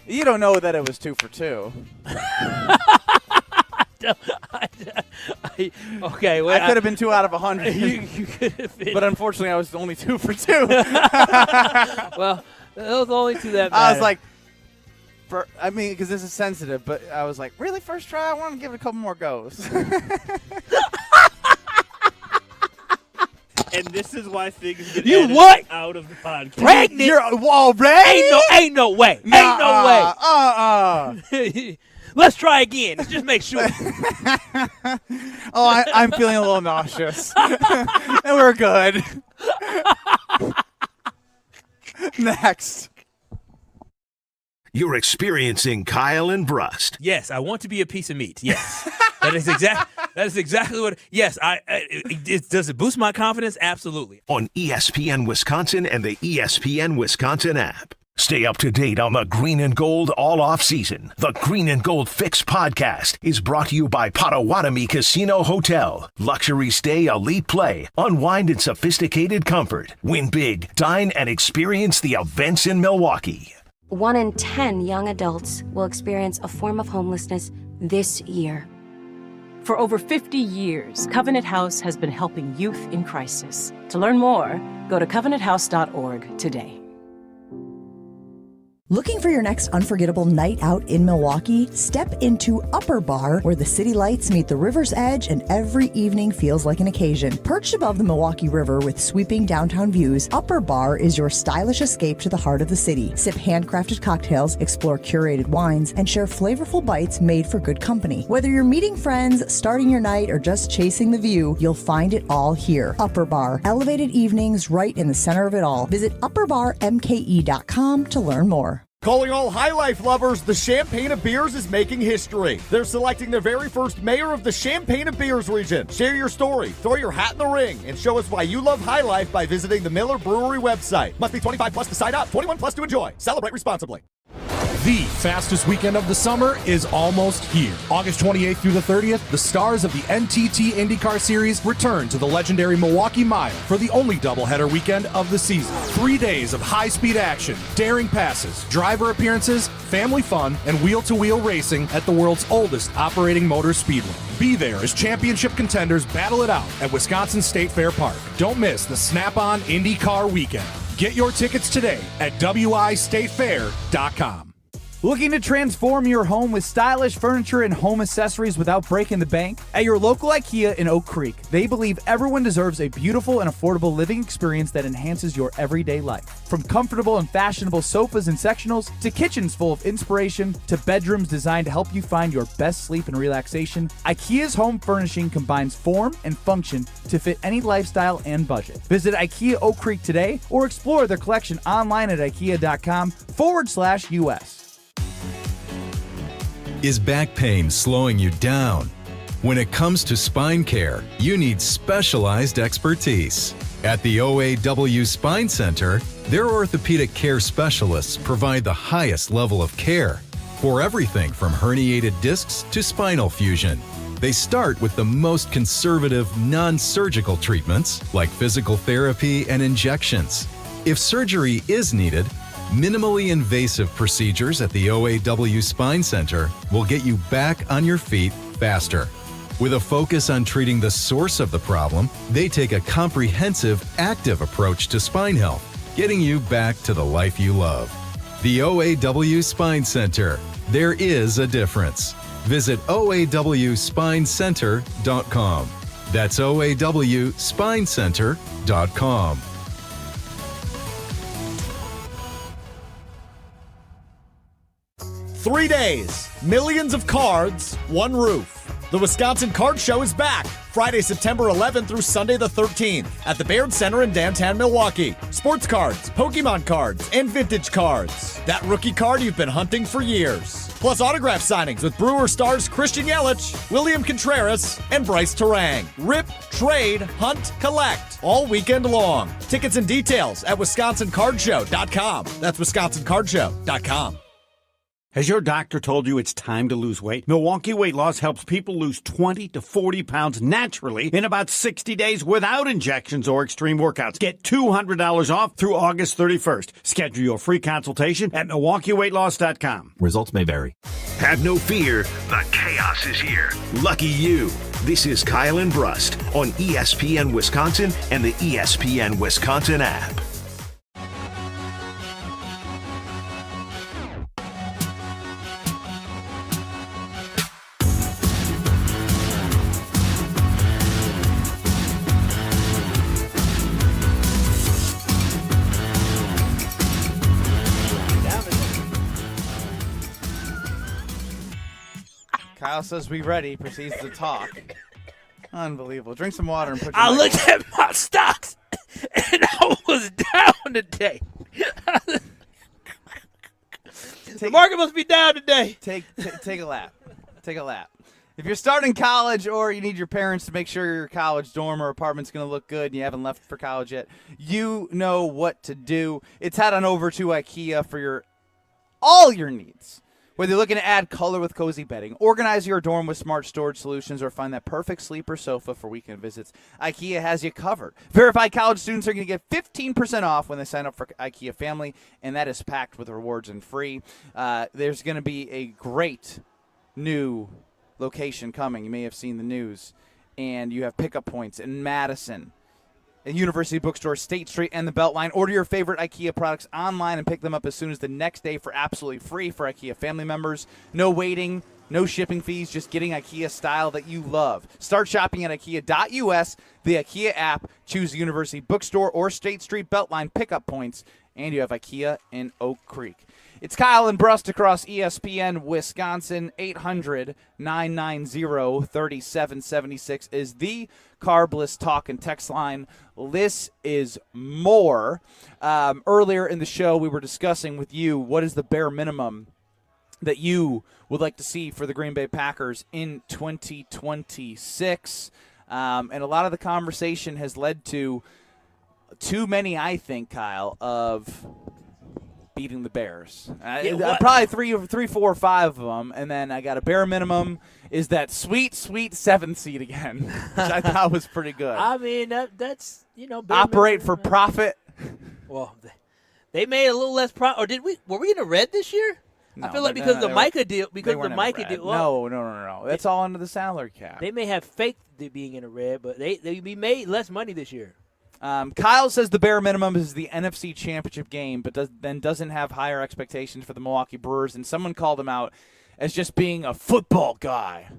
You don't know that it was 2 for 2. Okay, well, I could have been 2 out of 100. You could have been. But unfortunately, I was only 2 for 2. Well, those only 2 that matter. I was like, I mean, because this is sensitive, but I was like, really, first try? I want to give it a couple more goes. And this is why things get You edited what? out of the podcast. Pregnant? You're already? Ain't no way. Nuh-uh. Ain't no way. Let's try again. Let's just make sure. I'm feeling a little nauseous. And we're good. Next. You're experiencing Kyle and Brust. Yes, I want to be a piece of meat. Yes. That is exactly what. Yes, does it boost my confidence? Absolutely. On ESPN Wisconsin and the ESPN Wisconsin app. Stay up to date on the Green and Gold all off season. The Green and Gold Fix podcast is brought to you by Potawatomi Casino Hotel. Luxury stay, elite play, unwind in sophisticated comfort. Win big, dine, and experience the events in Milwaukee. 1 in 10 young adults will experience a form of homelessness this year. For over 50 years, Covenant House has been helping youth in crisis. To learn more, go to covenanthouse.org today. Looking for your next unforgettable night out in Milwaukee? Step into Upper Bar, where the city lights meet the river's edge and every evening feels like an occasion. Perched above the Milwaukee River with sweeping downtown views, Upper Bar is your stylish escape to the heart of the city. Sip handcrafted cocktails, explore curated wines, and share flavorful bites made for good company. Whether you're meeting friends, starting your night, or just chasing the view, you'll find it all here. Upper Bar, elevated evenings right in the center of it all. Visit upperbarmke.com to learn more. Calling all High Life lovers, the Champagne of Beers is making history. They're selecting their very first mayor of the Champagne of Beers region. Share your story, throw your hat in the ring, and show us why you love High Life by visiting the Miller Brewery website. Must be 25 plus to sign up, 21 plus to enjoy. Celebrate responsibly. The fastest weekend of the summer is almost here. August 28th through the 30th, the stars of the NTT IndyCar Series return to the legendary Milwaukee Mile for the only doubleheader weekend of the season. 3 days of high-speed action, daring passes, driver appearances, family fun, and wheel-to-wheel racing at the world's oldest operating motor speedway. Be there as championship contenders battle it out at Wisconsin State Fair Park. Don't miss the Snap-on IndyCar weekend. Get your tickets today at wistatefair.com. Looking to transform your home with stylish furniture and home accessories without breaking the bank? At your local IKEA in Oak Creek, they believe everyone deserves a beautiful and affordable living experience that enhances your everyday life. From comfortable and fashionable sofas and sectionals, to kitchens full of inspiration, to bedrooms designed to help you find your best sleep and relaxation, IKEA's home furnishing combines form and function to fit any lifestyle and budget. Visit IKEA Oak Creek today or explore their collection online at ikea.com/US. Is back pain slowing you down? When it comes to spine care, you need specialized expertise. At the OAW Spine Center, their orthopedic care specialists provide the highest level of care for everything from herniated discs to spinal fusion. They start with the most conservative, non-surgical treatments like physical therapy and injections. If surgery is needed, minimally invasive procedures at the OAW Spine Center will get you back on your feet faster. With a focus on treating the source of the problem, they take a comprehensive, active approach to spine health, getting you back to the life you love. The OAW Spine Center. There is a difference. Visit oawspinecenter.com. That's oawspinecenter.com. Three days, millions of cards, one roof. The Wisconsin Card Show is back, Friday, September 11th through Sunday the 13th at the Baird Center in downtown Milwaukee. Sports cards, Pokemon cards, and vintage cards. That rookie card you've been hunting for years. Plus autograph signings with Brewer stars Christian Yelich, William Contreras, and Bryce Terang. Rip, trade, hunt, collect, all weekend long. Tickets and details at WisconsinCardShow.com. That's WisconsinCardShow.com. Has your doctor told you it's time to lose weight? Milwaukee Weight Loss helps people lose 20 to 40 pounds naturally in about 60 days without injections or extreme workouts. Get $200 off through August 31st. Schedule your free consultation at MilwaukeeWeightLoss.com. Results may vary. Have no fear, the chaos is here. Lucky you. This is Kyle and Brust on ESPN Wisconsin and the ESPN Wisconsin app. Kyle says we ready. Proceeds to talk. Unbelievable. Drink some water and put your I mic looked on. at my stocks, and I was down today. The market must be down today. Take a lap. Take a lap. If you're starting college or you need your parents to make sure your college dorm or apartment's going to look good and you haven't left for college yet, you know what to do. It's head on over to IKEA for all your needs. Whether you're looking to add color with cozy bedding, organize your dorm with smart storage solutions, or find that perfect sleeper sofa for weekend visits, IKEA has you covered. Verified college students are going to get 15% off when they sign up for IKEA Family, and that is packed with rewards and free. There's going to be a great new location coming. You may have seen the news. And you have pickup points in Madison, a University Bookstore, State Street, and the Beltline. Order your favorite IKEA products online and pick them up as soon as the next day for absolutely free for IKEA family members. No waiting, no shipping fees, just getting IKEA style that you love. Start shopping at IKEA.us, the IKEA app. Choose the University Bookstore or State Street Beltline pickup points, and you have IKEA in Oak Creek. It's Kyle and Brust across ESPN Wisconsin. 800-990-3776 is the Carbless Talk and Text line. This is more. Earlier in the show, we were discussing with you what is the bare minimum that you would like to see for the Green Bay Packers in 2026. And a lot of the conversation has led to too many, I think, Kyle, of beating the Bears. Probably three, 4, 5 of them. And then I got a bare minimum is that sweet 7th seed again, which I thought was pretty good. I mean, that's, operate for profit. Well, they made a little less profit. Or were we in the red this year? No, I feel like because the Micah deal. No. That's all under the salary cap. They may have faked being in the red, but they made less money this year. Kyle says the bare minimum is the NFC Championship game, but doesn't have higher expectations for the Milwaukee Brewers. And someone called him out as just being a football guy.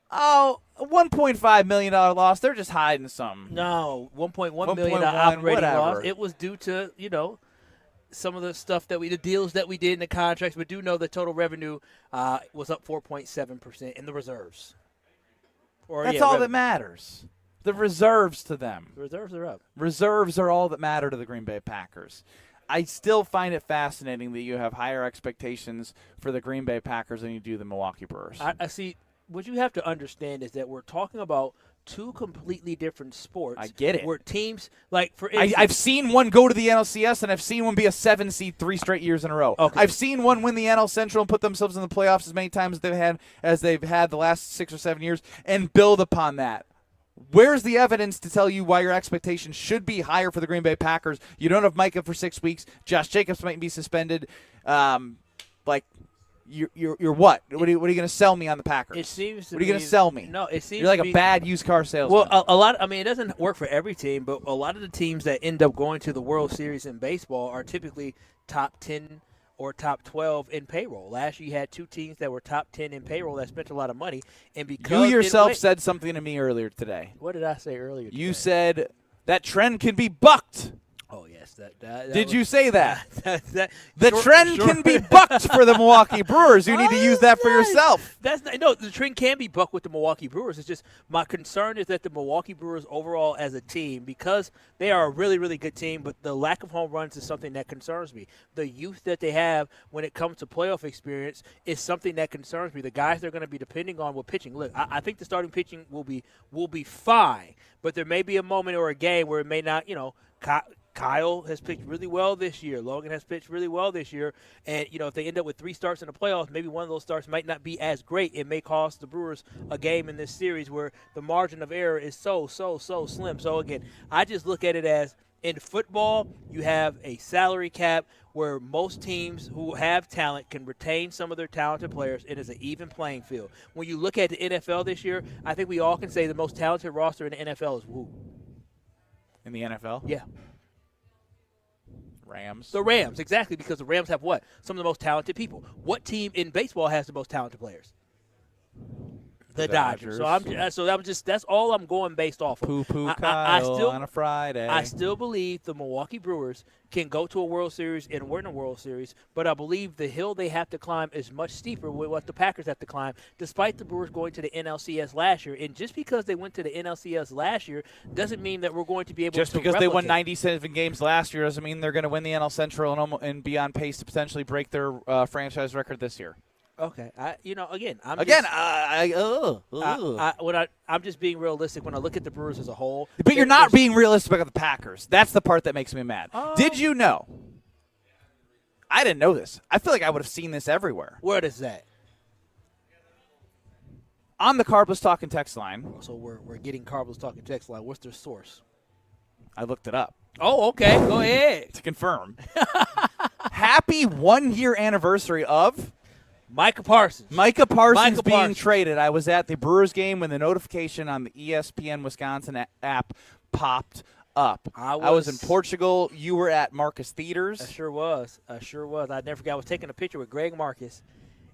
Oh, a $1.5 million loss. They're just hiding something. No, $1.1 million operating loss. It was due to, some of the stuff the deals that we did in the contracts. We do know the total revenue was up 4.7% in the reserves. That's all that matters. The reserves to them. The reserves are up. Reserves are all that matter to the Green Bay Packers. I still find it fascinating that you have higher expectations for the Green Bay Packers than you do the Milwaukee Brewers. I see. What you have to understand is that we're talking about two completely different sports. I get it. Where teams, like for instance, I've seen one go to the NLCS, and I've seen one be a 7 seed 3 straight years in a row. Okay. I've seen one win the NL Central and put themselves in the playoffs as many times as they've had the last 6 or 7 years, and build upon that. Where's the evidence to tell you why your expectations should be higher for the Green Bay Packers? You don't have Micah for 6 weeks. Josh Jacobs might be suspended. You're what? What are you going to sell me on the Packers? It seems to what are you going to sell me? No, it seems you're like to a bad used car salesman. Well, a lot. I mean, it doesn't work for every team, but a lot of the teams that end up going to the World Series in baseball are typically top 10 or top 12 in payroll. Last year, you had 2 teams that were top 10 in payroll that spent a lot of money, and because you yourself said something to me earlier today. What did I say earlier today? You said that trend can be bucked. Oh, yes. That Did was, you say that? The trend can be bucked for the Milwaukee Brewers. You need to use that for yourself. The trend can be bucked with the Milwaukee Brewers. It's just my concern is that the Milwaukee Brewers overall as a team, because they are a really, really good team, but the lack of home runs is something that concerns me. The youth that they have when it comes to playoff experience is something that concerns me. The guys they're going to be depending on with pitching. Look, I think the starting pitching will be fine, but there may be a moment or a game where it may not, Kyle has pitched really well this year. Logan has pitched really well this year. And, if they end up with 3 starts in the playoffs, maybe one of those starts might not be as great. It may cost the Brewers a game in this series where the margin of error is so slim. So, again, I just look at it as in football, you have a salary cap where most teams who have talent can retain some of their talented players. It is an even playing field. When you look at the NFL this year, I think we all can say the most talented roster in the NFL is who? In the NFL? Yeah. Rams. The Rams, exactly, because the Rams have what? Some of the most talented people. What team in baseball has the most talented players? The Dodgers. That's all I'm going based off of. Poo-poo I still, on a Friday. I still believe the Milwaukee Brewers can go to a World Series and win a World Series, but I believe the hill they have to climb is much steeper with what the Packers have to climb, despite the Brewers going to the NLCS last year. And just because they went to the NLCS last year doesn't mean that we're going to be able just to because replicate. they won 97 games last year doesn't mean they're going to win the NL Central and be on pace to potentially break their franchise record this year. Okay, I'm just being realistic when I look at the Brewers as a whole. But you're not being realistic about the Packers. That's the part that makes me mad. Did you know? I didn't know this. I feel like I would have seen this everywhere. Where is that? On the Cardinals Talking text line. So we're getting Cardinals Talking text line. What's their source? I looked it up. Oh, okay. Go ahead. To confirm. Happy 1-year anniversary of Micah Parsons. Micah Parsons being traded. I was at the Brewers game when the notification on the ESPN Wisconsin app popped up. I was in Portugal. You were at Marcus Theaters. I sure was. I never forgot. I was taking a picture with Greg Marcus,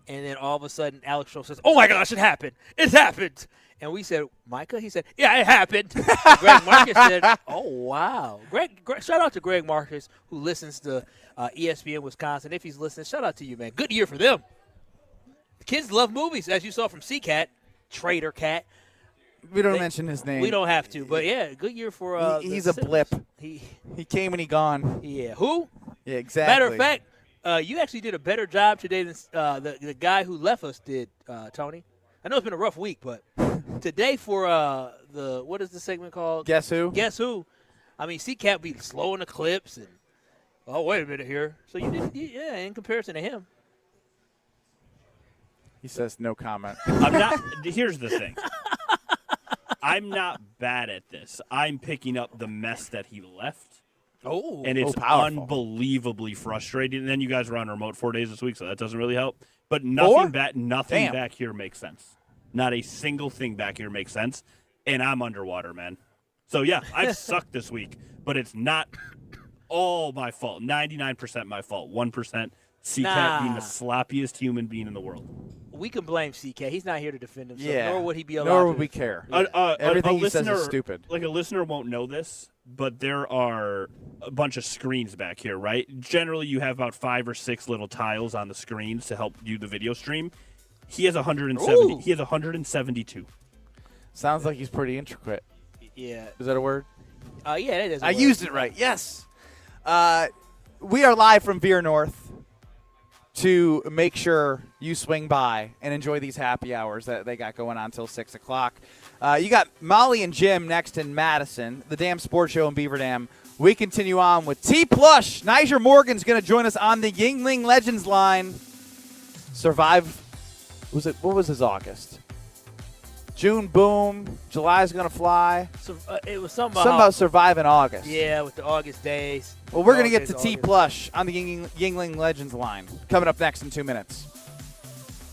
and then all of a sudden Alex Stroh says, "Oh my gosh, it happened! It's happened!" And we said, "Micah?" He said, "Yeah, it happened." Greg Marcus said, "Oh wow!" Greg, shout out to Greg Marcus who listens to ESPN Wisconsin. If he's listening, shout out to you, man. Good year for them. Kids love movies, as you saw from C-Cat, Trader Cat. We don't mention his name. We don't have to, but yeah, good year for. He's a blip. He came and he gone. Yeah, who? Yeah, exactly. Matter of fact, you actually did a better job today than the guy who left us did, Tony. I know it's been a rough week, but today for what is the segment called? Guess Who? Guess Who? I mean, C-Cat be slow in the clips and wait a minute here. So you did, in comparison to him. He says no comment. I'm not. Here's the thing. I'm not bad at this. I'm picking up the mess that he left. Oh, and it's powerful. Unbelievably frustrating. And then you guys were on remote 4 days this week, so that doesn't really help. But nothing back here makes sense. Not a single thing back here makes sense. And I'm underwater, man. So yeah, I've sucked this week, but it's not all my fault. 99% my fault. 1%. C-Cat being the sloppiest human being in the world. We can blame C-Cat. He's not here to defend himself, Yeah. nor would he be allowed Nor to. would we care. Everything he says is stupid. Like a listener won't know this, but there are a bunch of screens back here, right? Generally, you have about 5 or 6 little tiles on the screens to help you the video stream. He has 170. Ooh. He has 172. Sounds like he's pretty intricate. Yeah. Is that a word? Yeah, that is. I used it right. Yes. We are live from Veer North to make sure you swing by and enjoy these happy hours that they got going on until 6 o'clock. You got Molly and Jim next in Madison, the Damn Sports Show in Beaver Dam. We continue on with T-Plush. Niger Morgan's going to join us on the Yingling Legends line. Survive. What was his August? June, boom. July's going to fly. So, it was something about surviving August. Yeah, with the August days. Well, we're going to get to T-Plush on the Yingling Legends line. Coming up next in 2 minutes.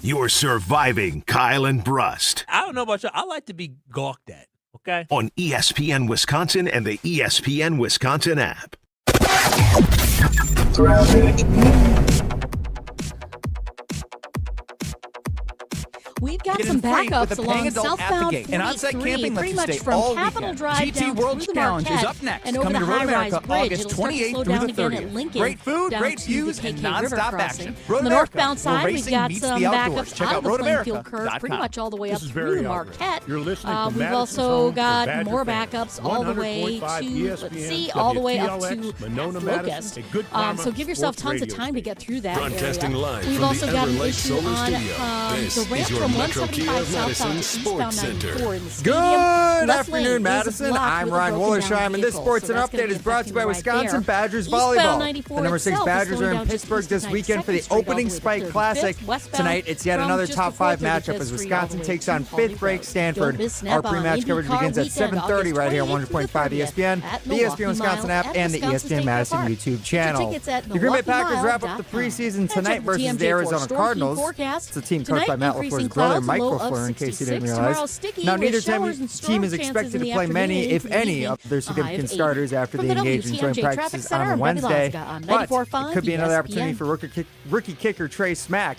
You're surviving Kyle and Brust I don't know about you. I like to be gawked at, okay? on ESPN Wisconsin and the ESPN Wisconsin app. We've got Get some in free with backups a along paying adult at the southbound gate. And on-site 43, camping lets pretty you much stay from all Capitol weekend. Drive GT down World through the Challenge is Marquette up next. and over Coming the to Road high-rise America bridge. August It'll start to 28th slow through down the again 30th. at Lincoln. Great food, down great to views, the and KK River nonstop crossing. action. Road On the America, northbound where side, we've racing got meets some the outdoors. backups Check out out of the Plainfield roadamerica.com. curve, pretty much all the way up This is through very the obvious. Marquette. You're listening to We've Madison's also home for got Badger more fans. backups all the way 100.5 to, ESPN, let's see, all the way up to WTLX, Monona, Locust. Madison, a good karma So give yourself sports tons of radio time to get through that Broadcasting area. live We've from also the got an Everlake issue Solar on Studio. This the ramp is your from Metro Kia 175 of southbound Madison to Sports eastbound Center. 94 in the stadium. Good Left afternoon, lane is Madison. blocked I'm with a Ryan broken Wollersheim, down and this vehicle, Sports so and that's gonna Update be is brought to you by affecting Wisconsin right there. Badgers Eastbound Volleyball. 94 The number 6 itself is Badgers slowing are in down just Pittsburgh east this of weekend for the 92nd Street all opening the way to Spike 35th. Classic. Westbound Tonight, it's yet from another just top before 5 matchup 35th as Street Wisconsin all the way takes to on Pauley 5th break Road. Stanford. Don't miss Our Snap-on pre-match coverage IndyCar begins at weekend, 7:30 right here on August 100.5 ESPN, at the Milwaukee ESPN Wisconsin Mile app, at and the Wisconsin ESPN State Madison Park. YouTube Get your channel. tickets at The Green Bay Packers wrap up the milwaukeemile.com. preseason Check tonight the versus TMJ the Arizona storm Cardinals. forecast. It's a team Tonight, coached by Matt increasing LaFleur's brother, clouds, Mike low of LaFleur, in case you didn't 66. Tomorrow, realize. sticky Now, with neither showers and team is storm expected chances in to the play afternoon many, and if into the any, evening. of their significant High of 80. starters after From they the engaged in joint WTMJ practices Traffic Center, on I'm Debbie Wednesday. Lazga on But 94.5 it could be another opportunity ESPN. for rookie kicker Trey Smack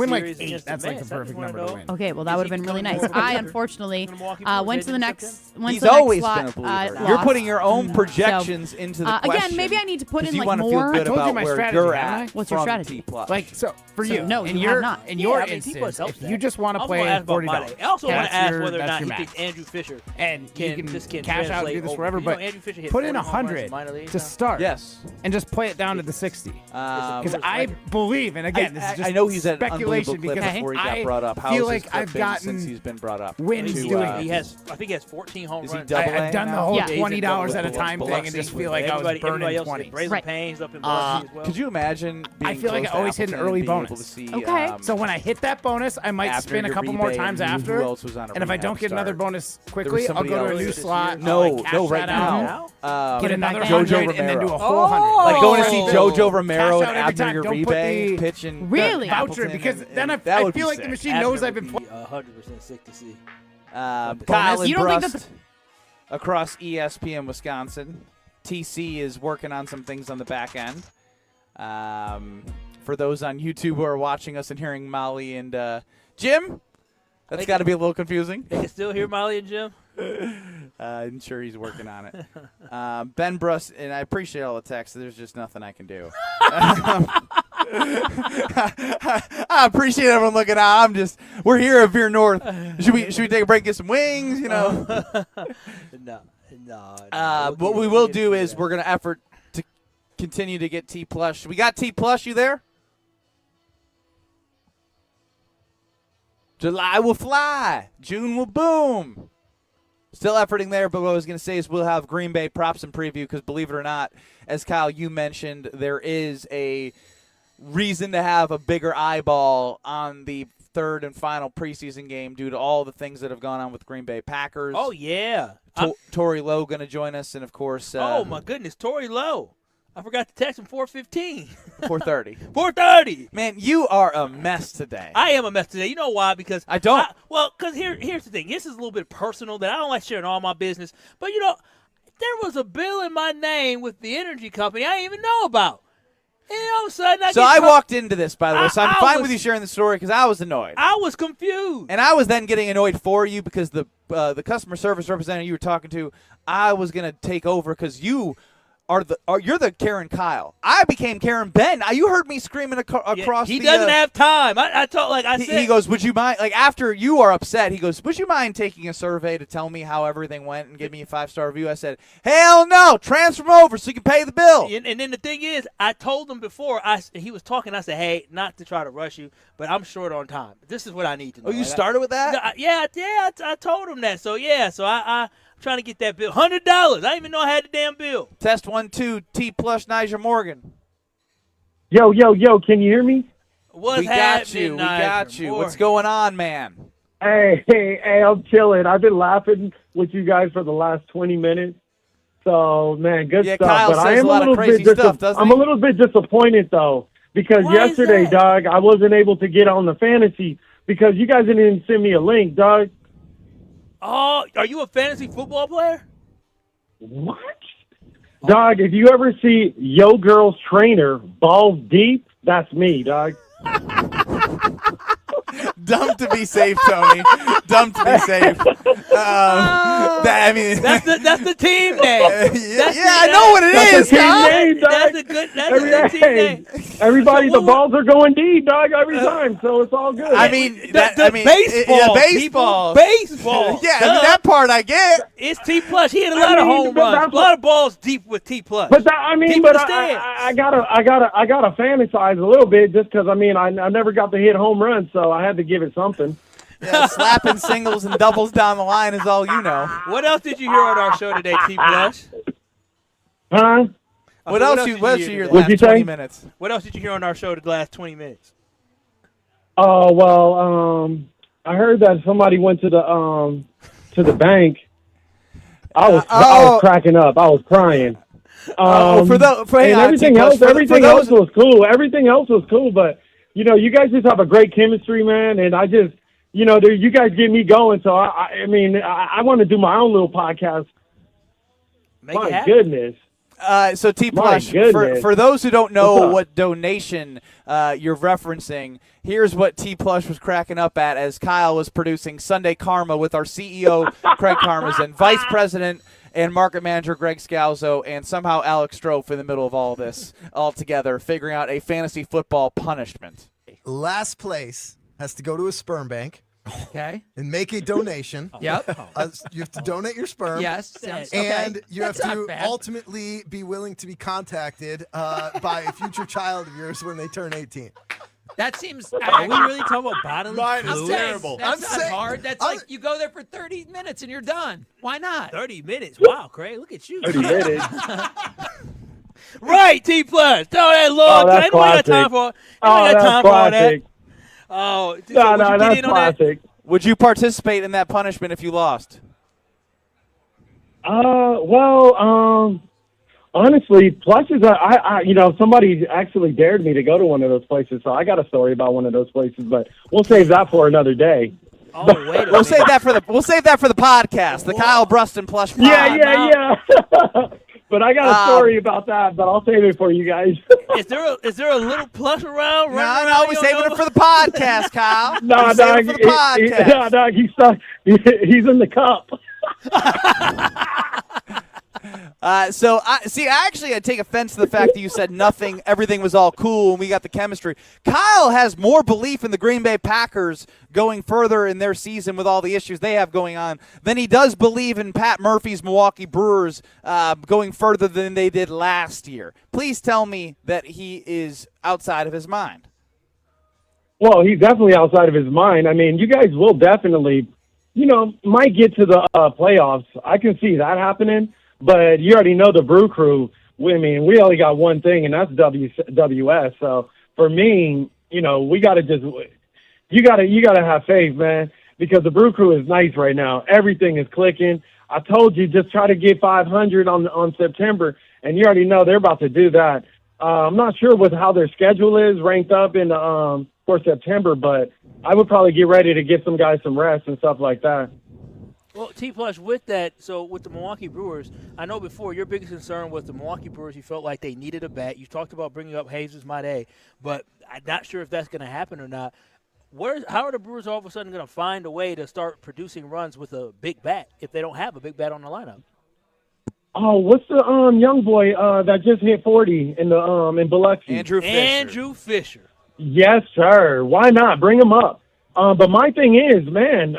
Win like series 8. against That's like the Mets. That'd be perfect one of number to those. win. Okay, well, that would have been really nice. I unfortunately went to the next when's He's the next always slot, been a believer. lost? You're putting your own projections So, into the question. Again, maybe I need to put in you like want to more. feel good I told you about my where strategy, you're haven't I? at. What's your from strategy? T+. Like, so for So, you, no, in you your have not. in your Yeah, I mean, T+ instance, helps if that. you just want I to also wanna play ask about $40, Mane. I also want that's to ask your- whether or that's not your he max. thinks Andrew Fisher And you can just can cash out and do translate this over. forever, You know, but Andrew Fisher hit put in 40 home runs 100 minor leagues to now. start. Yes. And just play it down to the 60. Because What I is record? believe, and again, this is just I know he's at an speculation unbelievable clip because before he got I brought up. How feel has his like clip I've been gotten since he's been brought up? wins to, doing He it. has, I think he has 14 home Is he runs. double I've done the whole Yeah, he's in $20 at a double- time Biloxi. thing and just feel like I was Everybody burning else 20. did. Brazen Right. Pains up in Biloxi as well. Could you imagine being I feel like close I always to hit an Appleton early and being able bonus. to see, Okay. So when I hit that bonus, I might after spin a your couple more rebate times and after. who else was on a And if I rehab don't get another start? bonus There was quickly, I'll somebody go to a else new this slot. year. I'll, No, like, cash no, right that out, now. get another Jojo 100 and then do a Romero. full 100. Like going to see Oh. Jojo Romero Cash and out every Abner time. Don't put Uribe the pitching Really? voucher Appleton because and- then and I that would feel be like the sick. machine knows I've been. 100% sick to see. Kyle and You don't think that Brust across ESPN Wisconsin. TC is working on some things on the back end. For those on YouTube who are watching us and hearing Molly and Jim, that's got to be a little confusing. They can still hear Molly and Jim? I'm sure he's working on it. Ben Brust, and I appreciate all the texts. There's just nothing I can do. I appreciate everyone looking out. We're here at Veer North. Should we take a break, get some wings? You know. No. What we will do is we're gonna effort to continue to get T+. We got T+. You there? July will fly. June will boom. Still efforting there, but what I was going to say is we'll have Green Bay props and preview because, believe it or not, as Kyle, you mentioned, there is a reason to have a bigger eyeball on the third and final preseason game due to all the things that have gone on with Green Bay Packers. Oh, yeah. Torrey Lowe going to join us, and, of course, oh, my goodness, Torrey Lowe. I forgot to text him 4:15. 4:30. 4:30. Man, you are a mess today. I am a mess today. You know why? Because I don't. Because here's the thing. This is a little bit personal that I don't like sharing all my business. But, there was a bill in my name with the energy company I didn't even know about. And all of a sudden, I walked into this, by the way, so I'm fine with you sharing the story because I was annoyed. I was confused. And I was then getting annoyed for you because the customer service representative you were talking to, I was going to take over because you you're the Karen Kyle. I became Karen Ben. You heard me screaming across. He doesn't have time. I said. He goes, would you mind? Like after you are upset, he goes, would you mind taking a survey to tell me how everything went and give me a 5-star review? I said, hell no. Transfer him over so you can pay the bill. And then the thing is, I told him before he was talking. I said, hey, not to try to rush you, but I'm short on time. This is what I need to know. Oh, you started with that? I told him that. So I'm trying to get that bill. $100. I didn't even know I had the damn bill. Test 1, 2, T+ Niger Morgan. Yo, can you hear me? What's we got you. What's going on, man? Hey, I'm chilling. I've been laughing with you guys for the last 20 minutes. So, man, good stuff. Kyle but says I am a lot of crazy stuff, doesn't I'm he? a little bit disappointed, though, because yesterday, dog, I wasn't able to get on the fantasy because you guys didn't even send me a link, dog. Oh, are you a fantasy football player? What? Dog, if you ever see Yo Girl's trainer, balls deep, that's me, dog. Dumb to be safe, Tony. Dumb to be safe. That's the team name. I know what it is, That's a good team name. Everybody, the balls are going deep, dog, every time, so it's all good. Baseball. Baseball. Yeah, that part I get. It's T+. He had a lot of home runs, a lot of balls deep with T+. But I gotta fantasize a little bit just because I never got to hit home runs, so I had to give it something. Yeah, slapping singles and doubles down the line is all you know. What else did you hear on our show today, T+? Huh? What else did you hear the What'd you last 20 say? minutes? What else did you hear on our show the last 20 minutes? Oh well, I heard that somebody went to the bank. I was cracking up. I was crying. Everything else was cool. Everything else was cool, but you guys just have a great chemistry, man. And I just, you guys get me going. So I want to do my own little podcast. My goodness. So T My Plush, goodness. for those who don't What's know up? what donation you're referencing, here's what T Plush was cracking up at as Kyle was producing Sunday Karma with our CEO Craig Karmazin, Vice President and Market Manager Greg Scalzo, and somehow Alex Strofe in the middle of all this, all together, figuring out a fantasy football punishment. Last place has to go to a sperm bank. Okay. And make a donation. Yep. You have to donate your sperm. Yes. Sounds, And okay. you have That's not to bad. ultimately be willing to be contacted by a future child of yours when they turn 18. That seems. Are we really talking about bodily Mine is fluids? terrible. That's I'm not saying- hard. That's like you go there for 30 minutes and you're done. Why not? 30 minutes. Wow, Craig, look at you. 30 minutes. Right, T Plus. Tell that Oh, long that's time. We got classic. time for. We Oh, got that's time for all that. classic. Oh, so No, would you no, get that's in on that? classic. Would you participate in that punishment if you lost? Honestly, Plush is somebody actually dared me to go to one of those places, so I got a story about one of those places, but we'll save that for another day. Oh, wait a We'll save that for the podcast, the Kyle Brust and Plush pod. Yeah. But I got a story about that, but I'll save it for you guys. Is there a little plush around? No, we're saving it for the podcast, Kyle. No, We're saving it for the podcast. he's stuck. He's in the cup. I take offense to the fact that you said everything was all cool, and we got the chemistry. Kyle has more belief in the Green Bay Packers going further in their season with all the issues they have going on than he does believe in Pat Murphy's Milwaukee Brewers going further than they did last year. Please tell me that he is outside of his mind. Well, he's definitely outside of his mind. I mean, you guys will definitely, might get to the playoffs. I can see that happening. But you already know the Brew Crew. We only got one thing, and that's WS. So for me, we got to you got to have faith, man, because the Brew Crew is nice right now. Everything is clicking. I told you, just try to get 500 on September, and you already know they're about to do that. I'm not sure how their schedule is ranked up in for September, but I would probably get ready to give some guys some rest and stuff like that. Well, T Plush, with that, so with the Milwaukee Brewers, I know before your biggest concern with the Milwaukee Brewers, you felt like they needed a bat. You talked about bringing up Jesus Mate, but I'm not sure if that's going to happen or not. How are the Brewers all of a sudden going to find a way to start producing runs with a big bat if they don't have a big bat on the lineup? Oh, what's the young boy that just hit 40 in Biloxi? Andrew Fisher. Yes, sir. Why not? Bring him up. But my thing is, man,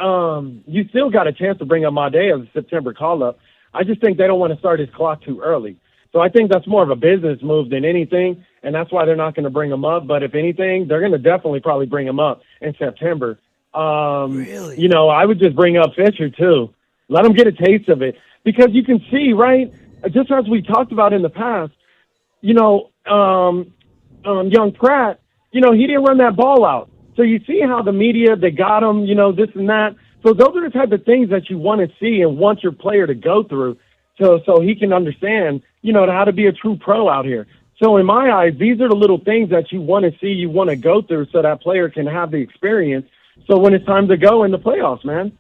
you still got a chance to bring up Made as a September call-up. I just think they don't want to start his clock too early. So I think that's more of a business move than anything, and that's why they're not going to bring him up. But if anything, they're going to definitely probably bring him up in September. Really? I would just bring up Fisher, too. Let him get a taste of it. Because you can see, right, just as we talked about in the past, young Pratt, he didn't run that ball out. So you see how the media, they got him, this and that. So those are the type of things that you want to see and want your player to go through so he can understand, how to be a true pro out here. So in my eyes, these are the little things that you want to see, you want to go through so that player can have the experience. So when it's time to go in the playoffs, man.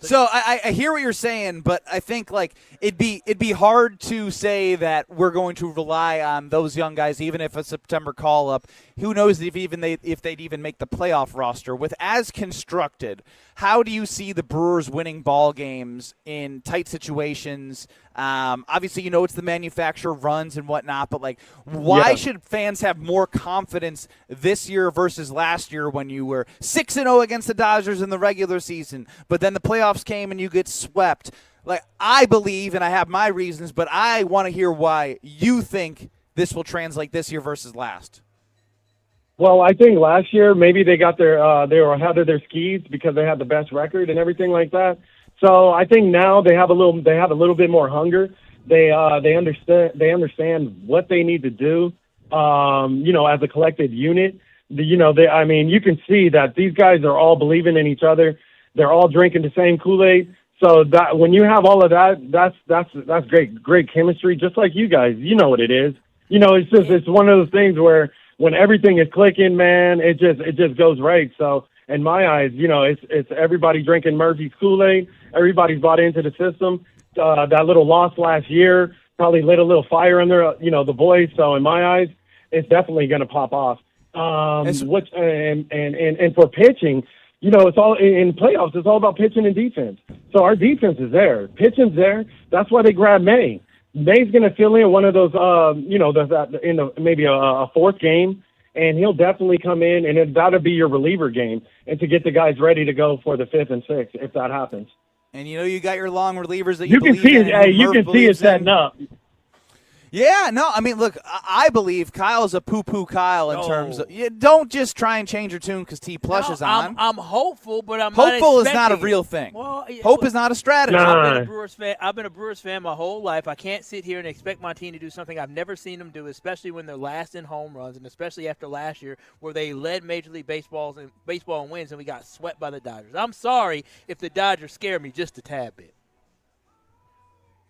So I hear what you're saying, but I think it'd be hard to say that we're going to rely on those young guys, even if a September call up. Who knows if they'd even make the playoff roster with as constructed. How do you see the Brewers winning ball games in tight situations? Obviously, it's the manufacturer runs and whatnot, but why should fans have more confidence this year versus last year when you were 6-0 against the Dodgers in the regular season, but then the playoffs came and you get swept? I believe, and I have my reasons, but I want to hear why you think this will translate this year versus last. Well, I think last year maybe they got they were ahead of their skis because they had the best record and everything like that. So I think now they have a little bit more hunger. They understand what they need to do. As a collective unit. You can see that these guys are all believing in each other. They're all drinking the same Kool-Aid. So that when you have all of that, that's great chemistry. Just like you guys, you know what it is. It's one of those things where when everything is clicking, man, it just goes right. So in my eyes, it's everybody drinking Murphy's Kool-Aid. Everybody's bought into the system. That little loss last year probably lit a little fire under, the boys. So in my eyes, it's definitely going to pop off. And for pitching, it's all in playoffs. It's all about pitching and defense. So our defense is there, pitching's there. That's why they grabbed May. May's going to fill in one of those, maybe a fourth game, and he'll definitely come in, and that'll be your reliever game, and to get the guys ready to go for the fifth and sixth if that happens. And you got your long relievers that you can see it. Hey, you can see it setting up. Yeah, no, I mean, look, I believe Kyle's a poo-poo Kyle in terms of don't just try and change your tune because T Plush is on. I'm hopeful, but I'm hopeful not is not a real thing. Hope is not a strategy. I've been a Brewers fan my whole life. I can't sit here and expect my team to do something I've never seen them do, especially when they're last in home runs, and especially after last year where they led Major League Baseball in wins and we got swept by the Dodgers. I'm sorry if the Dodgers scare me just a tad bit.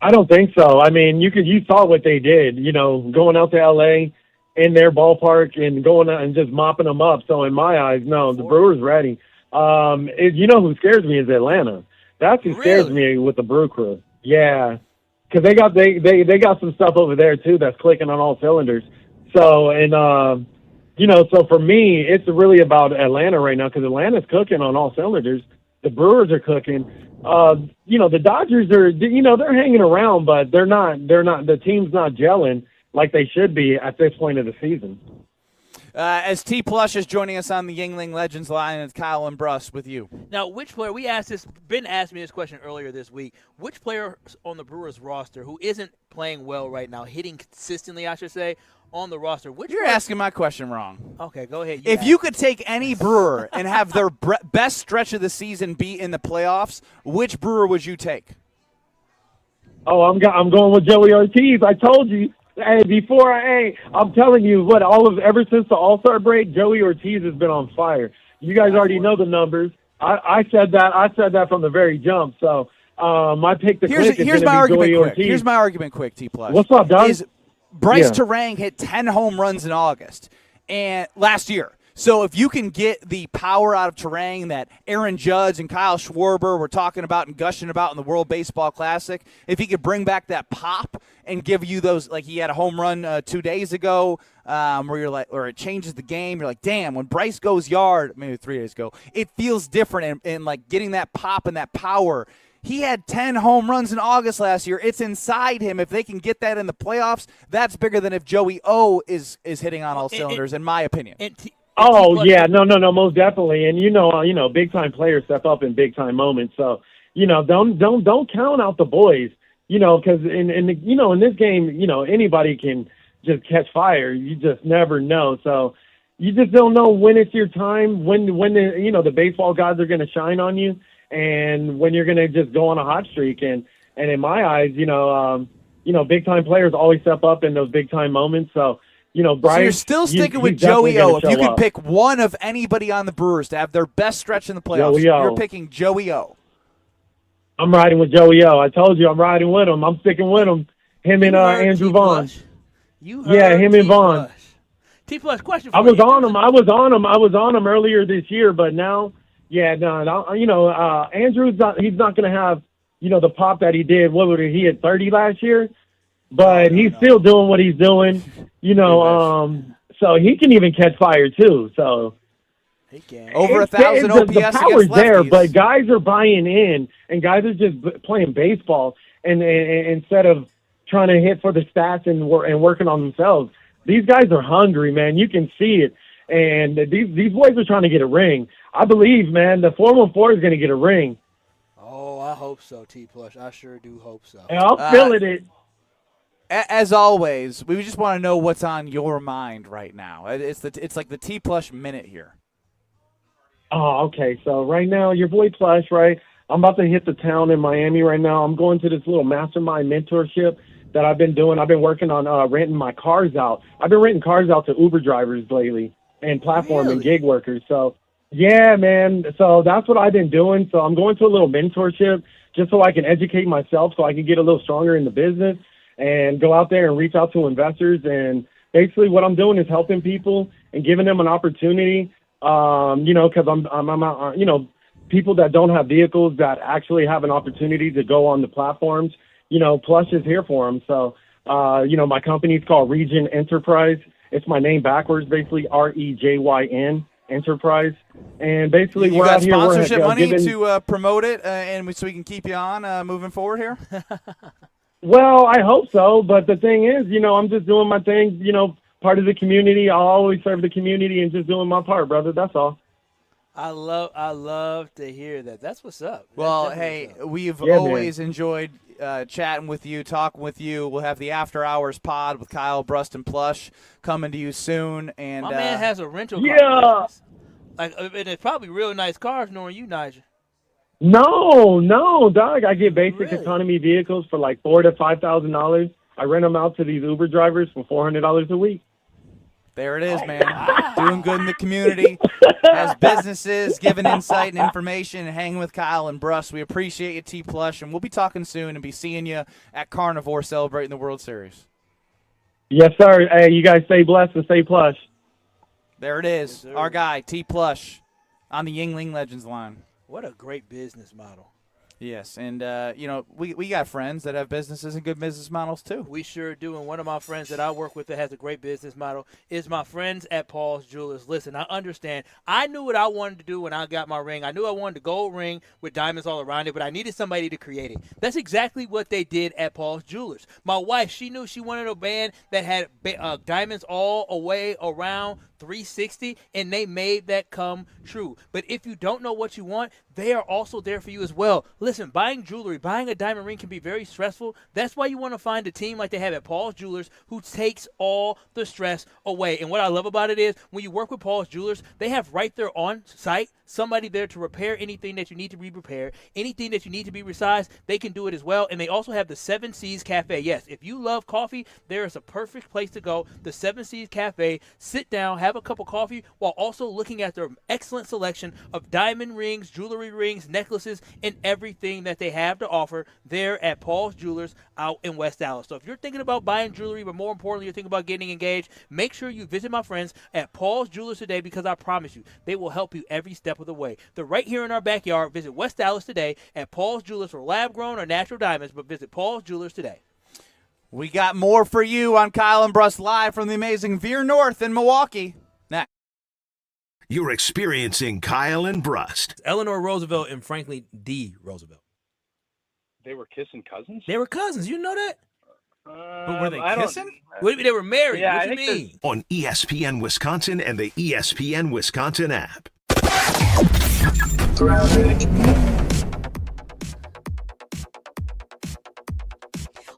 I don't think so. I mean, you saw what they did, going out to L.A. in their ballpark and going out and just mopping them up. So in my eyes, no, the Brewers ready. Who scares me is Atlanta. That's who scares me with the Brew Crew. Yeah, because they got some stuff over there too that's clicking on all cylinders. So so for me, it's really about Atlanta right now because Atlanta's cooking on all cylinders. The Brewers are cooking. The Dodgers are, they're hanging around, but they're not, the team's not gelling like they should be at this point of the season. As T Plush is joining us on the Yingling Legends line, it's Kyle and Brust with you. Now, which player, Ben asked me this question earlier this week, which player on the Brewers roster who isn't playing well right now, hitting consistently, I should say, on the roster? You're asking my question wrong. Okay, go ahead. If you could take any Brewer and have their best stretch of the season be in the playoffs, which Brewer would you take? Oh, I'm going with Joey Ortiz. I told you. Hey, I'm telling you ever since the All-Star break, Joey Ortiz has been on fire. You guys already know the numbers. I said that from the very jump. So my pick to click is going to be Joey Ortiz. Here's my argument quick, T Plus. What's up, Don? Bryce Terang hit 10 home runs in August and last year. So if you can get the power out of Terang that Aaron Judge and Kyle Schwarber were talking about and gushing about in the World Baseball Classic, if he could bring back that pop and give you those, like he had a home run 2 days ago where you're like, or it changes the game. You're like, damn, when Bryce goes yard, maybe 3 days ago, it feels different and like getting that pop and that power. He had 10 home runs in August last year. It's inside him. If they can get that in the playoffs, that's bigger than if Joey O is hitting on all cylinders, in my opinion. No, most definitely. And big time players step up in big time moments. So don't count out the boys. Because in this game, anybody can just catch fire. You just never know. So you just don't know when it's your time. When the baseball gods are going to shine on you. And when you're going to just go on a hot streak, and in my eyes, big time players always step up in those big time moments. So, Bryce. So you're still sticking with Joey O. If you could pick one of anybody on the Brewers to have their best stretch in the playoffs, you're picking Joey O. I'm riding with Joey O. I told you I'm riding with him. I'm sticking with him. Him and Andrew Vaughn. Him and Vaughn. T Plus, question for you. I was on him earlier this year, but now. Yeah, no, Andrew's he's not going to have, the pop that he did. He had 30 last year, but he's still doing what he's doing, so he can even catch fire too. So over 1,000 OPS. The power's there, but guys are buying in, and guys are just playing baseball, and instead of trying to hit for the stats and working on themselves, these guys are hungry, man. You can see it, and these boys are trying to get a ring. I believe, man, the 414 is going to get a ring. Oh, I hope so, T Plush. I sure do hope so. Yeah, I'm feeling it. As always, we just want to know what's on your mind right now. It's like the T Plush minute here. Oh, okay. So right now, your boy Plush, right? I'm about to hit the town in Miami right now. I'm going to this little mastermind mentorship that I've been doing. I've been working on renting my cars out. I've been renting cars out to Uber drivers lately and platform and gig workers. So. Yeah, man. So that's what I've been doing. So I'm going to a little mentorship just so I can educate myself so I can get a little stronger in the business and go out there and reach out to investors. And basically what I'm doing is helping people and giving them an opportunity, because I'm people that don't have vehicles that actually have an opportunity to go on the platforms, Plush is here for them. So My company's called Region Enterprise. It's my name backwards, basically REJYN Enterprise. And basically, You we're got out here. sponsorship money giving, to promote it, so we can keep you on moving forward here. Well, I hope so. But the thing is, I'm just doing my thing. Part of the community. I'll always serve the community and just doing my part, brother. That's all. I love to hear that. That's what's up. Well, hey, we've always enjoyed chatting with you, talking with you. We'll have the After Hours pod with Kyle, Brust, and Plush coming to you soon. And my man has a rental car. Yeah. And it's probably real nice cars, knowing you, Nigel. No, dog. I get basic economy vehicles for like $4,000 to $5,000. I rent them out to these Uber drivers for $400 a week. There it is, man. Doing good in the community, has businesses, giving insight and information, and hanging with Kyle and Brust. We appreciate you, T Plush, and we'll be talking soon and be seeing you at Carnivore celebrating the World Series. Yes, sir. Hey, you guys stay blessed and stay plush. There it is, our guy, T Plush, on the Yingling Legends line. What a great business model. Yes, and, we got friends that have businesses and good business models, too. We sure do, and one of my friends that I work with that has a great business model is my friends at Paul's Jewelers. Listen, I understand. I knew what I wanted to do when I got my ring. I knew I wanted a gold ring with diamonds all around it, but I needed somebody to create it. That's exactly what they did at Paul's Jewelers. My wife, she knew she wanted a band that had diamonds all the way around 360, and they made that come true. But if you don't know what you want, they are also there for you as well. Listen, buying jewelry, buying a diamond ring can be very stressful. That's why you want to find a team like they have at Paul's Jewelers who takes all the stress away. And what I love about it is when you work with Paul's Jewelers, they have right there on site somebody there to repair anything that you need to be repaired, anything that you need to be resized, they can do it as well. And they also have the 7 Seas Cafe. Yes, if you love coffee, there is a perfect place to go. The 7 Seas Cafe. Sit down, have a cup of coffee while also looking at their excellent selection of diamond rings, jewelry rings, necklaces, and everything that they have to offer there at Paul's Jewelers out in West Dallas. So if you're thinking about buying jewelry, but more importantly, you're thinking about getting engaged, make sure you visit my friends at Paul's Jewelers today, because I promise you, they will help you every step of the way. They're right here in our backyard. Visit West Dallas today at Paul's Jewelers for lab-grown or natural diamonds, but visit Paul's Jewelers today. We got more for you on Kyle and Brust live from the amazing Veer North in Milwaukee. Next. You're experiencing Kyle and Brust. Eleanor Roosevelt and Franklin D. Roosevelt. They were kissing cousins? They were cousins. You know that? But were they kissing? What do you mean they were married? Yeah, what do you mean? On ESPN Wisconsin and the ESPN Wisconsin app.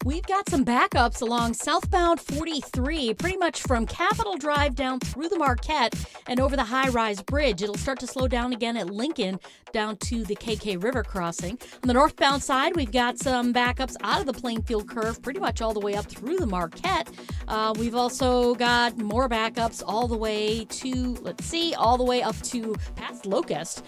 We've got some backups along southbound 43, pretty much from Capitol Drive down through the Marquette and over the high-rise bridge. It'll start to slow down again at Lincoln down to the KK River crossing. On the northbound side, we've got some backups out of the Plainfield curve, pretty much all the way up through the Marquette. We've also got more backups all the way to, all the way up to past Locust.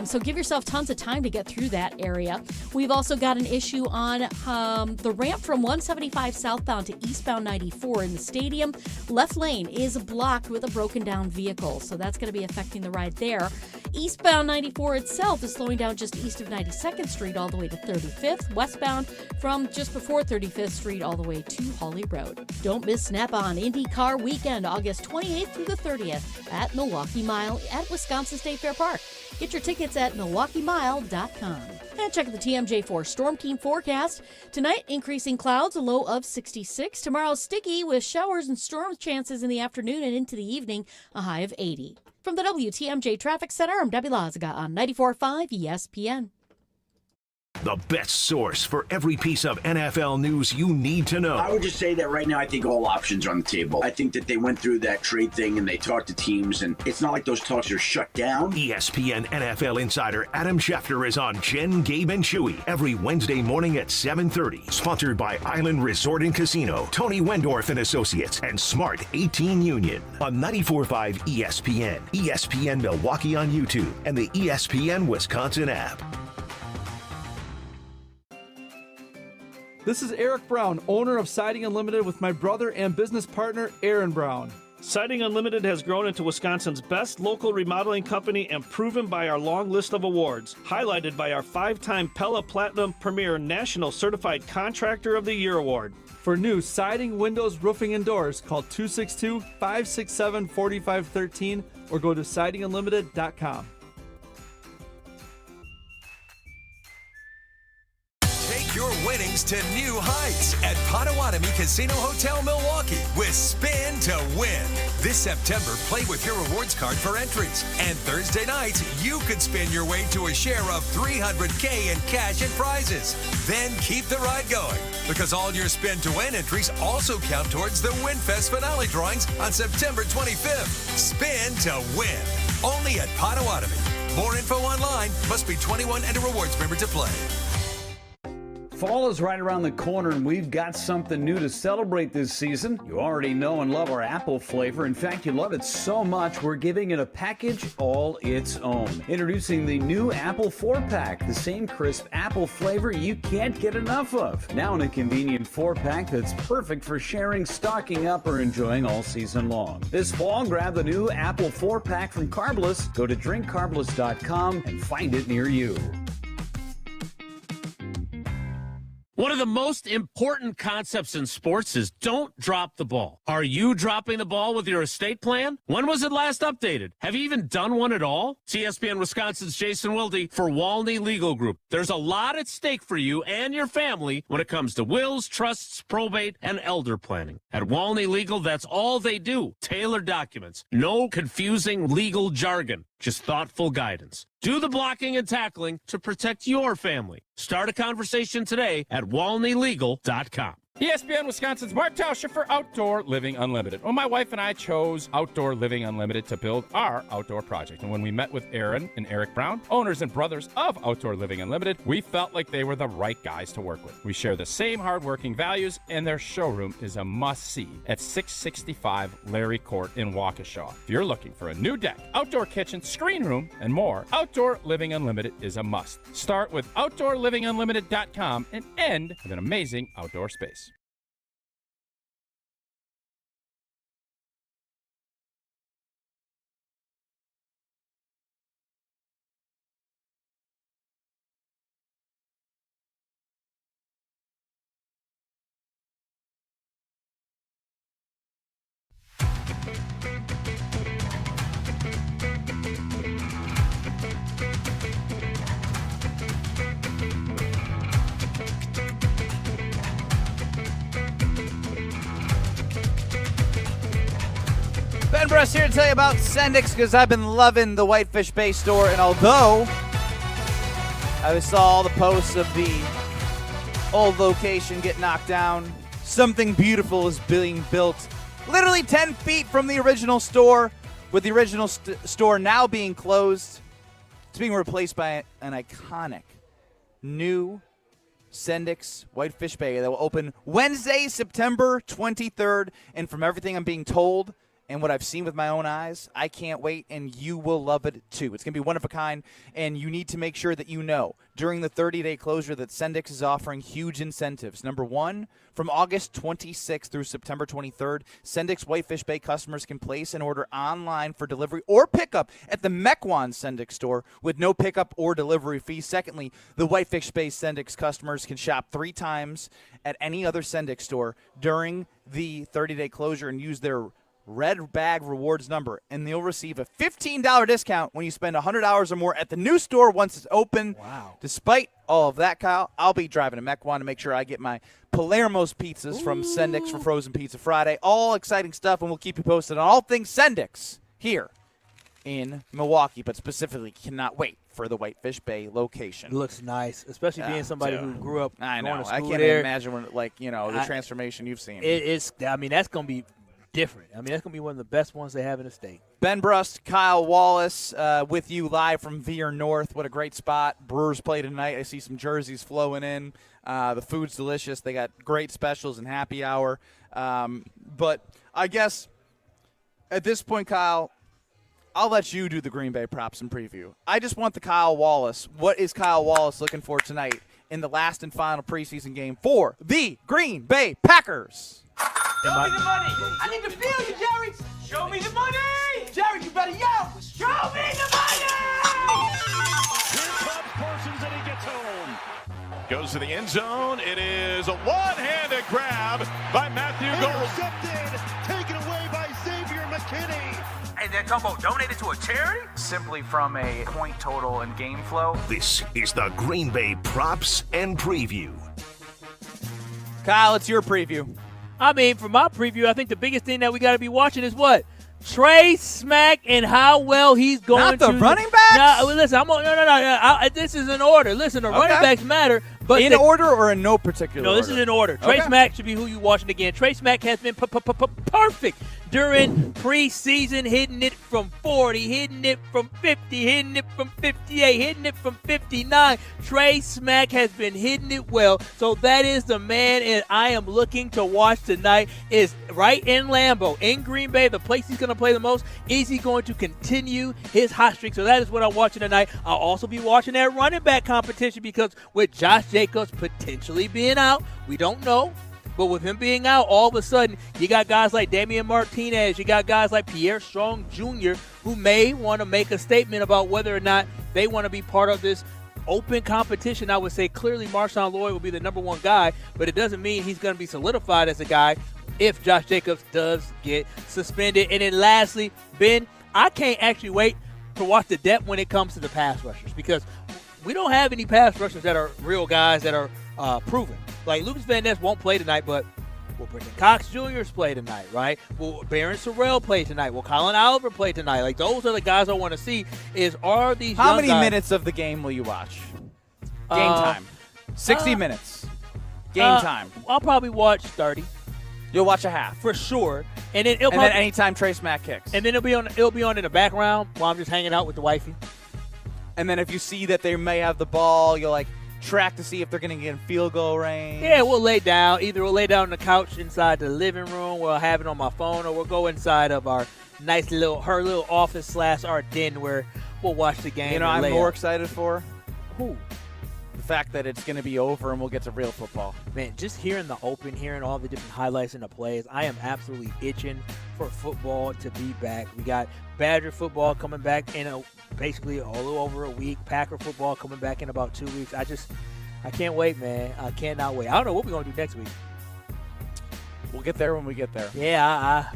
So give yourself tons of time to get through that area. We've also got an issue on the ramp from 175 southbound to eastbound 94 in the stadium. Left lane is blocked with a broken down vehicle, so that's going to be affecting the ride there. Eastbound 94 itself is slowing down just east of 92nd Street all the way to 35th. Westbound from just before 35th Street all the way to Hawley Road. Don't miss Snap-on IndyCar Weekend, August 28th through the 30th at Milwaukee Mile at Wisconsin State Fair Park. Get your tickets at milwaukeemile.com. And check the TMJ4 Storm Team forecast. Tonight, increasing clouds, a low of 66. Tomorrow, sticky with showers and storm chances in the afternoon and into the evening, a high of 80. From the WTMJ Traffic Center, I'm Debbie Lazaga on 94.5 ESPN. The best source for every piece of NFL news you need to know. I would just say that right now I think all options are on the table. I think that they went through that trade thing and they talked to teams, and it's not like those talks are shut down. ESPN NFL insider Adam Schefter is on Jen, Gabe, and Chewy every Wednesday morning at 7:30. Sponsored by Island Resort and Casino, Tony Wendorf and Associates, and Smart 18 Union. On 94.5 ESPN, ESPN Milwaukee on YouTube, and the ESPN Wisconsin app. This is Eric Brown, owner of Siding Unlimited, with my brother and business partner, Aaron Brown. Siding Unlimited has grown into Wisconsin's best local remodeling company and proven by our long list of awards, highlighted by our 5-time Pella Platinum Premier National Certified Contractor of the Year Award. For new siding, windows, roofing, and doors, call 262-567-4513 or go to sidingunlimited.com. Take your winnings to new heights at Potawatomi Casino Hotel Milwaukee with Spin to Win. This September, play with your rewards card for entries. And Thursday nights, you could spin your way to a share of $300K in cash and prizes. Then keep the ride going, because all your Spin to Win entries also count towards the WinFest finale drawings on September 25th. Spin to Win. Only at Potawatomi. More info online. Must be 21 and a rewards member to play. Fall is right around the corner, and we've got something new to celebrate this season. You already know and love our apple flavor. In fact, you love it so much, we're giving it a package all its own. Introducing the new Apple 4-Pack, the same crisp apple flavor you can't get enough of. Now in a convenient 4-pack that's perfect for sharing, stocking up, or enjoying all season long. This fall, grab the new Apple 4-Pack from Carbless. Go to drinkcarbless.com and find it near you. One of the most important concepts in sports is don't drop the ball. Are you dropping the ball with your estate plan? When was it last updated? Have you even done one at all? It's ESPN Wisconsin's Jason Wilde for Walney Legal Group. There's a lot at stake for you and your family when it comes to wills, trusts, probate, and elder planning. At Walney Legal, that's all they do. Tailored documents. No confusing legal jargon. Just thoughtful guidance. Do the blocking and tackling to protect your family. Start a conversation today at walneylegal.com. ESPN Wisconsin's Mark Tauscher for Outdoor Living Unlimited. Well, my wife and I chose Outdoor Living Unlimited to build our outdoor project. And when we met with Aaron and Eric Brown, owners and brothers of Outdoor Living Unlimited, we felt like they were the right guys to work with. We share the same hardworking values, and their showroom is a must-see at 665 Larry Court in Waukesha. If you're looking for a new deck, outdoor kitchen, screen room, and more, Outdoor Living Unlimited is a must. Start with OutdoorLivingUnlimited.com and end with an amazing outdoor space. Ben Brust here to tell you about Sendix, because I've been loving the Whitefish Bay store, and although I saw all the posts of the old location get knocked down, something beautiful is being built literally 10 feet from the original store, with the original store now being closed. It's being replaced by an iconic new Sendix Whitefish Bay that will open Wednesday, September 23rd, and from everything I'm being told and what I've seen with my own eyes, I can't wait, and you will love it too. It's going to be one of a kind, and you need to make sure that you know during the 30-day closure that Sendix is offering huge incentives. Number one, from August 26th through September 23rd, Sendix Whitefish Bay customers can place an order online for delivery or pickup at the Mequon Sendix store with no pickup or delivery fee. Secondly, the Whitefish Bay Sendix customers can shop 3 times at any other Sendix store during the 30-day closure and use their Red Bag Rewards number, and they'll receive a $15 discount when you spend $100 or more at the new store once it's open. Wow. Despite all of that, Kyle, I'll be driving to Mequon to make sure I get my Palermo's pizzas from Sendix for Frozen Pizza Friday. All exciting stuff, and we'll keep you posted on all things Sendix here in Milwaukee, but specifically cannot wait for the Whitefish Bay location. It looks nice, especially being somebody who grew up I going know. to school I can't there. imagine when, the transformation you've seen. It's. I mean, that's going to be different. I mean, that's going to be one of the best ones they have in the state. Ben Brust, Kyle Wallace with you live from Veer North. What a great spot. Brewers play tonight. I see some jerseys flowing in. The food's delicious. They got great specials and happy hour. But I guess at this point, Kyle, I'll let you do the Green Bay props and preview. I just want the Kyle Wallace. What is Kyle Wallace looking for tonight in the last and final preseason game for the Green Bay Packers? Show me the money. I need to feel you, Jerry. Show me the money! Jerry, you better yell! Show me the money! Here comes Parsons and he gets home. Goes to the end zone. It is a one-handed grab by Matthew Gold. Intercepted, taken away by Xavier McKinney. And they're talking about donated to a charity? Simply from a point total and game flow. This is the Green Bay Props and Preview. Kyle, it's your preview. I mean, for my preview, I think the biggest thing that we got to be watching is what? Trey Smack and how well he's going Not the to. running backs? No, listen, this is in order. Listen, the running backs matter. But in order or in no particular order? No, this is in order. Trey Smack should be who you watching again. Trey Smack has been perfect during preseason, hitting it from 40, hitting it from 50, hitting it from 58, hitting it from 59. Trey Smack has been hitting it well. So that is the man and I am looking to watch tonight is right in Lambeau, in Green Bay, the place he's going to play the most. Is he going to continue his hot streak? So that is what I'm watching tonight. I'll also be watching that running back competition because with Josh Jacobs potentially being out, we don't know. But with him being out, all of a sudden, you got guys like Damian Martinez, you got guys like Pierre Strong Jr., who may want to make a statement about whether or not they want to be part of this open competition. I would say clearly Marshawn Lloyd will be the number one guy, but it doesn't mean he's going to be solidified as a guy if Josh Jacobs does get suspended. And then lastly, Ben, I can't actually wait to watch the depth when it comes to the pass rushers because we don't have any pass rushers that are real guys that are proven. Like Lucas Van Ness won't play tonight, but will Brendan Cox Jr. play tonight, right? Will Barron Sorrell play tonight? Will Colin Oliver play tonight? Like those are the guys I want to see. Are these how young many guys, minutes of the game will you watch? Game time. 60 minutes. Game time. I'll probably watch 30. You'll watch a half for sure, and then then anytime Trey Smack kicks, and then it'll be on in the background while I'm just hanging out with the wifey. And then if you see that they may have the ball, you'll like track to see if they're going to get in field goal range. Yeah, we'll lay down. Either we'll lay down on the couch inside the living room, we'll have it on my phone, or we'll go inside of our nice little office / our den where we'll watch the game. You know, I'm more excited for who? The fact that it's going to be over and we'll get to real football. Man, just hearing the open, hearing all the different highlights and the plays, I am absolutely itching for football to be back. We got Badger football coming back in basically a little over a week. Packer football coming back in about 2 weeks. I can't wait, man. I cannot wait. I don't know what we're going to do next week. We'll get there when we get there. Yeah,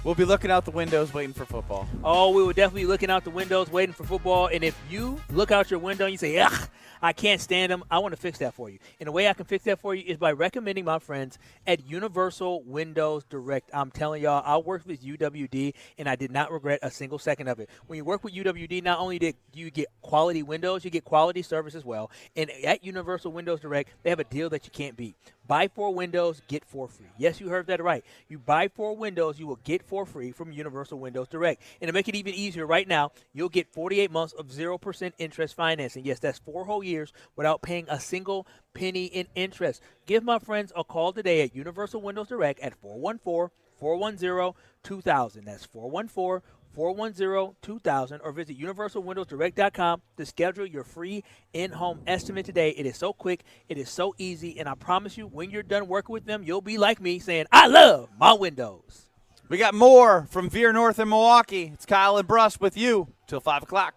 we'll be looking out the windows waiting for football. Oh, we will definitely be looking out the windows waiting for football. And if you look out your window and you say, ugh, I can't stand them, I want to fix that for you. And the way I can fix that for you is by recommending my friends at Universal Windows Direct. I'm telling y'all, I worked with UWD, and I did not regret a single second of it. When you work with UWD, not only do you get quality windows, you get quality service as well. And at Universal Windows Direct, they have a deal that you can't beat. Buy 4 windows, get 4 free. Yes, you heard that right. You buy 4 windows, you will get 4 free from Universal Windows Direct. And to make it even easier right now, you'll get 48 months of 0% interest financing. Yes, that's 4 whole years without paying a single penny in interest. Give my friends a call today at Universal Windows Direct at 414-410-2000. That's 414-410-2000, or visit universalwindowsdirect.com to schedule your free in-home estimate today. It is so quick, it is so easy, and I promise you, when you're done working with them, you'll be like me saying, I love my windows. We got more from Veer North in Milwaukee. It's Kyle and Brust with you till 5 o'clock.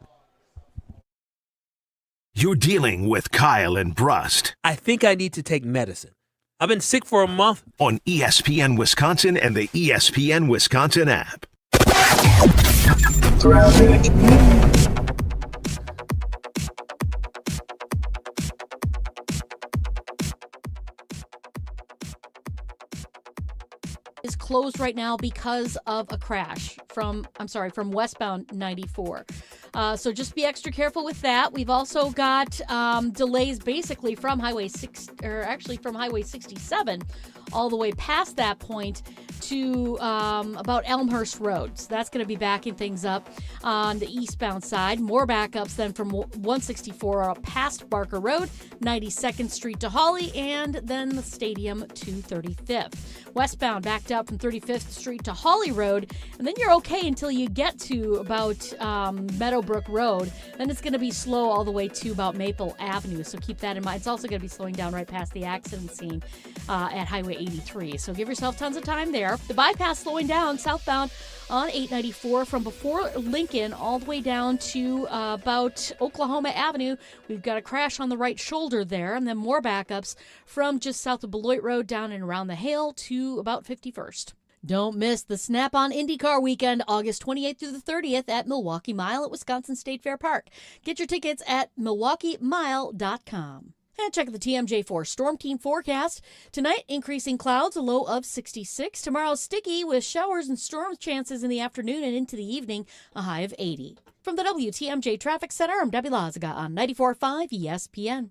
You're dealing with Kyle and Brust. I think I need to take medicine. I've been sick for a month. On ESPN Wisconsin and the ESPN Wisconsin app. Is closed right now because of a crash from westbound 94. So just be extra careful with that. We've also got delays basically from Highway 67 all the way past that point to about Elmhurst Road. So that's going to be backing things up on the eastbound side. More backups then from 164 past Barker Road, 92nd Street to Hawley, and then the stadium to 35th. Westbound backed up from 35th Street to Hawley Road, and then you're okay until you get to about Meadow Meadowbrook Road. Then it's going to be slow all the way to about Maple Avenue, so keep that in mind. It's also going to be slowing down right past the accident scene at Highway 83, so give yourself tons of time there. The bypass slowing down southbound on 894 from before Lincoln all the way down to about Oklahoma Avenue. We've got a crash on the right shoulder there, and then more backups from just south of Beloit Road down and around the Hale to about 51st. Don't miss the Snap-on IndyCar weekend, August 28th through the 30th at Milwaukee Mile at Wisconsin State Fair Park. Get your tickets at MilwaukeeMile.com. And check the TMJ4 Storm Team forecast. Tonight, increasing clouds, a low of 66. Tomorrow, sticky with showers and storm chances in the afternoon and into the evening, a high of 80. From the WTMJ Traffic Center, I'm Debbie Lazaga on 94.5 ESPN.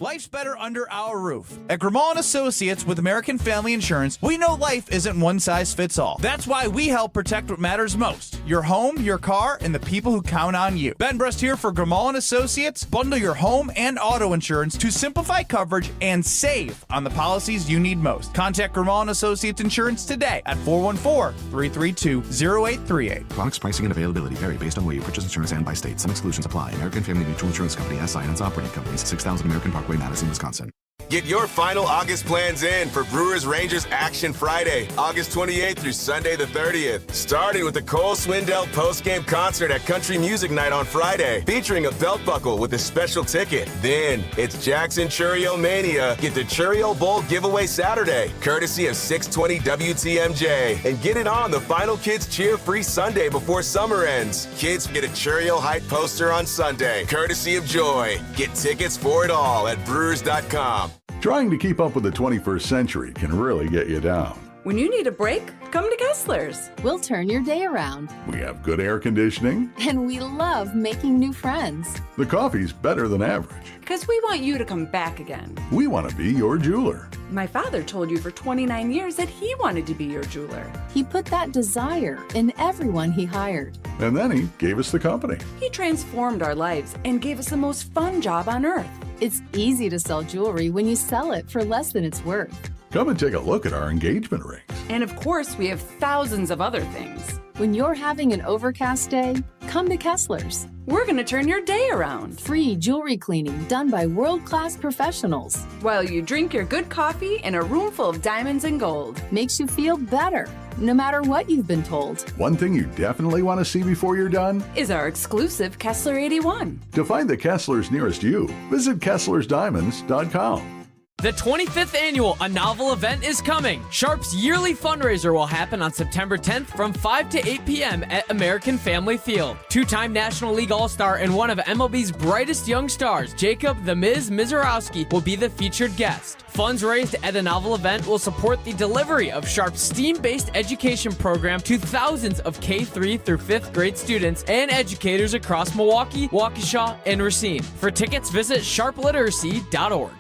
Life's better under our roof. At Grimal & Associates with American Family Insurance, we know life isn't one size fits all. That's why we help protect what matters most: your home, your car, and the people who count on you. Ben Brust here for Grimal & Associates. Bundle your home and auto insurance to simplify coverage and save on the policies you need most. Contact Grimal & Associates Insurance today at 414-332-0838. Products, pricing, and availability vary based on where you purchase insurance and by state. Some exclusions apply. American Family Mutual Insurance Company, SI, and its operating companies, 6000 American Parkway, Madison, Wisconsin. Get your final August plans in for Brewers-Rangers Action Friday, August 28th through Sunday the 30th. Starting with the Cole Swindell post-game concert at Country Music Night on Friday, featuring a belt buckle with a special ticket. Then, it's Jackson Churio Mania. Get the Churio Bowl giveaway Saturday, courtesy of 620 WTMJ. And get it on the Final Kids Cheer Free Sunday before summer ends. Kids get a Churio Height poster on Sunday, courtesy of Joy. Get tickets for it all at Brewers.com. Trying to keep up with the 21st century can really get you down. When you need a break, come to Kessler's. We'll turn your day around. We have good air conditioning. And we love making new friends. The coffee's better than average. Because we want you to come back again. We want to be your jeweler. My father told you for 29 years that he wanted to be your jeweler. He put that desire in everyone he hired. And then he gave us the company. He transformed our lives and gave us the most fun job on earth. It's easy to sell jewelry when you sell it for less than it's worth. Come and take a look at our engagement rings. And of course, we have thousands of other things. When you're having an overcast day, come to Kessler's. We're going to turn your day around. Free jewelry cleaning done by world-class professionals. While you drink your good coffee in a room full of diamonds and gold. Makes you feel better, no matter what you've been told. One thing you definitely want to see before you're done is our exclusive Kessler 81. To find the Kesslers nearest you, visit KesslersDiamonds.com. The 25th annual A Novel event is coming. Sharp's yearly fundraiser will happen on September 10th from 5 to 8 p.m. at American Family Field. Two-time National League All-Star and one of MLB's brightest young stars, Jacob "The Miz" Mizorowski, will be the featured guest. Funds raised at A Novel event will support the delivery of Sharp's STEAM-based education program to thousands of K-3 through 5th grade students and educators across Milwaukee, Waukesha, and Racine. For tickets, visit sharpliteracy.org.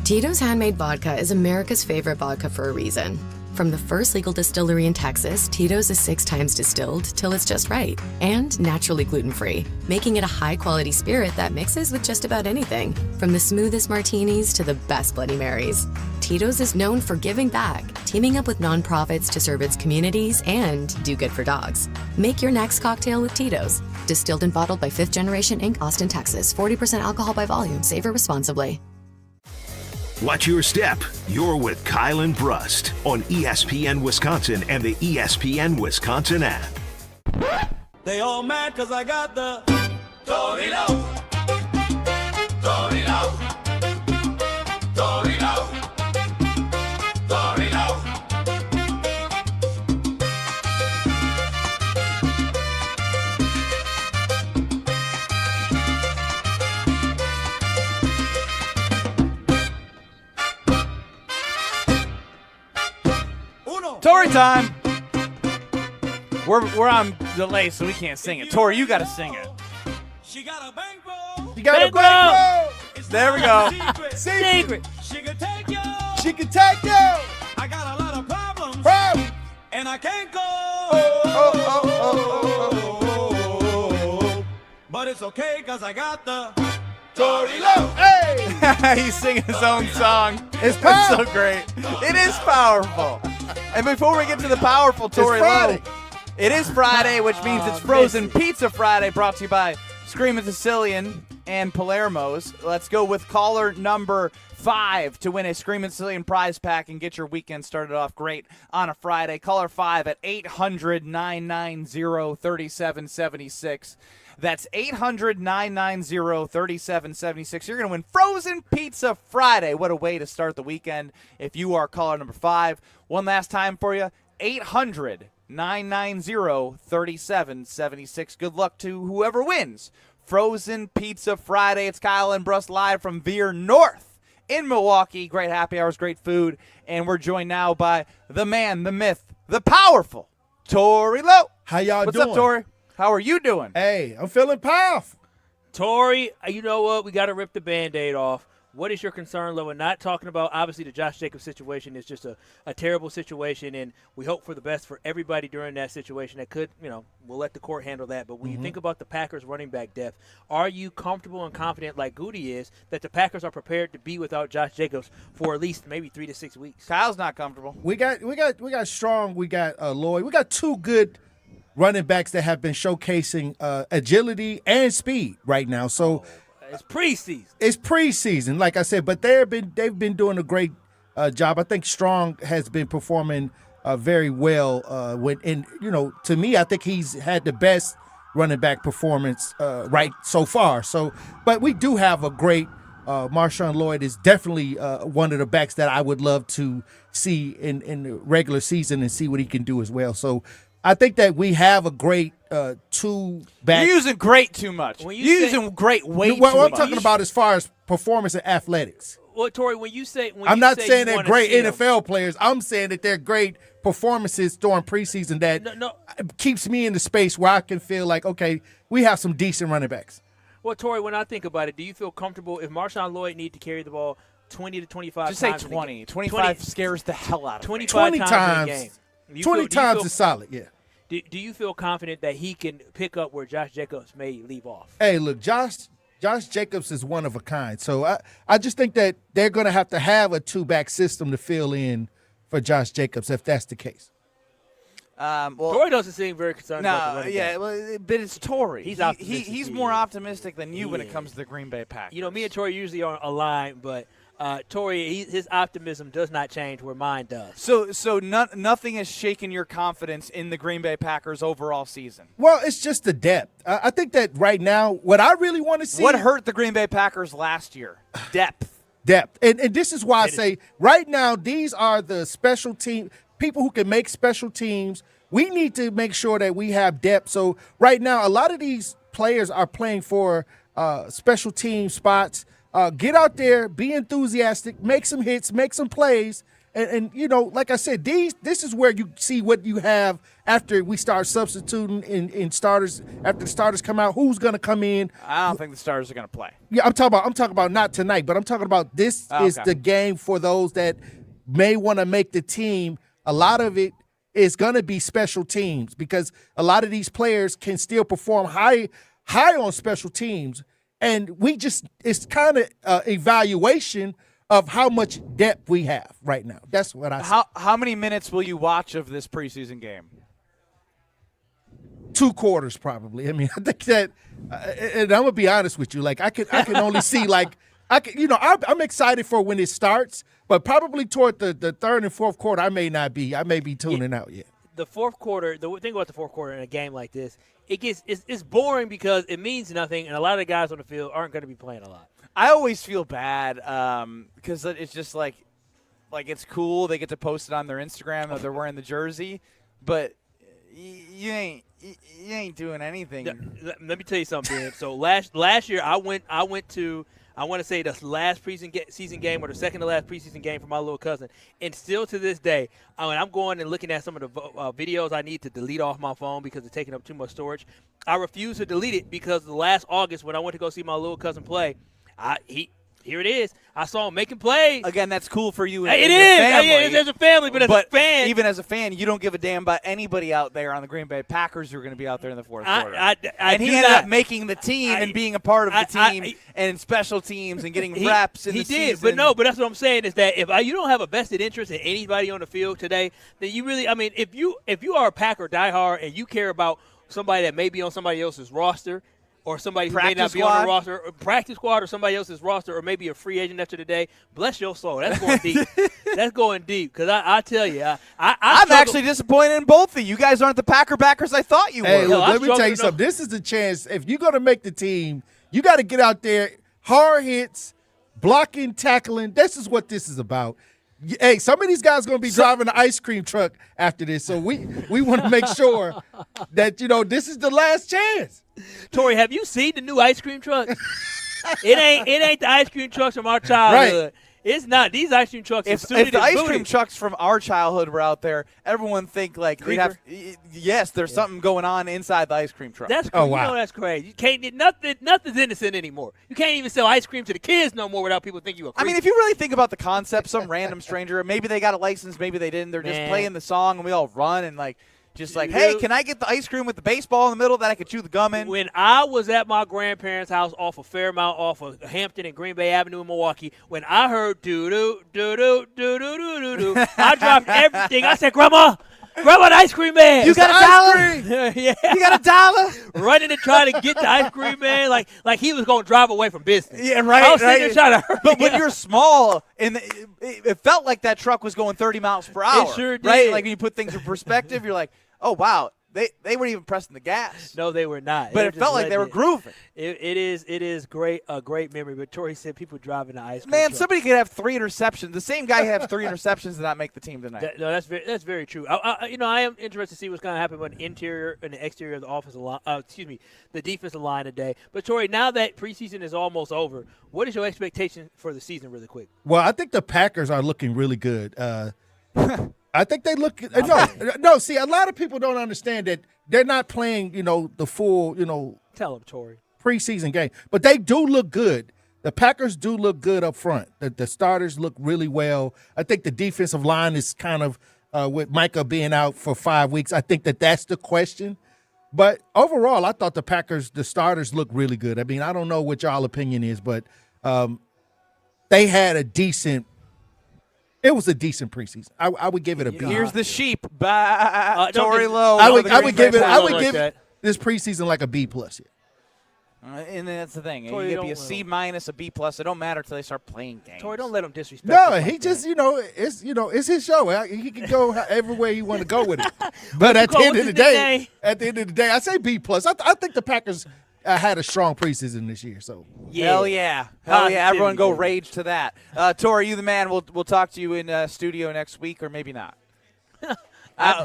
Tito's Handmade Vodka is America's favorite vodka for a reason. From the first legal distillery in Texas, Tito's is 6 times distilled till it's just right. And naturally gluten-free, making it a high-quality spirit that mixes with just about anything. From the smoothest martinis to the best Bloody Marys. Tito's is known for giving back, teaming up with nonprofits to serve its communities and do good for dogs. Make your next cocktail with Tito's. Distilled and bottled by 5th Generation Inc., Austin, Texas. 40% alcohol by volume. Savor responsibly. Watch your step. You're with Kyle and Brust on ESPN Wisconsin and the ESPN Wisconsin app. They all mad because I got the Torino. Torino. Torino. Torino. Tori time. We're on delay, so we can't sing it. Tori, you got to sing it. She got a bankroll. You got a bankroll. There we go. Secret. She can take you. She can take you. I got a lot of problems. And I can't go. But it's okay because I got the Torino. Hey! He's singing his own song. It's so great. It is powerful. And before we get to the powerful Tori Lowe, it is Friday, which means it's Frozen Pizza Friday, brought to you by Screamin' Sicilian and Palermo's. Let's go with caller number 5 to win a Screamin' Sicilian prize pack and get your weekend started off great on a Friday. Caller 5 at 800-990-3776. That's 800-990-3776. You're going to win Frozen Pizza Friday. What a way to start the weekend if you are caller number 5. One last time for you, 800-990-3776. Good luck to whoever wins Frozen Pizza Friday. It's Kyle and Brust live from Veer North in Milwaukee. Great happy hours, great food. And we're joined now by the man, the myth, the powerful Tori Lowe. How y'all doing? doing? What's up, Tori? How are you doing? Hey, I'm feeling powerful. Tori, you know what? We got to rip the Band-Aid off. What is your concern level? Not talking about, obviously, the Josh Jacobs situation is just a terrible situation, and we hope for the best for everybody during that situation. That could, we'll let the court handle that. But when you think about the Packers running back depth, are you comfortable and confident, like Goody is, that the Packers are prepared to be without Josh Jacobs for at least maybe 3 to 6 weeks? Kyle's not comfortable. We got Strong. We got Lloyd. We got 2 good running backs that have been showcasing agility and speed right now. So it's preseason. It's preseason, like I said, but they've been doing a great job. I think Strong has been performing very well. To me, I think he's had the best running back performance right so far. So, but we do have a great Marshawn Lloyd is definitely one of the backs that I would love to see in the regular season and see what he can do as well. So I think that we have a great 2 back. You're using great too much. You're using great way too much. What I'm talking about as far as performance and athletics. Well, Tori, I'm not saying they're great NFL players. I'm saying that they're great performances during preseason that keeps me in the space where I can feel like, okay, we have some decent running backs. Well, Tori, when I think about it, do you feel comfortable if Marshawn Lloyd need to carry the ball 20 to 25 Just times? Just say 20. 25 scares the hell out of me. 20 times in a game. 20 times is solid, yeah. Do you feel confident that he can pick up where Josh Jacobs may leave off? Hey, look, Josh Jacobs is one of a kind. So I just think that they're going to have a 2-back system to fill in for Josh Jacobs if that's the case. Tori doesn't seem very concerned about the running back. Well, but it's Tori. He's optimistic. He's more optimistic than you when it comes to the Green Bay Packers. Me and Tori usually are aligned, but Tori, his optimism does not change where mine does. So nothing has shaken your confidence in the Green Bay Packers overall season? Well, it's just the depth. I think that right now, what I really want to see. What hurt the Green Bay Packers last year? Depth. And this is why I say right now, these are the special team people who can make special teams. We need to make sure that we have depth. So right now, a lot of these players are playing for special team spots. Get out there, be enthusiastic, make some hits, make some plays. And like I said, this is where you see what you have after we start substituting in starters. After the starters come out, who's going to come in? I don't think the starters are going to play. Yeah, I'm talking about not tonight, but I'm talking about this is the game for those that may want to make the team. A lot of it is going to be special teams because a lot of these players can still perform high on special teams. And it's kind of evaluation of how much depth we have right now. That's what I say. How many minutes will you watch of this preseason game? 2 quarters probably. I mean, I think that, and I'm gonna be honest with you. Like I can only see I'm excited for when it starts, but probably toward the 3rd and 4th quarter, I may be tuning out yet. The 4th quarter. The thing about the 4th quarter in a game like this, it's boring because it means nothing, and a lot of the guys on the field aren't going to be playing a lot. I always feel bad because it's just like it's cool. They get to post it on their Instagram that they're wearing the jersey, but you ain't doing anything. Let me tell you something, Ben. So last year I went to I want to say the last preseason game or the second to last preseason game for my little cousin. And still to this day, when I'm going and looking at some of the videos I need to delete off my phone because it's taking up too much storage, I refuse to delete it because last August when I went to go see my little cousin play, Here it is. I saw him making plays. Again, that's cool for you. It and is. your family. It is as a family, but as a fan. Even as a fan, you don't give a damn about anybody out there on the Green Bay Packers who are going to be out there in the fourth quarter. And he ended up making the team and being a part of the team and special teams and getting reps in the season. He did, but that's what I'm saying is that if you don't have a vested interest in anybody on the field today, then you really, if you are a Packer diehard and you care about somebody that may be on somebody else's roster, or somebody who may not be on the roster, or practice squad, or somebody else's roster, or maybe a free agent after the day, bless your soul. That's going deep. That's going deep. Because I tell you, I'm actually disappointed in both of you. You guys aren't the Packer backers I thought you were. Hey, look, let me tell you something. This is the chance. If you're going to make the team, you got to get out there, hard hits, blocking, tackling. This is what this is about. Hey, some of these guys are going to be driving an ice cream truck after this, so we want to make sure that, this is the last chance. Tori, have you seen the new ice cream truck? It ain't the ice cream trucks from our childhood. Right. It's not. These ice cream trucks. If the ice cream trucks from our childhood were out there, everyone think like they'd have. Yes, there's something going on inside the ice cream truck. That's crazy. Wow. That's crazy. You can't. Nothing's innocent anymore. You can't even sell ice cream to the kids no more without people thinking you a creep. If you really think about the concept, some random stranger, maybe they got a license, maybe they didn't. They're just playing the song, and we all run and hey, can I get the ice cream with the baseball in the middle that I could chew the gum in? When I was at my grandparents' house off of Fairmount, off of Hampton and Green Bay Avenue in Milwaukee, when I heard doo-doo, doo-doo, doo-doo, doo-doo, I dropped everything. I said, Grandma, an ice cream man. You got a $1? Yeah. You got $1? Running to try to get the ice cream man like he was going to drive away from business. Yeah, right. I was sitting there trying to hurry But when you're small, and it felt like that truck was going 30 miles per hour. It sure did. Right? Like when you put things in perspective, you're like, oh, wow. They weren't even pressing the gas. No, they were not. But it felt like they were grooving. It is a great memory. But Tori said people driving the ice cream Man, truck. Somebody could have 3 interceptions. The same guy has 3 interceptions and not make the team tonight. That's very true. I am interested to see what's going to happen with the interior and the exterior of the offensive line. The defensive line today. But Tori, now that preseason is almost over, what is your expectation for the season, really quick? Well, I think the Packers are looking really good. I think they look no. See, a lot of people don't understand that they're not playing, the full, Tell them, Tori. Preseason game, but they do look good. The Packers do look good up front. The starters look really well. I think the defensive line is kind of with Micah being out for 5 weeks. I think that's the question. But overall, I thought the starters look really good. I don't know what y'all opinion is, but they had it was a decent preseason. I would give it a B. Here's the sheep by Tory Lowe. I would give this preseason like a B+. And that's the thing. You could be a C-, a B+. It don't matter until they start playing games. Tory, don't let him disrespect. No, he just it's his show. He can go everywhere he want to go with it. But at the end of the day, I say B+. I think the Packers had a strong preseason this year. So Hell yeah. Everyone go rage to that. Tori, you the man. We'll talk to you in studio next week, or maybe not.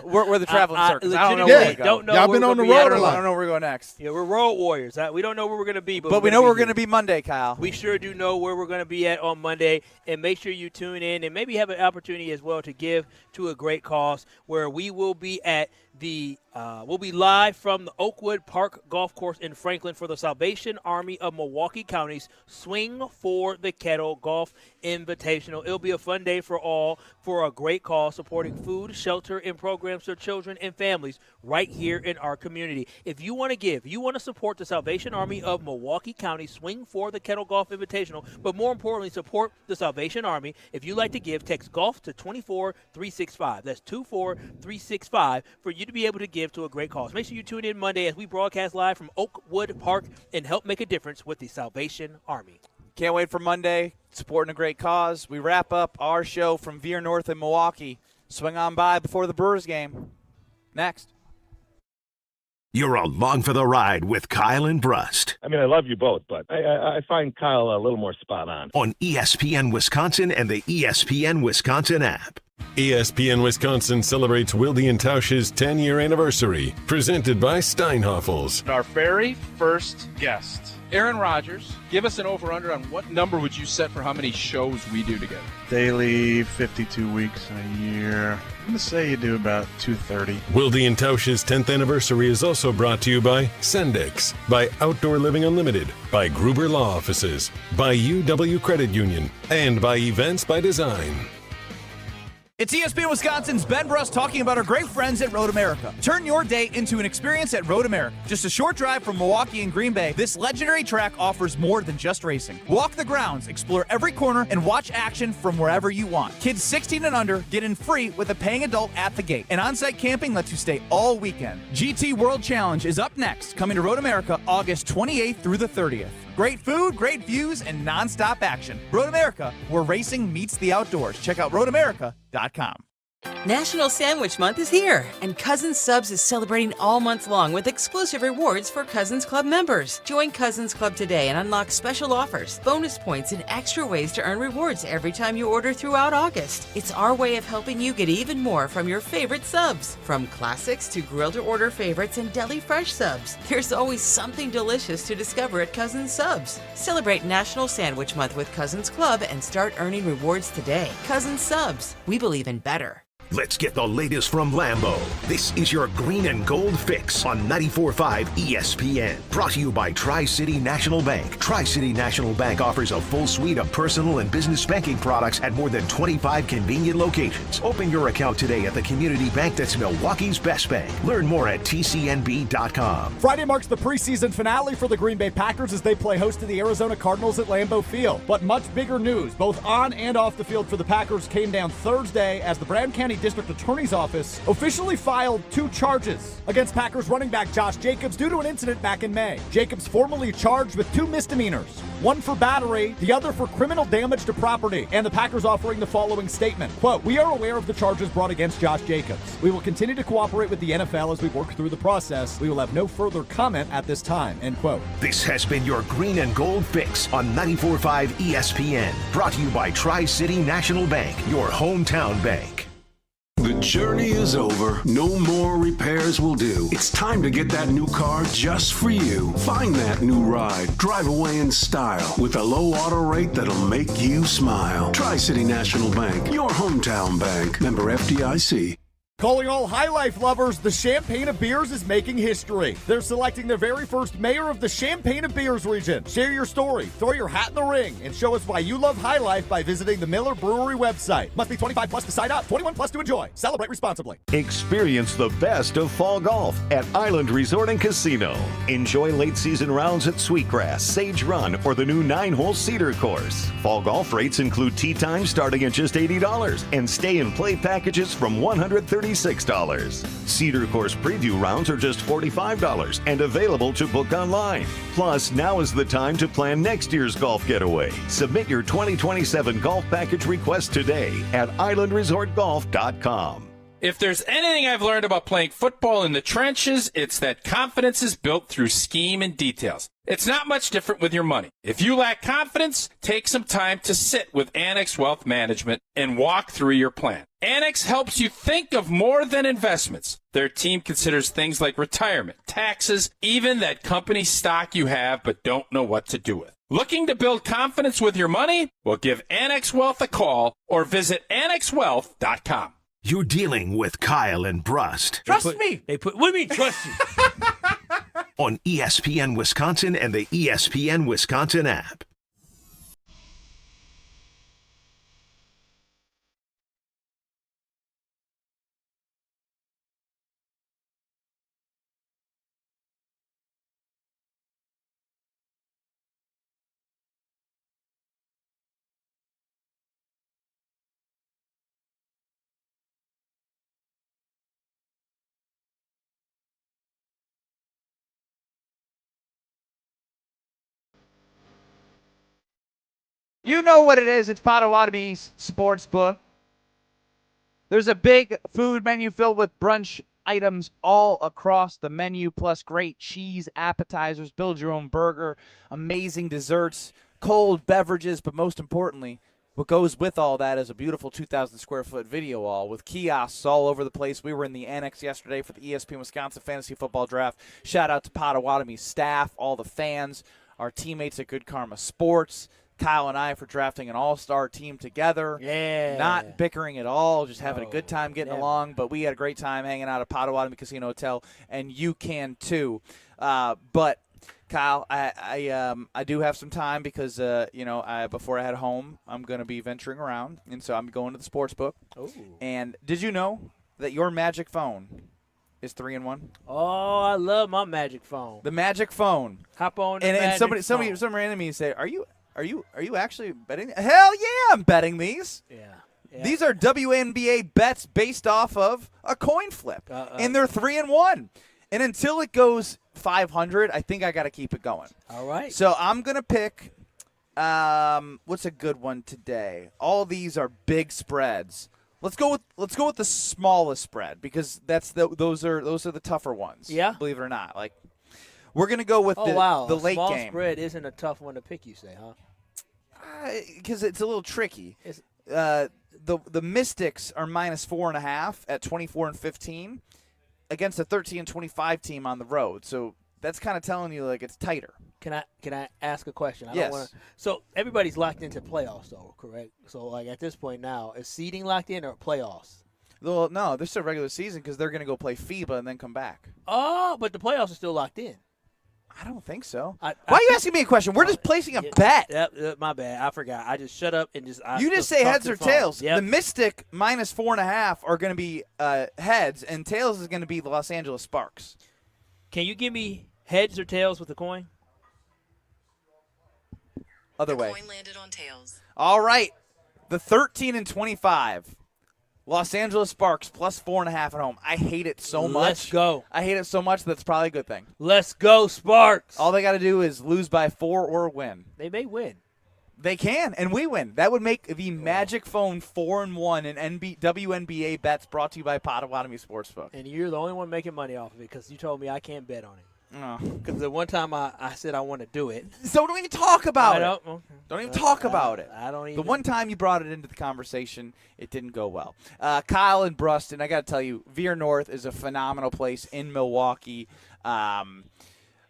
We're the traveling circus. I don't know where we go. Y'all been on the road a lot. I don't know where we go next. Yeah, we're road warriors. We don't know where we're going to be. But we know we're going to be Monday, Kyle. We sure do know where we're going to be at on Monday. And make sure you tune in and maybe have an opportunity as well to give to a great cause where we will be at we'll be live from the Oakwood Park Golf Course in Franklin for the Salvation Army of Milwaukee County's Swing for the Kettle Golf Invitational. It'll be a fun day for all for a great cause supporting food, shelter, and programs for children and families right here in our community. If you want to give, you want to support the Salvation Army of Milwaukee County Swing for the Kettle Golf Invitational, but more importantly, support the Salvation Army. If you like to give, text GOLF to 24365. That's 24365 for you to be able to give to a great cause. Make sure you tune in Monday as we broadcast live from Oakwood Park and help make a difference with the Salvation Army. Can't wait for Monday, supporting a great cause. We wrap up our show from Veer North in Milwaukee. Swing on by before the Brewers game. Next. You're along for the ride with Kyle and Brust. I love you both, but I find Kyle a little more spot on. On ESPN Wisconsin and the ESPN Wisconsin app. ESPN Wisconsin celebrates Wilde and Tausch's 10-year anniversary, presented by Steinhoffels. Our very first guest Aaron Rodgers, give us an over-under on what number would you set for how many shows we do together? Daily, 52 weeks in a year. I'm going to say you do about 230. Wilde and Tausch's 10th anniversary is also brought to you by Sendix, by Outdoor Living Unlimited, by Gruber Law Offices, by UW Credit Union, and by Events by Design. It's ESPN Wisconsin's Ben Brust talking about our great friends at Road America. Turn your day into an experience at Road America. Just a short drive from Milwaukee and Green Bay, this legendary track offers more than just racing. Walk the grounds, explore every corner, and watch action from wherever you want. Kids 16 and under get in free with a paying adult at the gate. And on-site camping lets you stay all weekend. GT World Challenge is up next, coming to Road America August 28th through the 30th. Great food, great views, and nonstop action. Road America, where racing meets the outdoors. Check out roadamerica.com. National Sandwich Month is here, and Cousins Subs is celebrating all month long with exclusive rewards for Cousins Club members. Join Cousins Club today and unlock special offers, bonus points, and extra ways to earn rewards every time you order throughout August. It's our way of helping you get even more from your favorite subs. From classics to grill-to-order favorites and deli fresh subs, there's always something delicious to discover at Cousins Subs. Celebrate National Sandwich Month with Cousins Club and start earning rewards today. Cousins Subs. We believe in better. Let's get the latest from Lambeau. This is your green and gold fix on 94.5 ESPN. Brought to you by Tri-City National Bank. Tri-City National Bank offers a full suite of personal and business banking products at more than 25 convenient locations. Open your account today at the community bank that's Milwaukee's best bank. Learn more at tcnb.com. Friday marks the preseason finale for the Green Bay Packers as they play host to the Arizona Cardinals at Lambeau Field. But much bigger news, both on and off the field for the Packers, came down Thursday as the Broward County District Attorney's Office officially filed 2 charges against Packers running back Josh Jacobs due to an incident back in May. Jacobs formally charged with 2 misdemeanors, one for battery, the other for criminal damage to property, and the Packers offering the following statement, quote, "We are aware of the charges brought against Josh Jacobs. We will continue to cooperate with the NFL as we work through the process. We will have no further comment at this time," end quote. This has been your green and gold fix on 94.5 ESPN. Brought to you by Tri-City National Bank, your hometown bank. The journey is over. No more repairs will do. It's time to get that new car just for you. Find that new ride. Drive away in style with a low auto rate that'll make you smile. Tri-City National Bank, your hometown bank. Member FDIC. Calling all High Life lovers, the Champagne of Beers is making history. They're selecting their very first mayor of the Champagne of Beers region. Share your story, throw your hat in the ring, and show us why you love High Life by visiting the Miller Brewery website. Must be 25 plus to sign up, 21 plus to enjoy. Celebrate responsibly. Experience the best of fall golf at Island Resort and Casino. Enjoy late season rounds at Sweetgrass, Sage Run, or the new 9-hole Cedar course. Fall golf rates include tee time starting at just $80 and stay and play packages from $136. Cedar course preview rounds are just $45 and available to book online. Plus, now is the time to plan next year's golf getaway. Submit your 2027 golf package request today at islandresortgolf.com. If there's anything I've learned about playing football in the trenches, it's that confidence is built through scheme and details. It's not much different with your money. If you lack confidence, take some time to sit with Annex Wealth Management and walk through your plan. Annex helps you think of more than investments. Their team considers things like retirement, taxes, even that company stock you have but don't know what to do with. Looking to build confidence with your money? Well, give Annex Wealth a call or visit annexwealth.com. You're dealing with Kyle and Brust. Trust me. What do you mean trust you? On ESPN Wisconsin and the ESPN Wisconsin app. You know what it is. It's Potawatomi's Sportsbook. There's a big food menu filled with brunch items all across the menu, plus great cheese appetizers, build your own burger, amazing desserts, cold beverages, but most importantly, what goes with all that is a beautiful 2,000 square foot video wall with kiosks all over the place. We were in the annex yesterday for the ESPN Wisconsin Fantasy Football Draft. Shout out to Potawatomi's staff, all the fans. our teammates at Good Karma Sports, Kyle and I for drafting an all-star team together. Yeah. Not bickering at all, just having a good time getting along. But we had a great time hanging out at Potawatomi Casino Hotel, and you can too. But Kyle, I do have some time because before I head home, I'm going to be venturing around, and so I'm going to the sports book. Ooh. And did you know that your magic phone is 3-in-1? Oh, I love my magic phone. The magic phone. Hop on the And magic somebody phone. some random me say, Are you actually betting? Hell yeah, I'm betting these. Yeah. These are WNBA bets based off of a coin flip, and they're 3-in-1. And until it goes 500, I think I got to keep it going. All right. So I'm gonna pick. What's a good one today? All these are big spreads. Let's go with the smallest spread because those are the tougher ones. Yeah. Believe it or not, like we're gonna go with the late small game. Spread isn't a tough one to pick. You say, huh? Because it's a little tricky. The Mystics are -4.5 at 24-15 against a 13-25 team on the road. So that's kind of telling you like it's tighter. Can I ask a question? Yes. So everybody's locked into playoffs, though, correct? So like at this point now, is seeding locked in or playoffs? Well, no, they're still regular season because they're going to go play FIBA and then come back. Oh, but the playoffs are still locked in. I don't think so. Why are you asking me a question? We're just placing a bet. Yep, my bad. I forgot. I just shut up and just. You just say heads or tails. Yep. The Mystic -4.5 are going to be heads, and tails is going to be the Los Angeles Sparks. Can you give me heads or tails with the coin? Other way. Coin landed on tails. All right. The 13-25. Los Angeles Sparks +4.5 at home. I hate it so much. Let's go. I hate it so much that's probably a good thing. Let's go, Sparks. All they got to do is lose by 4 or win. They may win. They can, and we win. That would make the Magic Phone 4-1 in WNBA bets brought to you by Potawatomi Sportsbook. And you're the only one making money off of it because you told me I can't bet on it. Oh. Because the one time I said I want to do it. So don't even talk about it. Okay. Don't even talk about it. I don't even. The one time you brought it into the conversation, it didn't go well. Kyle and Brust, and I got to tell you, Veer North is a phenomenal place in Milwaukee.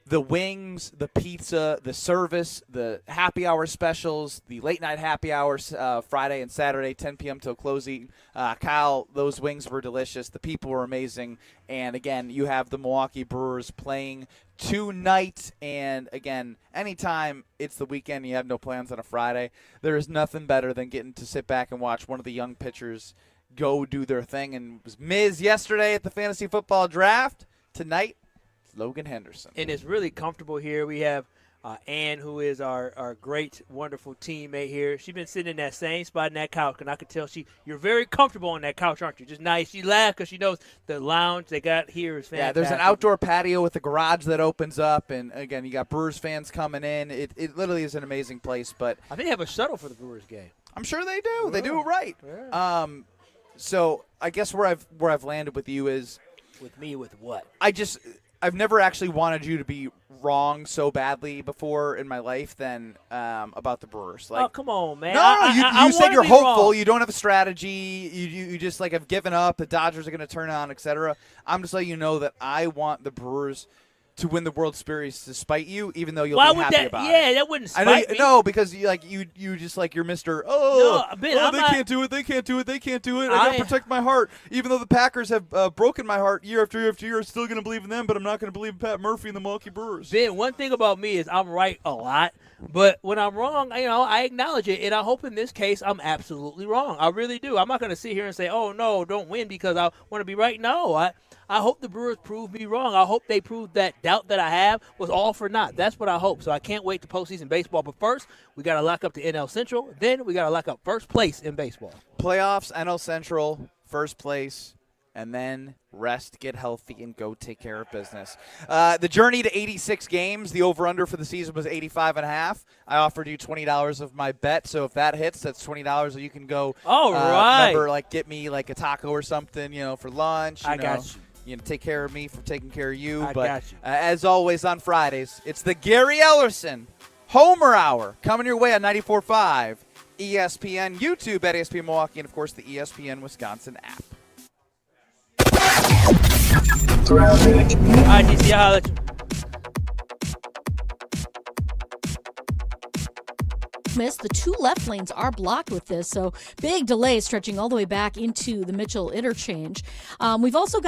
The wings, the pizza, the service, the happy hour specials, the late night happy hours Friday and Saturday, 10 p.m. till closing. Kyle, those wings were delicious. The people were amazing. And, again, you have the Milwaukee Brewers playing tonight. And, again, anytime it's the weekend and you have no plans on a Friday, there is nothing better than getting to sit back and watch one of the young pitchers go do their thing. And it was Miz yesterday at the fantasy football draft. Tonight, Logan Henderson. And it's really comfortable here. We have Ann, who is our great, wonderful teammate here. She's been sitting in that same spot in that couch, and I could tell you're very comfortable on that couch, aren't you? Just nice. She laughed because she knows the lounge they got here is fantastic. Yeah, there's an outdoor patio with a garage that opens up, and, again, you got Brewers fans coming in. It literally is an amazing place. But I think they have a shuttle for the Brewers game. I'm sure they do. Yeah. They do it right. Yeah. So I guess where I've landed with you is – With me with what? I've never actually wanted you to be wrong so badly before in my life than about the Brewers. Like, oh, come on, man. No, you said you're hopeful. Wrong. You don't have a strategy. You just like have given up. The Dodgers are going to turn on, etc. I'm just letting you know that I want the Brewers to win the World Series despite you, even though you'll be happy about it. Yeah, that wouldn't spite me. No, because you just like you're Mr. Can't do it. They can't do it. They can't do it. I got to protect my heart. Even though the Packers have broken my heart year after year after year, I'm still going to believe in them, but I'm not going to believe in Pat Murphy and the Milwaukee Brewers. Ben, one thing about me is I'm right a lot, but when I'm wrong, I acknowledge it, and I hope in this case I'm absolutely wrong. I really do. I'm not going to sit here and say, oh, no, don't win because I want to be right. No, I hope the Brewers prove me wrong. I hope they prove that doubt that I have was all for naught. That's what I hope. So I can't wait to postseason baseball. But first, we got to lock up the NL Central. Then we got to lock up first place in baseball. Playoffs, NL Central, first place, and then rest, get healthy, and go take care of business. The journey to 86 games, the over-under for the season was 85.5. I offered you $20 of my bet, so if that hits, that's $20 that you can go. All right. Remember, like, get me like a taco or something, for lunch. I got you. Take care of me for taking care of you. I got you. As always on Fridays, it's the Gary Ellerson Homer Hour coming your way on 94.5 ESPN, YouTube at ESPN Milwaukee, and, of course, the ESPN Wisconsin app. All right, DC, I'll let you. miss. The two left lanes are blocked with this, so big delays stretching all the way back into the Mitchell interchange. We've also got